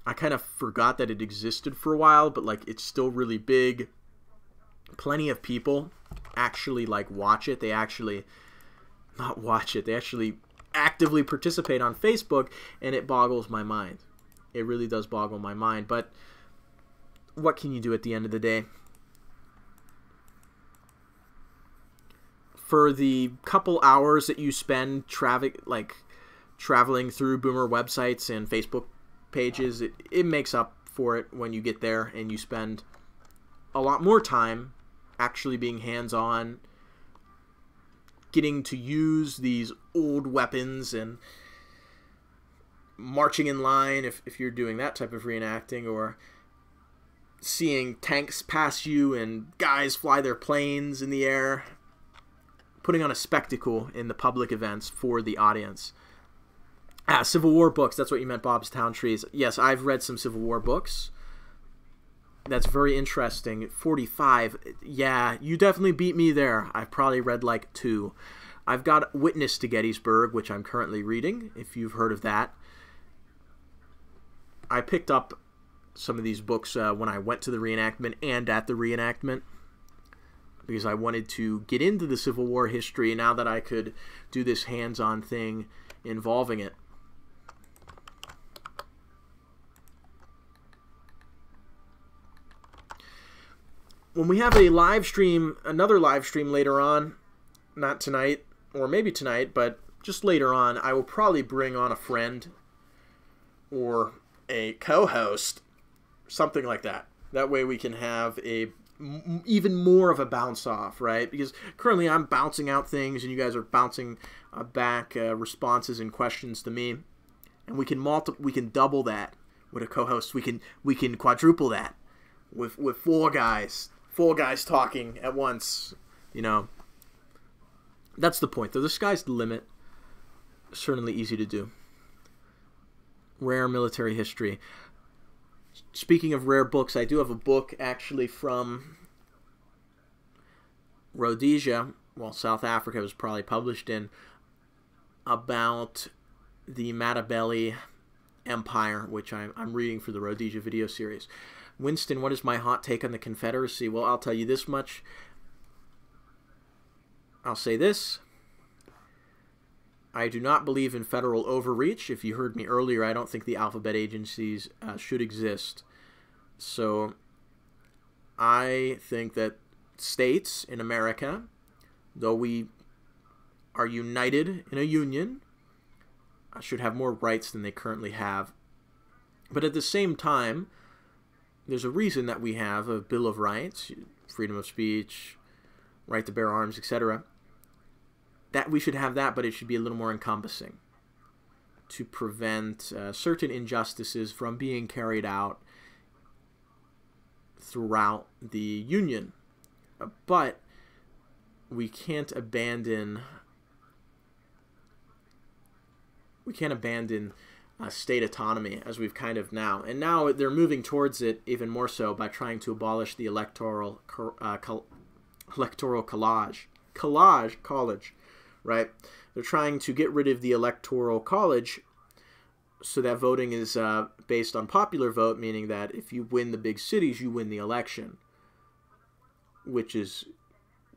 I kind of forgot that it existed for a while, but like it's still really big. Plenty of people actually like watch it. They actually not watch it. They actually actively participate on Facebook, and it boggles my mind. It really does boggle my mind, but what can you do at the end of the day? For the couple hours that you spend traveling through boomer websites and Facebook pages, it makes up for it when you get there and you spend a lot more time actually being hands-on, getting to use these old weapons and marching in line if you're doing that type of reenacting, or seeing tanks pass you and guys fly their planes in the air, putting on a spectacle in the public events for the audience. Civil War books, that's what you meant, Bob's Town Trees. Yes, I've read some Civil War books. That's very interesting. 45, yeah, you definitely beat me there. I've probably read like 2. I've got Witness to Gettysburg, which I'm currently reading, if you've heard of that. I picked up some of these books when I went to the reenactment and at the reenactment, because I wanted to get into the Civil War history now that I could do this hands-on thing involving it. When we have a live stream, another live stream later on, not tonight, or maybe tonight, but just later on, I will probably bring on a friend or a co-host, something like that. That way we can have even more of a bounce off, right? Because currently I'm bouncing out things and you guys are bouncing back responses and questions to me, and we can double that with a co-host. We can quadruple that with 4 guys talking at once. You know, that's the point though. The sky's the limit. Certainly easy to do. Rare military history. Speaking of rare books, I do have a book actually from Rhodesia, well, South Africa, was probably published in, about the Matabele Empire, which I'm reading for the Rhodesia video series. Winston, what is my hot take on the Confederacy? Well, I'll tell you this much. I'll say this. I do not believe in federal overreach. If you heard me earlier, I don't think the alphabet agencies should exist. So I think that states in America, though we are united in a union, should have more rights than they currently have. But at the same time, there's a reason that we have a Bill of Rights, freedom of speech, right to bear arms, etc. That we should have that, but it should be a little more encompassing to prevent certain injustices from being carried out throughout the Union. But we can't abandon state autonomy as we've kind of now. And now they're moving towards it even more so by trying to abolish the electoral college, right? They're trying to get rid of the electoral college so that voting is based on popular vote, meaning that if you win the big cities, you win the election, which is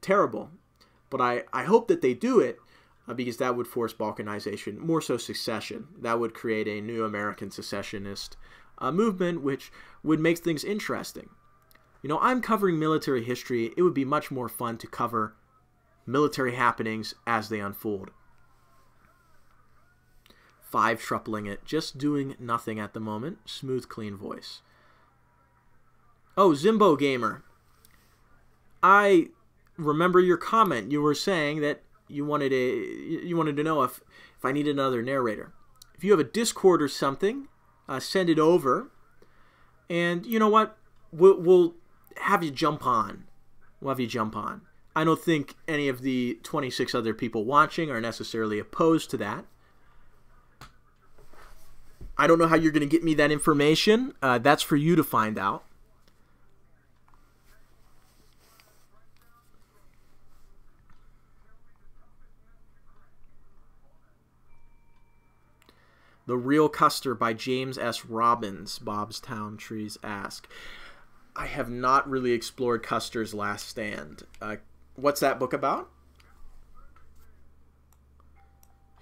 terrible. But I hope that they do it because that would force balkanization, more so secession. That would create a new American secessionist movement, which would make things interesting. You know, I'm covering military history. It would be much more fun to cover military happenings as they unfold. 5 tripling it, just doing nothing at the moment. Smooth, clean voice. Oh, Zimbo Gamer. I remember your comment. You were saying that you wanted to know if I needed another narrator. If you have a Discord or something, send it over. And you know what? We'll have you jump on. We'll have you jump on. I don't think any of the 26 other people watching are necessarily opposed to that. I don't know how you're going to get me that information. That's for you to find out. The Real Custer by James S. Robbins, Bobstown Trees ask. I have not really explored Custer's Last Stand. What's that book about?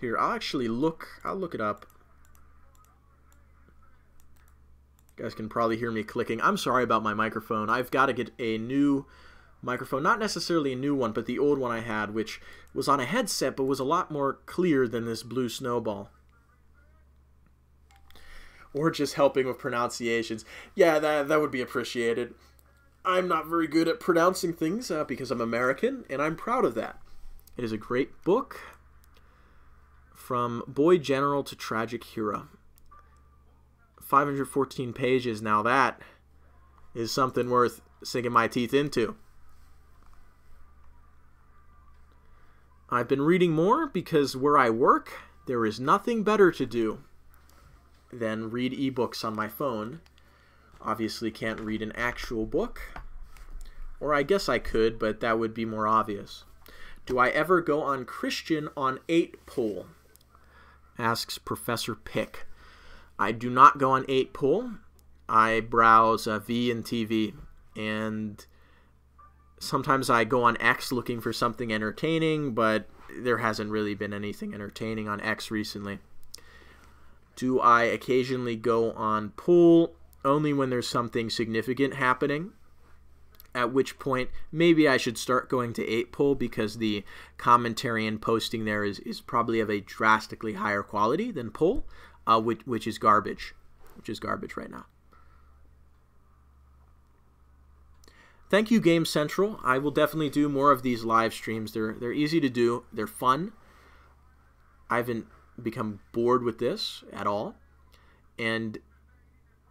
Here, I'll look it up. You guys can probably hear me clicking. I'm sorry about my microphone. I've got to get a new microphone. Not necessarily a new one, but the old one I had, which was on a headset, but was a lot more clear than this blue snowball. Or just helping with pronunciations. Yeah, that would be appreciated. I'm not very good at pronouncing things because I'm American, and I'm proud of that. It is a great book. From Boy General to Tragic Hero. 514 pages. Now that is something worth sinking my teeth into. I've been reading more because where I work, there is nothing better to do than read ebooks on my phone. Obviously can't read an actual book. Or I guess I could, but that would be more obvious. Do I ever go on Christian on 8-pull? Asks Professor Pick. I do not go on 8-pull. I browse V and TV. And sometimes I go on X looking for something entertaining, but there hasn't really been anything entertaining on X recently. Do I occasionally go on pull only when there's something significant happening? At which point, maybe I should start going to 8-pull because the commentary and posting there is probably of a drastically higher quality than pull, which is garbage. Which is garbage right now. Thank you, Game Central. I will definitely do more of these live streams. They're easy to do. They're fun. I haven't become bored with this at all, and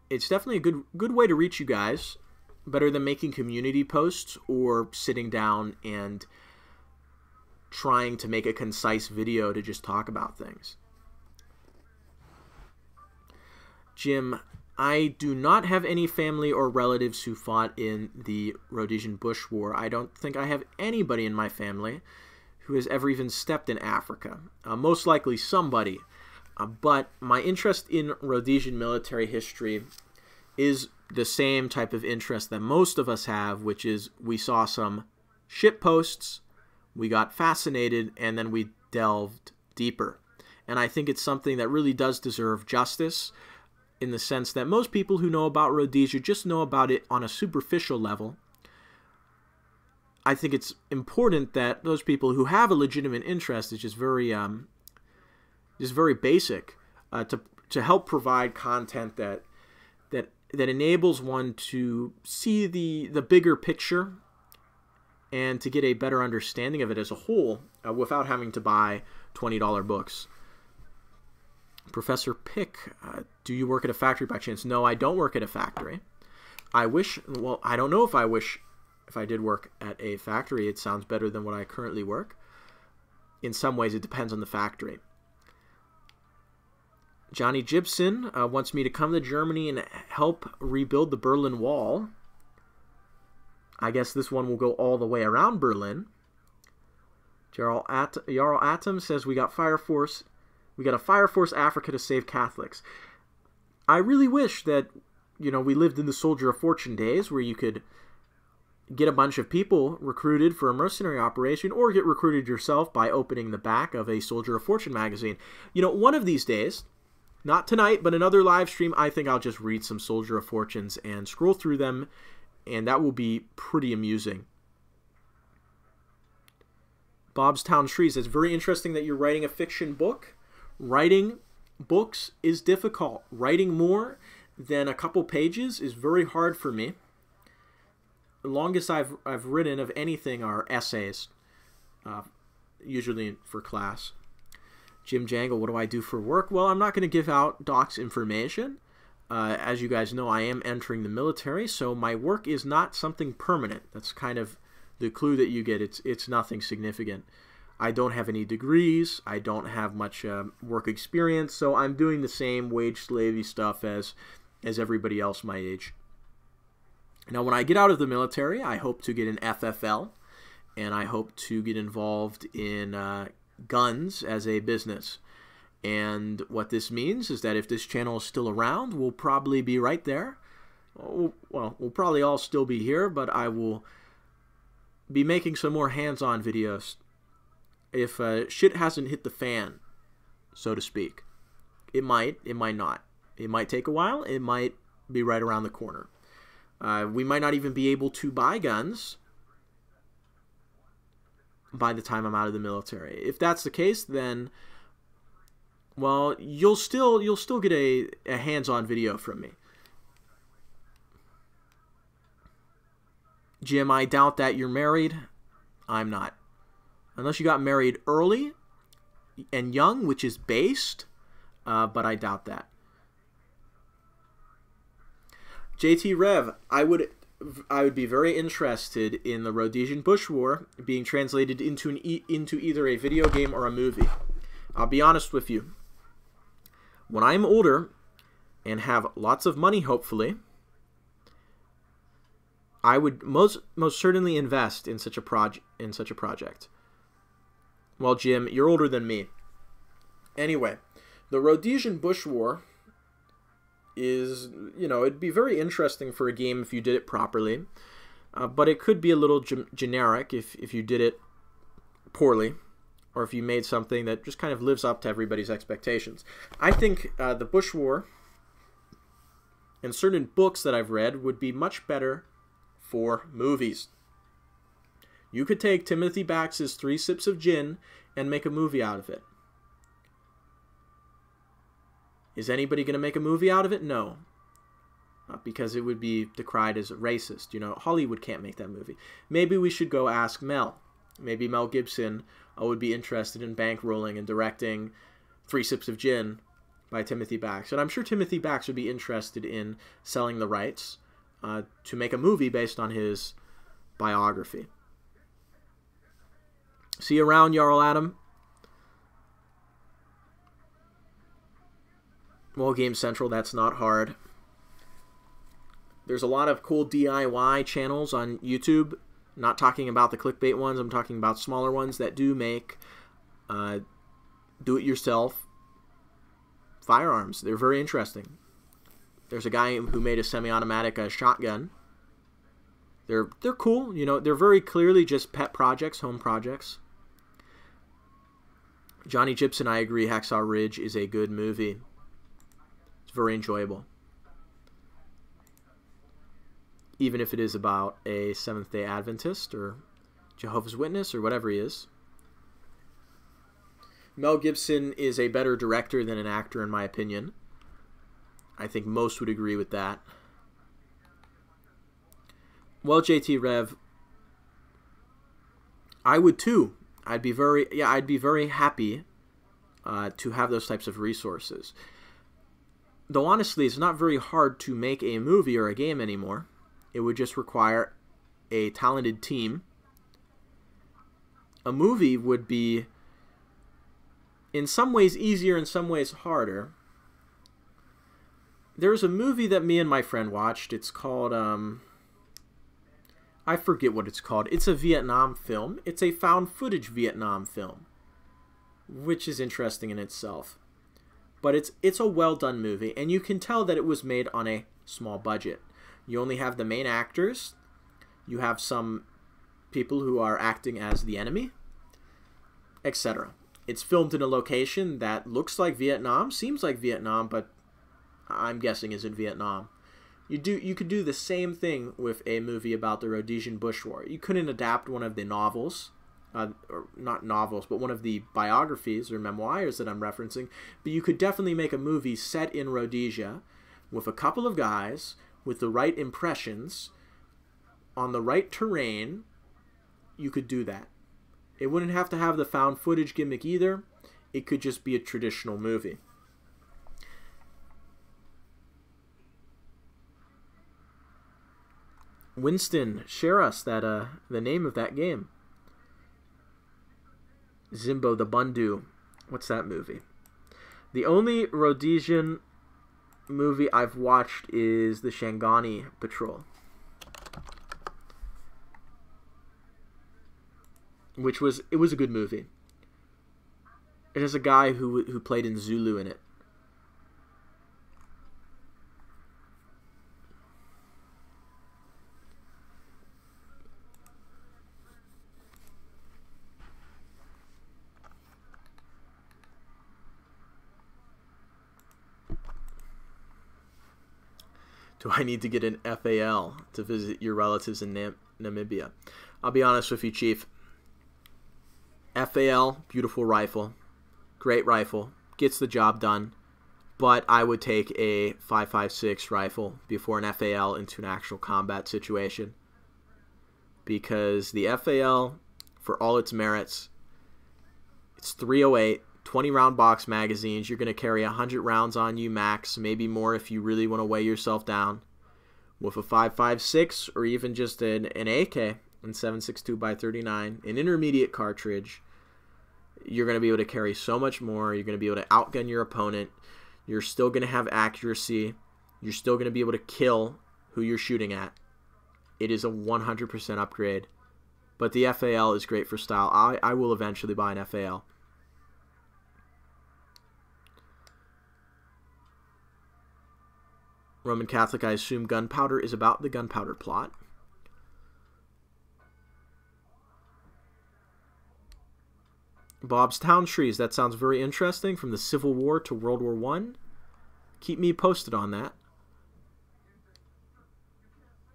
it's definitely a good way to reach you guys, better than making community posts or sitting down and trying to make a concise video to just talk about things. Jim, I do not have any family or relatives who fought in the Rhodesian Bush War. I don't think I have anybody in my family who has ever even stepped in Africa. Most likely somebody. But my interest in Rhodesian military history is the same type of interest that most of us have, which is we saw some ship posts, we got fascinated, and then we delved deeper. And I think it's something that really does deserve justice in the sense that most people who know about Rhodesia just know about it on a superficial level. I think it's important that those people who have a legitimate interest is just very basic to help provide content that enables one to see the bigger picture and to get a better understanding of it as a whole without having to buy $20 books. Professor Pick, do you work at a factory by chance? No, I don't work at a factory. I wish, well, I don't know if I wish. If I did work at a factory, it sounds better than what I currently work. In some ways, it depends on the factory. Johnny Gibson wants me to come to Germany and help rebuild the Berlin Wall. I guess this one will go all the way around Berlin. Jarl Atom says we got Fire Force. We got a Fire Force Africa to save Catholics. I really wish that, you know, we lived in the Soldier of Fortune days where you could get a bunch of people recruited for a mercenary operation or get recruited yourself by opening the back of a Soldier of Fortune magazine. You know, one of these days, not tonight, but another live stream, I think I'll just read some Soldier of Fortunes and scroll through them, and that will be pretty amusing. Bob's Town Tree says, very interesting that you're writing a fiction book. Writing books is difficult. Writing more than a couple pages is very hard for me. The longest I've written of anything are essays, usually for class. Jim Jangle, what do I do for work? Well, I'm not going to give out Doc's information. As you guys know, I am entering the military, so my work is not something permanent. That's kind of the clue that you get. It's nothing significant. I don't have any degrees. I don't have much work experience, so I'm doing the same wage slavey stuff as everybody else my age. Now, when I get out of the military, I hope to get an FFL, and I hope to get involved in guns as a business. And what this means is that if this channel is still around, we'll probably be right there. Well, we'll probably all still be here, but I will be making some more hands-on videos if shit hasn't hit the fan, so to speak. It might not. It might take a while. It might be right around the corner. We might not even be able to buy guns by the time I'm out of the military. If that's the case, then, well, you'll still get a hands-on video from me. Jim, I doubt that you're married. I'm not. Unless you got married early and young, which is based, but I doubt that. JT Rev, I would be very interested in the Rhodesian Bush War being translated into either a video game or a movie. I'll be honest with you. When I'm older and have lots of money, hopefully, I would most certainly invest in such a project. Well, Jim, you're older than me. Anyway, the Rhodesian Bush War is, you know, it'd be very interesting for a game if you did it properly, but it could be a little generic if you did it poorly, or if you made something that just kind of lives up to everybody's expectations. I think the Bush War and certain books that I've read would be much better for movies. You could take Timothy Bax's 3 Sips of Gin and make a movie out of it. Is anybody going to make a movie out of it? No. Because it would be decried as racist. You know, Hollywood can't make that movie. Maybe we should go ask Mel. Maybe Mel Gibson would be interested in bankrolling and directing 3 Sips of Gin by Timothy Bax. And I'm sure Timothy Bax would be interested in selling the rights to make a movie based on his biography. See you around, Jarl Adam. Well, Game Central, that's not hard. There's a lot of cool DIY channels on YouTube. I'm not talking about the clickbait ones. I'm talking about smaller ones that do make do-it-yourself firearms. They're very interesting. There's a guy who made a semi-automatic shotgun. They're cool. You know, they're very clearly just pet projects, home projects. Johnny Gibson, I agree. Hacksaw Ridge is a good movie. It's very enjoyable. Even if it is about a Seventh-day Adventist or Jehovah's Witness or whatever he is. Mel Gibson is a better director than an actor, in my opinion. I think most would agree with that. Well, JT Rev, I would too. I'd be very happy to have those types of resources. Though honestly, it's not very hard to make a movie or a game anymore. It would just require a talented team. A movie would be in some ways easier, in some ways harder. There was a movie that me and my friend watched. It's called, I forget what it's called. It's a Vietnam film. It's a found footage Vietnam film, which is interesting in itself. But it's a well done movie, and you can tell that it was made on a small budget. You only have the main actors. You have some people who are acting as the enemy, etc. It's filmed in a location that looks like Vietnam, seems like Vietnam, but I'm guessing isn't Vietnam. You could do the same thing with a movie about the Rhodesian Bush War. You couldn't adapt one of the novels, or not novels, but one of the biographies or memoirs that I'm referencing, but you could definitely make a movie set in Rhodesia with a couple of guys with the right impressions on the right terrain. You could do that. It wouldn't have to have the found footage gimmick either. It could just be a traditional movie. Winston, share us that the name of that game. Zimbo the Bundu. What's that movie? The only Rhodesian movie I've watched is the Shangani Patrol, which was a good movie. It has a guy who played in Zulu in it. Do I need to get an FAL to visit your relatives in Namibia? I'll be honest with you, Chief. FAL, beautiful rifle. Great rifle. Gets the job done. But I would take a 5.56 rifle before an FAL into an actual combat situation. Because the FAL, for all its merits, it's .308, 20-round box magazines. You're going to carry 100 rounds on you max, maybe more if you really want to weigh yourself down. With a 5.56 or even just an AK and 7.62x39, an intermediate cartridge, you're going to be able to carry so much more. You're going to be able to outgun your opponent. You're still going to have accuracy. You're still going to be able to kill who you're shooting at. It is a 100% upgrade. But the FAL is great for style. I will eventually buy an FAL. Roman Catholic, I assume gunpowder is about the gunpowder plot. Bob's Town Trees, that sounds very interesting. From the Civil War to World War I. Keep me posted on that.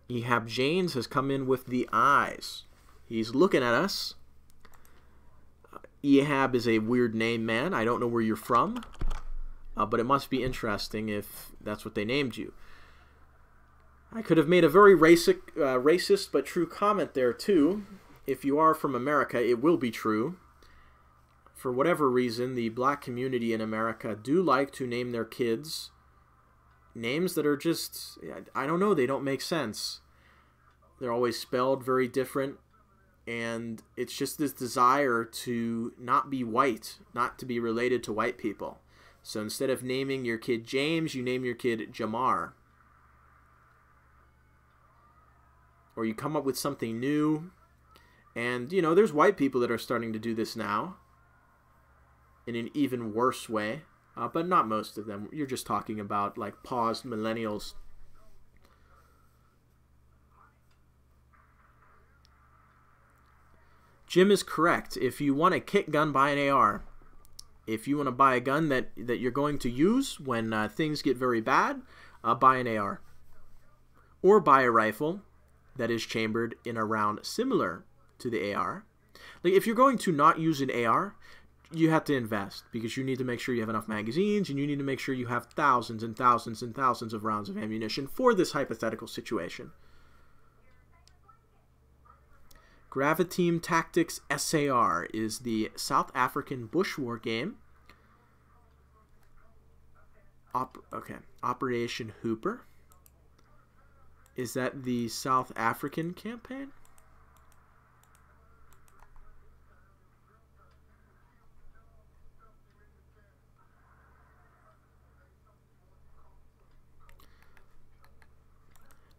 Ehab Janes has come in with the eyes. He's looking at us. Ehab is a weird name, man. I don't know where you're from. But it must be interesting if that's what they named you. I could have made a very racist but true comment there, too. If you are from America, it will be true. For whatever reason, the black community in America do like to name their kids names that are just, I don't know, they don't make sense. They're always spelled very different. And it's just this desire to not be white, not to be related to white people. So instead of naming your kid James, you name your kid Jamar. Or you come up with something new. And, you know, there's white people that are starting to do this now in an even worse way. But not most of them. You're just talking about, like, paused millennials. Jim is correct. If you want a kit gun, buy an AR. If you want to buy a gun that you're going to use when things get very bad, buy an AR. Or buy a rifle that is chambered in a round similar to the AR. Like, if you're going to not use an AR, you have to invest because you need to make sure you have enough magazines and you need to make sure you have thousands and thousands and thousands of rounds of ammunition for this hypothetical situation. Graviteam Tactics SAR is the South African Bush War game. Operation Hooper. Is that the South African campaign?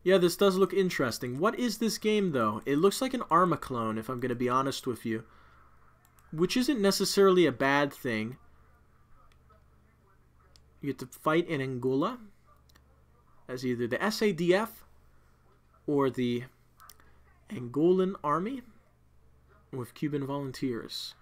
Yeah, this does look interesting. What is this game, though? It looks like an Arma clone, if I'm going to be honest with you. Which isn't necessarily a bad thing. You get to fight in Angola as either the SADF or the Angolan army with Cuban volunteers.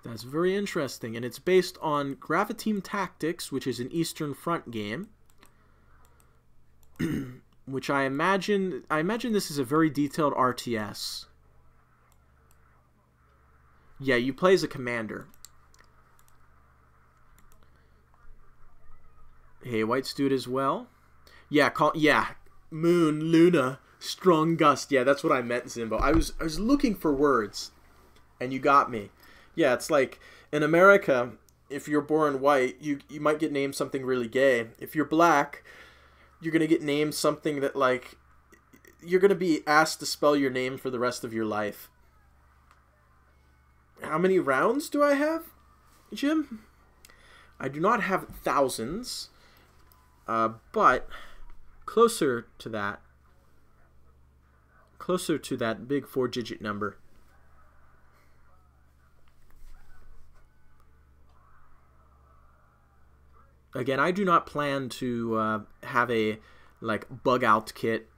That's very interesting, and it's based on Graviteam Tactics, which is an Eastern Front game, which I imagine this is a very detailed RTS. Yeah, you play as a commander. Hey, White's dude as well. Yeah, Moon, Luna, Strong Gust. Yeah, that's what I meant, Zimbo. I was looking for words, and you got me. Yeah, it's like in America, if you're born white, you might get named something really gay. If you're black, you're gonna get named something that, like, you're gonna be asked to spell your name for the rest of your life. How many rounds do I have, Jim? I do not have thousands, but closer to that big 4-digit number. Again, I do not plan to have a bug out kit,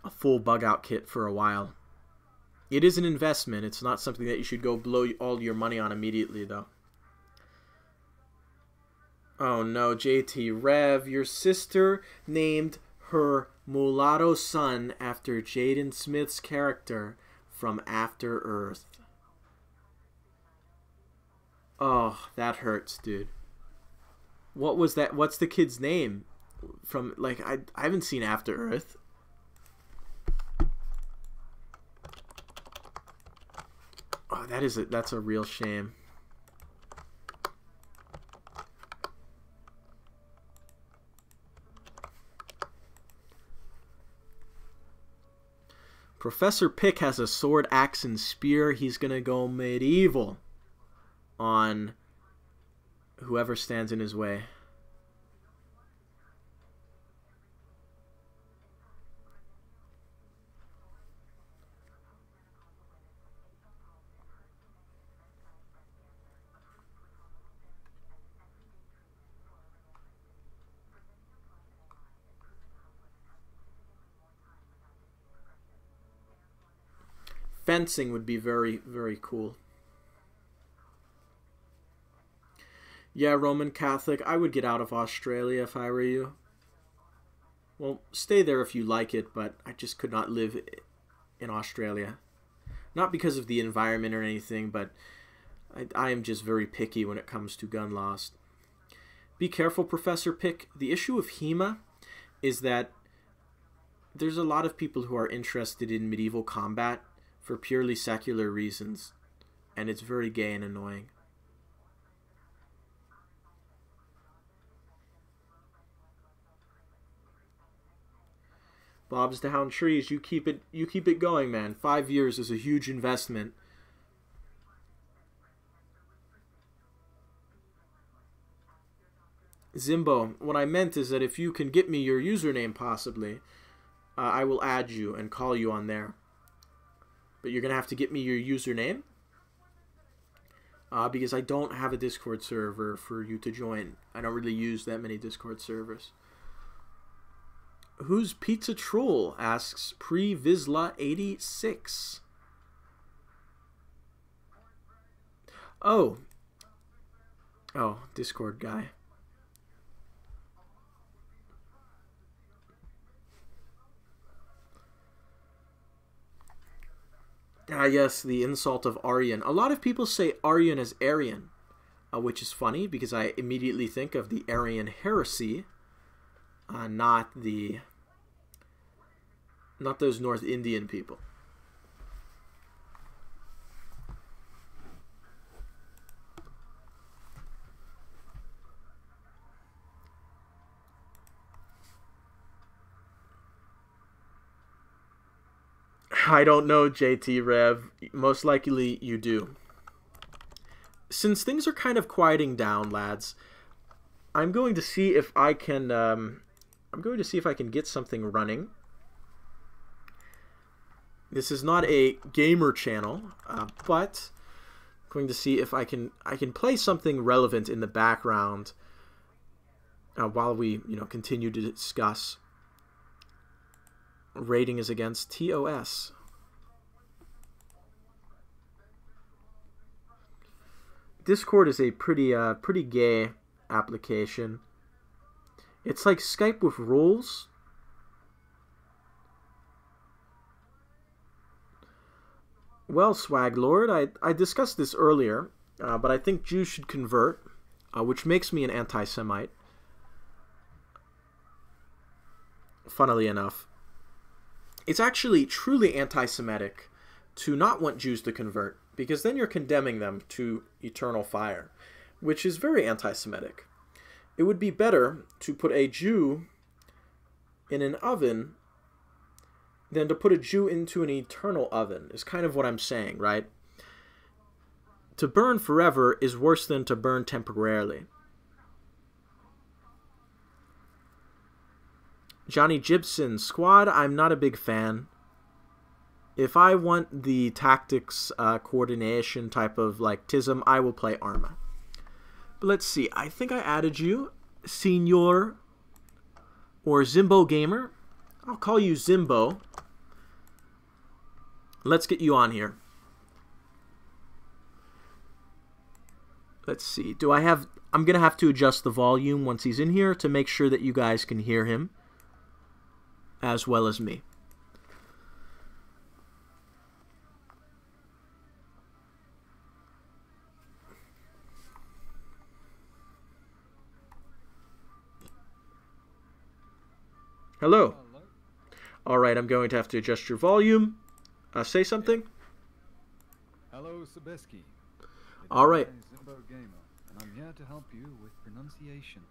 a full bug out kit for a while. It is an investment. It's not something that you should go blow all your money on immediately, though. Oh no, JT Rev, your sister named her mulatto son after Jaden Smith's character from After Earth. Oh, that hurts, dude. What was that? What's the kid's name? From, like, I haven't seen After Earth. Oh, that's a real shame. Professor Pick has a sword, axe, and spear. He's gonna go medieval on whoever stands in his way. Fencing would be very, very cool. Yeah, Roman Catholic, I would get out of Australia if I were you. Well, stay there if you like it, but I just could not live in Australia. Not because of the environment or anything, but I am just very picky when it comes to gun laws. Be careful, Professor Pick. The issue of HEMA is that there's a lot of people who are interested in medieval combat for purely secular reasons, and it's very gay and annoying. Bob's Down Trees, you keep it going, man. 5 years is a huge investment. Zimbo, what I meant is that if you can get me your username, possibly, I will add you and call you on there. But you're going to have to get me your username, because I don't have a Discord server for you to join. I don't really use that many Discord servers. Who's Pizza Troll? Asks Previsla86. Oh, Discord guy. Ah, yes, the insult of Aryan. A lot of people say Aryan as Aryan, which is funny because I immediately think of the Aryan heresy, not those North Indian people. I don't know, JT Rev. Most likely you do. Since things are kind of quieting down, lads, I'm going to see if I can. I'm going to see if I can get something running. This is not a gamer channel, but I'm going to see if I can play something relevant in the background while we continue to discuss. Rating is against TOS. Discord is a pretty gay application. It's like Skype with rules. Well, Swag Lord, I discussed this earlier, but I think Jews should convert, which makes me an anti-Semite. Funnily enough. It's actually truly anti-Semitic to not want Jews to convert, because then you're condemning them to eternal fire, which is very anti-Semitic. It would be better to put a Jew in an oven than to put a Jew into an eternal oven, is kind of what I'm saying, right? To burn forever is worse than to burn temporarily. Johnny Gibson, squad, I'm not a big fan. If I want the tactics coordination type of like TISM, I will play Arma. But let's see, I think I added you, Senior or Zimbo Gamer. I'll call you Zimbo. Let's get you on here. Let's see, I'm going to have to adjust the volume once he's in here to make sure that you guys can hear him as well as me. Hello. All right, I'm going to have to adjust your volume. Say something. Hello, Sobeski. All right. Zimbo Gamer, and I'm here to help you with pronunciations.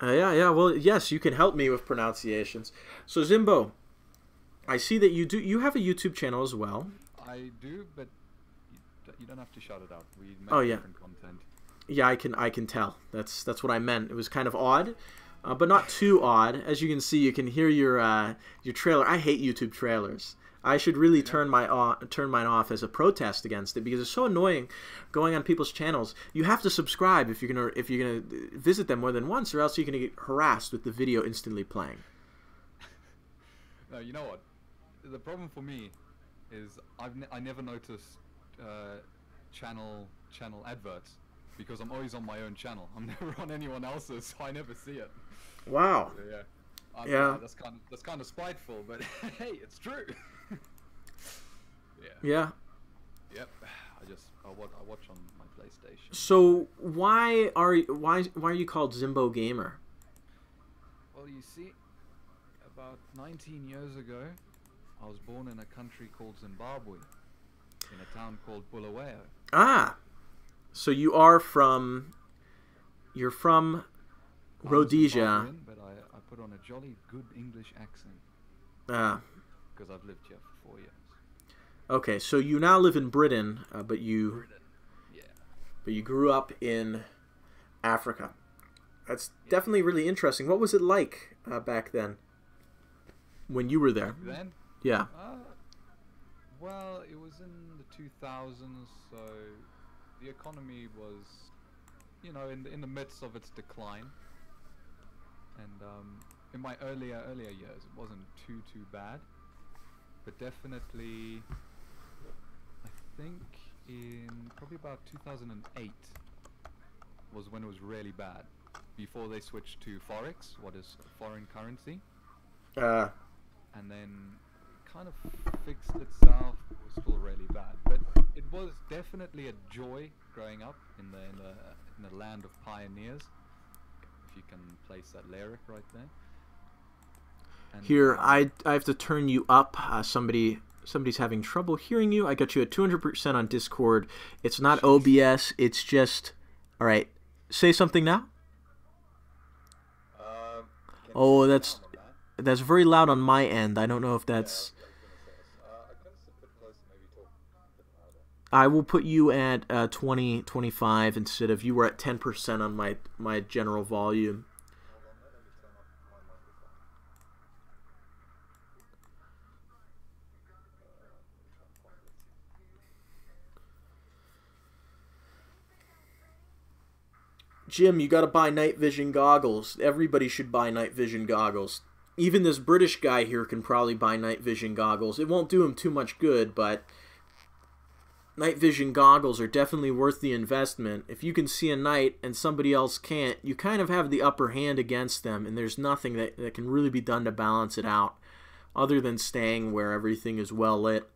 Yeah. Well, yes, you can help me with pronunciations. So, Zimbo, I see that you have a YouTube channel as well. I do, but you don't have to shout it out. We make different content. Yeah, I can tell. That's what I meant. It was kind of odd. But not too odd. As you can see, you can hear your trailer. I hate YouTube trailers. I should really turn mine off as a protest against it, because it's so annoying going on people's channels. You have to subscribe if you're gonna visit them more than once, or else you're gonna get harassed with the video instantly playing. No, you know what? The problem for me is I never noticed channel adverts, because I'm always on my own channel. I'm never on anyone else's, so I never see it. Wow. So, yeah. That's kind of spiteful, but hey, it's true. Yeah. Yep. I watch on my PlayStation. So why are you called Zimbo Gamer? Well, you see, about 19 years ago, I was born in a country called Zimbabwe, in a town called Bulawayo. Ah. So you're from Rhodesia. But I put on a jolly good English accent. Because I've lived here for 4 years. Okay, so you now live in Britain, but you grew up in Africa. That's definitely really interesting. What was it like back then, when you were there? Back then? Yeah. Well, it was in the 2000s, so the economy was, in the midst of its decline. And in my earlier years, it wasn't too bad, but definitely, I think in probably about 2008 was when it was really bad, before they switched to Forex, what is foreign currency, and then kind of fixed itself. It was still really bad, but it was definitely a joy growing up in the land of pioneers. If you can place that lyric right there. And here, I have to turn you up. Somebody's having trouble hearing you. I got you at 200% on Discord. It's not OBS. It's just... All right. Say something now. Oh, that's very loud on my end. I don't know if that's... I will put you at 20, 25 instead of you were at 10% on my general volume. Hold on, let me turn up my microphone. Let me try and find it. Jim, you got to buy night vision goggles. Everybody should buy night vision goggles. Even this British guy here can probably buy night vision goggles. It won't do him too much good, but night vision goggles are definitely worth the investment. If you can see a night and somebody else can't, you kind of have the upper hand against them, and there's nothing that can really be done to balance it out other than staying where everything is well lit.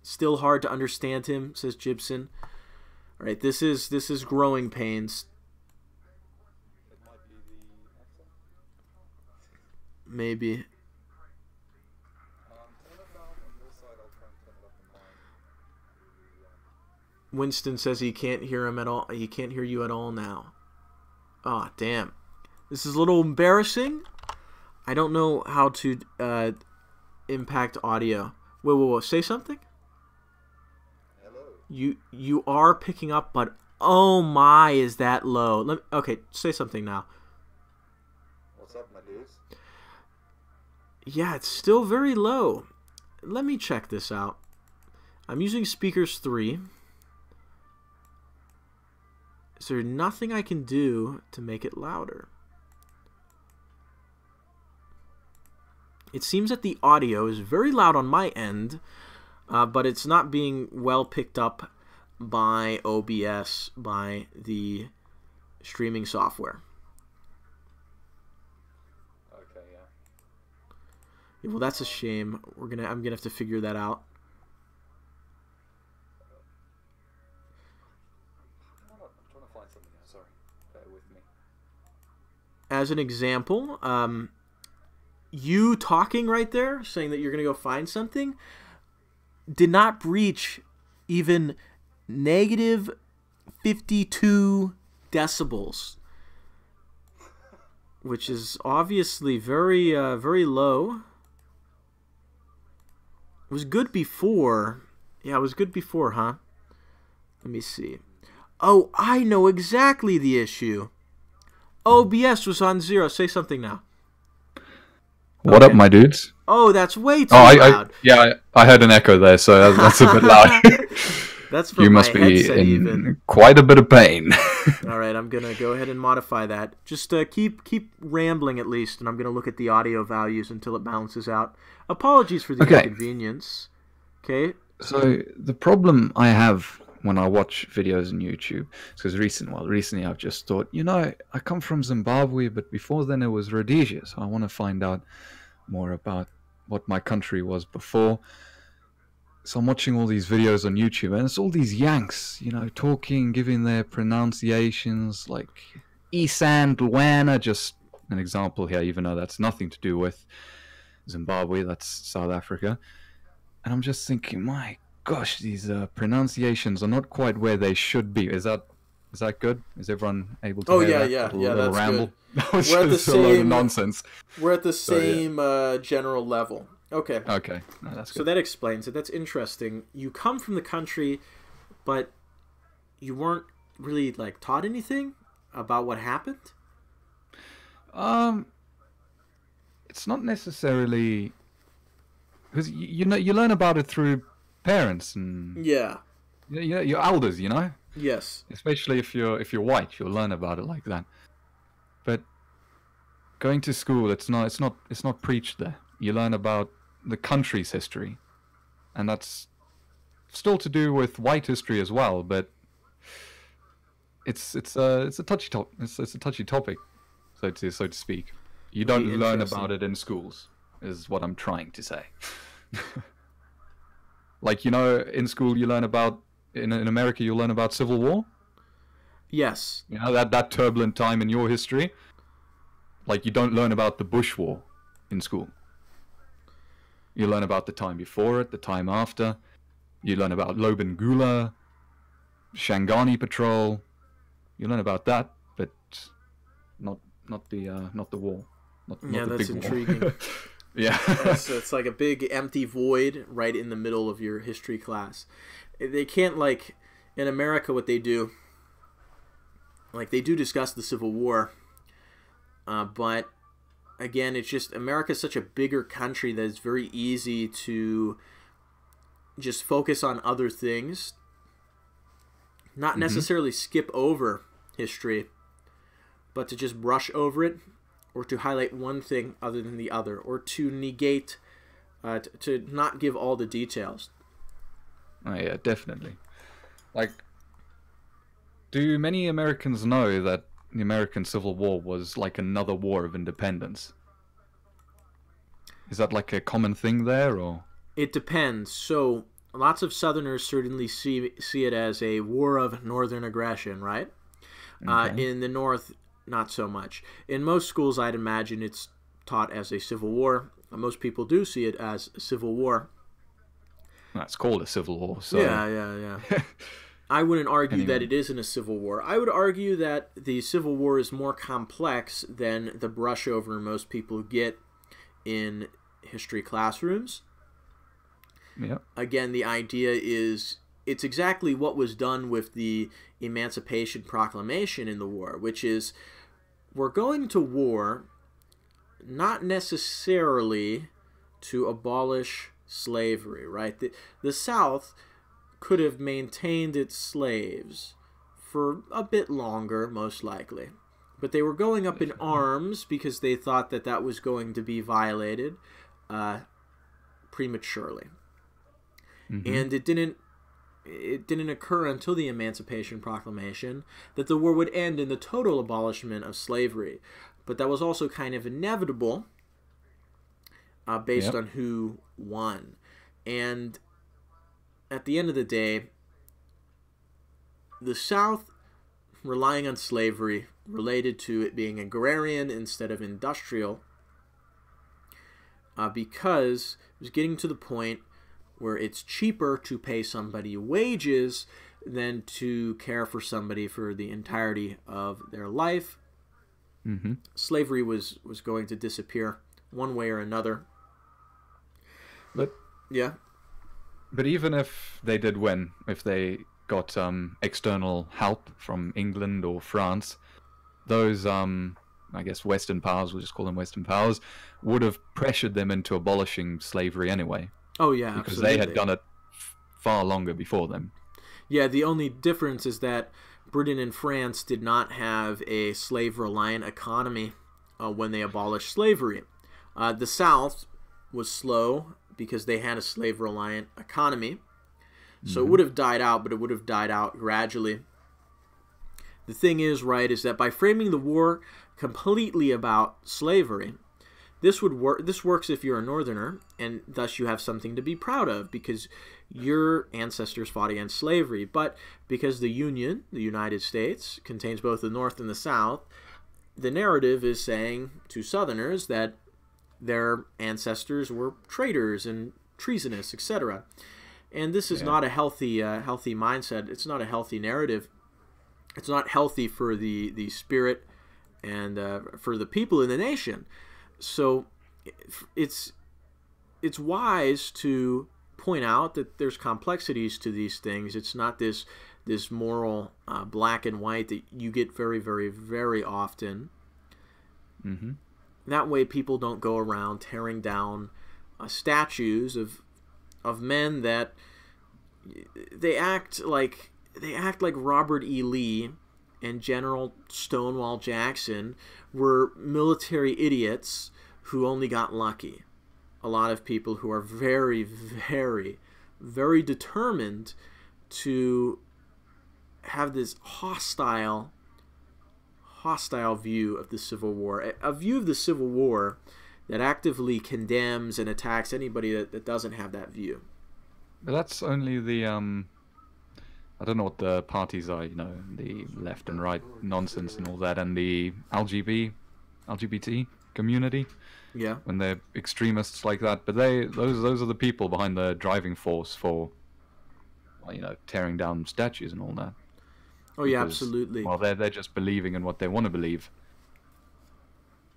Still hard to understand him, says Gibson. All right, this is Growing Pains. It might be the accent. Maybe. Turn it down on your side. I'll try and turn it up on mine. Winston says he can't hear him at all. He can't hear you at all now. Ah, damn. This is a little embarrassing. I don't know how to impact audio. Whoa. Say something? Hello. You are picking up, but oh my, is that low? Okay, say something now. What's up, my dudes? Yeah, it's still very low. Let me check this out. I'm using speakers 3. Is there nothing I can do to make it louder? It seems that the audio is very loud on my end, but it's not being well picked up by OBS, by the streaming software. Okay, yeah. Yeah, well, that's a shame. I'm gonna have to figure that out. I'm trying to find something else. Sorry, bear with me. As an example, you talking right there, saying that you're gonna go find something, did not breach even negative 52 decibels, which is obviously very low. It was good before. Yeah, it was good before, huh? Let me see. Oh, I know exactly the issue. OBS was on 0. Say something now. What up, my dudes? Oh, that's way too loud. loud. I heard an echo there, so that's a bit loud. That's from you must my be headset in even. quite a bit of pain. All right, I'm gonna go ahead and modify that. Just keep rambling at least, and I'm gonna look at the audio values until it balances out. Apologies for the inconvenience. Okay. So the problem I have when I watch videos on YouTube is because recently I've just thought, I come from Zimbabwe, but before then it was Rhodesia, so I want to find out more about what my country was before. So I'm watching all these videos on YouTube, and it's all these Yanks, talking, giving their pronunciations, like Isan, Luana, just an example here, even though that's nothing to do with Zimbabwe, that's South Africa. And I'm just thinking, my gosh, these pronunciations are not quite where they should be. Is that good? Is everyone able to hear that? Yeah, little that's ramble? good. We're at the same a load of nonsense. We're at the same general level. Okay. Okay, no, that's good. So that explains it. That's interesting. You come from the country, but you weren't really taught anything about what happened? It's not necessarily, because you learn about it through parents and your elders, Yes. Especially if you're white, you'll learn about it like that. But going to school, it's not preached there. You learn about the country's history, and that's still to do with white history as well. But it's a touchy topic. It's a touchy topic, so to speak. You don't learn about it in schools, is what I'm trying to say. In school you learn about, in America you learn about Civil War. Yes. That turbulent time in your history. You don't learn about the Bush War in school. You learn about the time before it, the time after. You learn about Lobengula, Shangani Patrol. You learn about that, but not the war. Not the that's big intriguing. War. Yeah. So it's like a big empty void right in the middle of your history class. they can't, like, in America, what they do, like, they do discuss the Civil War, but again, it's just America's such a bigger country that it's very easy to just focus on other things, not necessarily skip over history, but to just brush over it, or to highlight one thing other than the other, or to negate, to not give all the details. Oh yeah, definitely. Like, do many Americans know that the American Civil War was like another war of independence? Is that like a common thing there, or? It depends. So lots of Southerners certainly see it as a war of northern aggression, right? Okay. In the North, not so much. In most schools, I'd imagine it's taught as a civil war. Most people do see it as a civil war. That's called a civil war, so... Yeah. I wouldn't argue that it isn't a civil war. I would argue that the Civil War is more complex than the brush over most people get in history classrooms. Yep. Again, the idea is it's exactly what was done with the Emancipation Proclamation in the war, which is we're going to war not necessarily to abolish slavery, right? The South could have maintained its slaves for a bit longer, most likely. But they were going up in arms because they thought that that was going to be violated prematurely. And it didn't occur until the Emancipation Proclamation that the war would end in the total abolishment of slavery. But that was also kind of inevitable based on who won. And at the end of the day, the South, relying on slavery, related to it being agrarian instead of industrial, because it was getting to the point where it's cheaper to pay somebody wages than to care for somebody for the entirety of their life. Slavery was going to disappear one way or another. But yeah. But even if they did win, if they got external help from England or France, those I guess Western powers, we'll just call them Western powers, would have pressured them into abolishing slavery anyway. Oh yeah, because absolutely. they had done it far longer before them. Yeah, the only difference is that Britain and France did not have a slave-reliant economy when they abolished slavery. The South was slow because they had a slave-reliant economy. So it would have died out, but it would have died out gradually. The thing is, right, is that by framing the war completely about slavery, this works if you're a Northerner, and thus you have something to be proud of because your ancestors fought against slavery. But because the Union, the United States, contains both the North and the South, the narrative is saying to Southerners that their ancestors were traitors and treasonous, etc. And this is not a healthy mindset. It's not a healthy narrative. It's not healthy for the spirit and for the people in the nation. So it's wise to point out that there's complexities to these things. It's not this moral black and white that you get very, very, very often. That way people don't go around tearing down statues of men that they act like Robert E. Lee and General Stonewall Jackson were military idiots who only got lucky. A lot of people who are very, very, very determined to have this hostile view of the Civil War. A view of the Civil War that actively condemns and attacks anybody that doesn't have that view. But that's only the I don't know what the parties are, the left and right nonsense and all that, and the LGBT community. Yeah. When they're extremists like that, but those are the people behind the driving force for, tearing down statues and all that. Oh yeah, absolutely. Well, they're just believing in what they want to believe.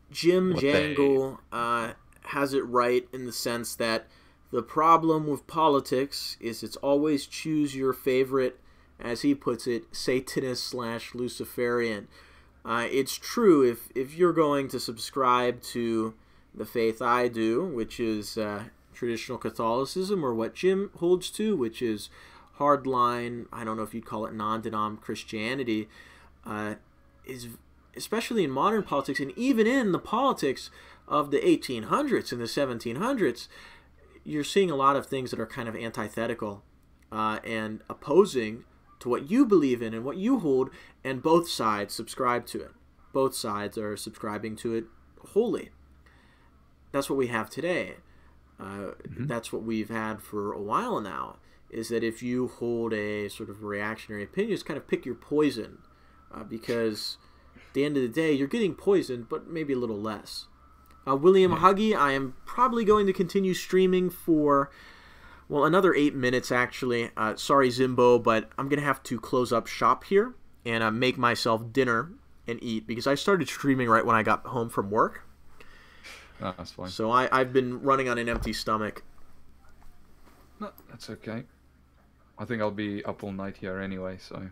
Jim Jangle has it right in the sense that The problem with politics is it's always choose your favorite, as he puts it, Satanist / Luciferian. It's true, if you're going to subscribe to the faith I do, which is traditional Catholicism, or what Jim holds to, which is hardline, I don't know if you'd call it non-denom Christianity, is especially in modern politics, and even in the politics of the 1800s and the 1700s, you're seeing a lot of things that are kind of antithetical and opposing to what you believe in and what you hold, and both sides subscribe to it. Both sides are subscribing to it wholly. That's what we have today. That's what we've had for a while now, is that if you hold a sort of reactionary opinion, just kind of pick your poison, because at the end of the day, you're getting poisoned, but maybe a little less. William Huggy, I am probably going to continue streaming for, well, another 8 minutes, actually. Sorry, Zimbo, but I'm going to have to close up shop here and make myself dinner and eat, because I started streaming right when I got home from work. Oh, that's fine. So I've been running on an empty stomach. No, that's okay. I think I'll be up all night here anyway, so...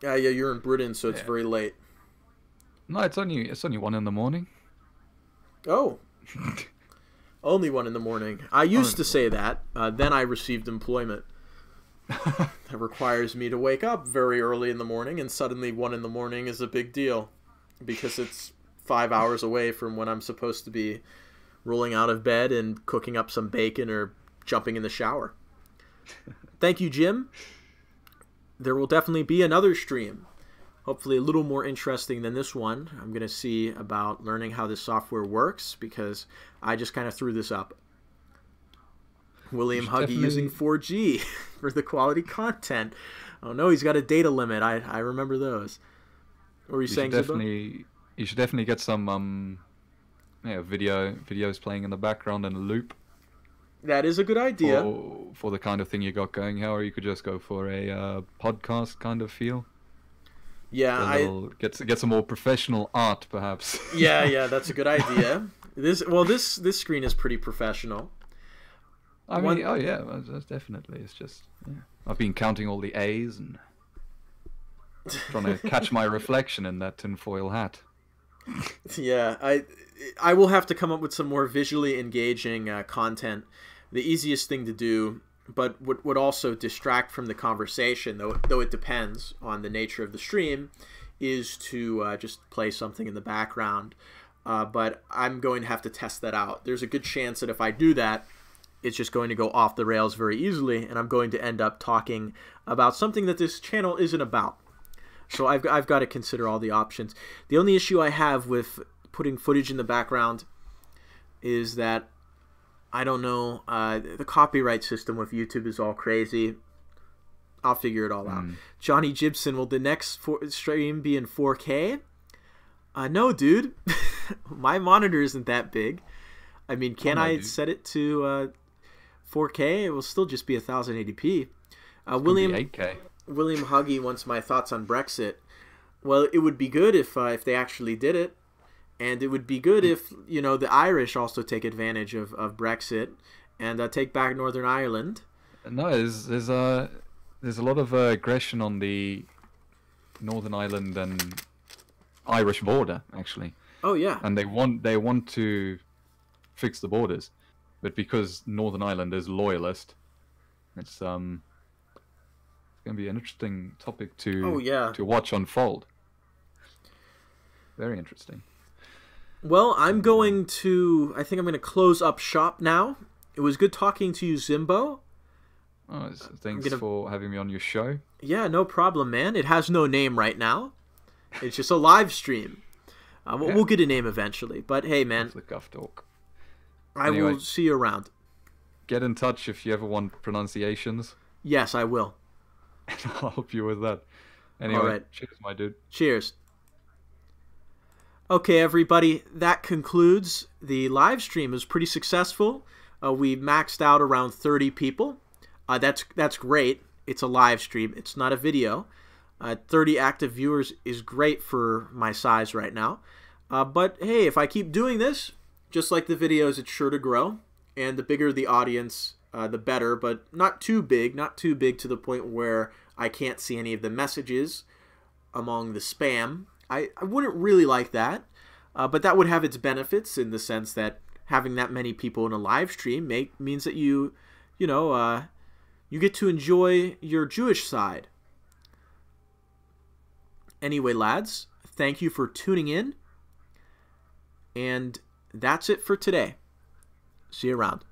Yeah, you're in Britain, so it's very late. No, it's only 1 in the morning. Oh. Only 1 in the morning. I used to say that. Then I received employment. That requires me to wake up very early in the morning, and suddenly 1 in the morning is a big deal, because it's 5 hours away from when I'm supposed to be rolling out of bed and cooking up some bacon or jumping in the shower. Thank you, Jim. There will definitely be another stream. Hopefully a little more interesting than this one. I'm going to see about learning how this software works, because I just kind of threw this up. William Huggy using 4G for the quality content. Oh no, he's got a data limit. I remember those. What were you saying, Zibo? You should definitely get some videos playing in the background in a loop. That is a good idea. For the kind of thing you got going here, or you could just go for a podcast kind of feel. Yeah, get some more professional art, perhaps. Yeah, that's a good idea. This screen is pretty professional. I mean, oh yeah, that's definitely. It's just, I've been counting all the A's and trying to catch my reflection in that tinfoil hat. Yeah, I will have to come up with some more visually engaging content. The easiest thing to do, but would also distract from the conversation, though it depends on the nature of the stream, is to just play something in the background. But I'm going to have to test that out. There's a good chance that if I do that, it's just going to go off the rails very easily, and I'm going to end up talking about something that this channel isn't about. So I've got to consider all the options. The only issue I have with putting footage in the background is that, I don't know, the copyright system with YouTube is all crazy. I'll figure it all out. Johnny Gibson, will the next stream be in 4K? No, dude. My monitor isn't that big. I mean, can I set it to 4K? It will still just be 1080p. William 8K. William Huggy wants my thoughts on Brexit. Well, it would be good if they actually did it, and it would be good if the Irish also take advantage of Brexit and take back Northern Ireland. No, there's a lot of aggression on the Northern Ireland and Irish border, actually. Oh yeah. And they want to fix the borders, but because Northern Ireland is loyalist, it's going to be an interesting topic to watch unfold. Very interesting. Well, I think I'm going to close up shop now. It was good talking to you, Zimbo. Oh, thanks for having me on your show. Yeah, no problem, man. It has no name right now. It's just a live stream. We'll get a name eventually. But hey, man. The Guff Talk. I will see you around. Get in touch if you ever want pronunciations. Yes, I will. I'll help you with that. Anyway, all right. Cheers, my dude. Cheers. Okay, everybody, that concludes the live stream. It was pretty successful. We maxed out around 30 people. That's great. It's a live stream. It's not a video. 30 active viewers is great for my size right now. But hey, if I keep doing this, just like the videos, it's sure to grow. And the bigger the audience, the better, but not too big, not too big to the point where I can't see any of the messages among the spam. I wouldn't really like that, but that would have its benefits in the sense that having that many people in a live stream means that you get to enjoy your Jewish side. Anyway, lads, thank you for tuning in, and that's it for today. See you around.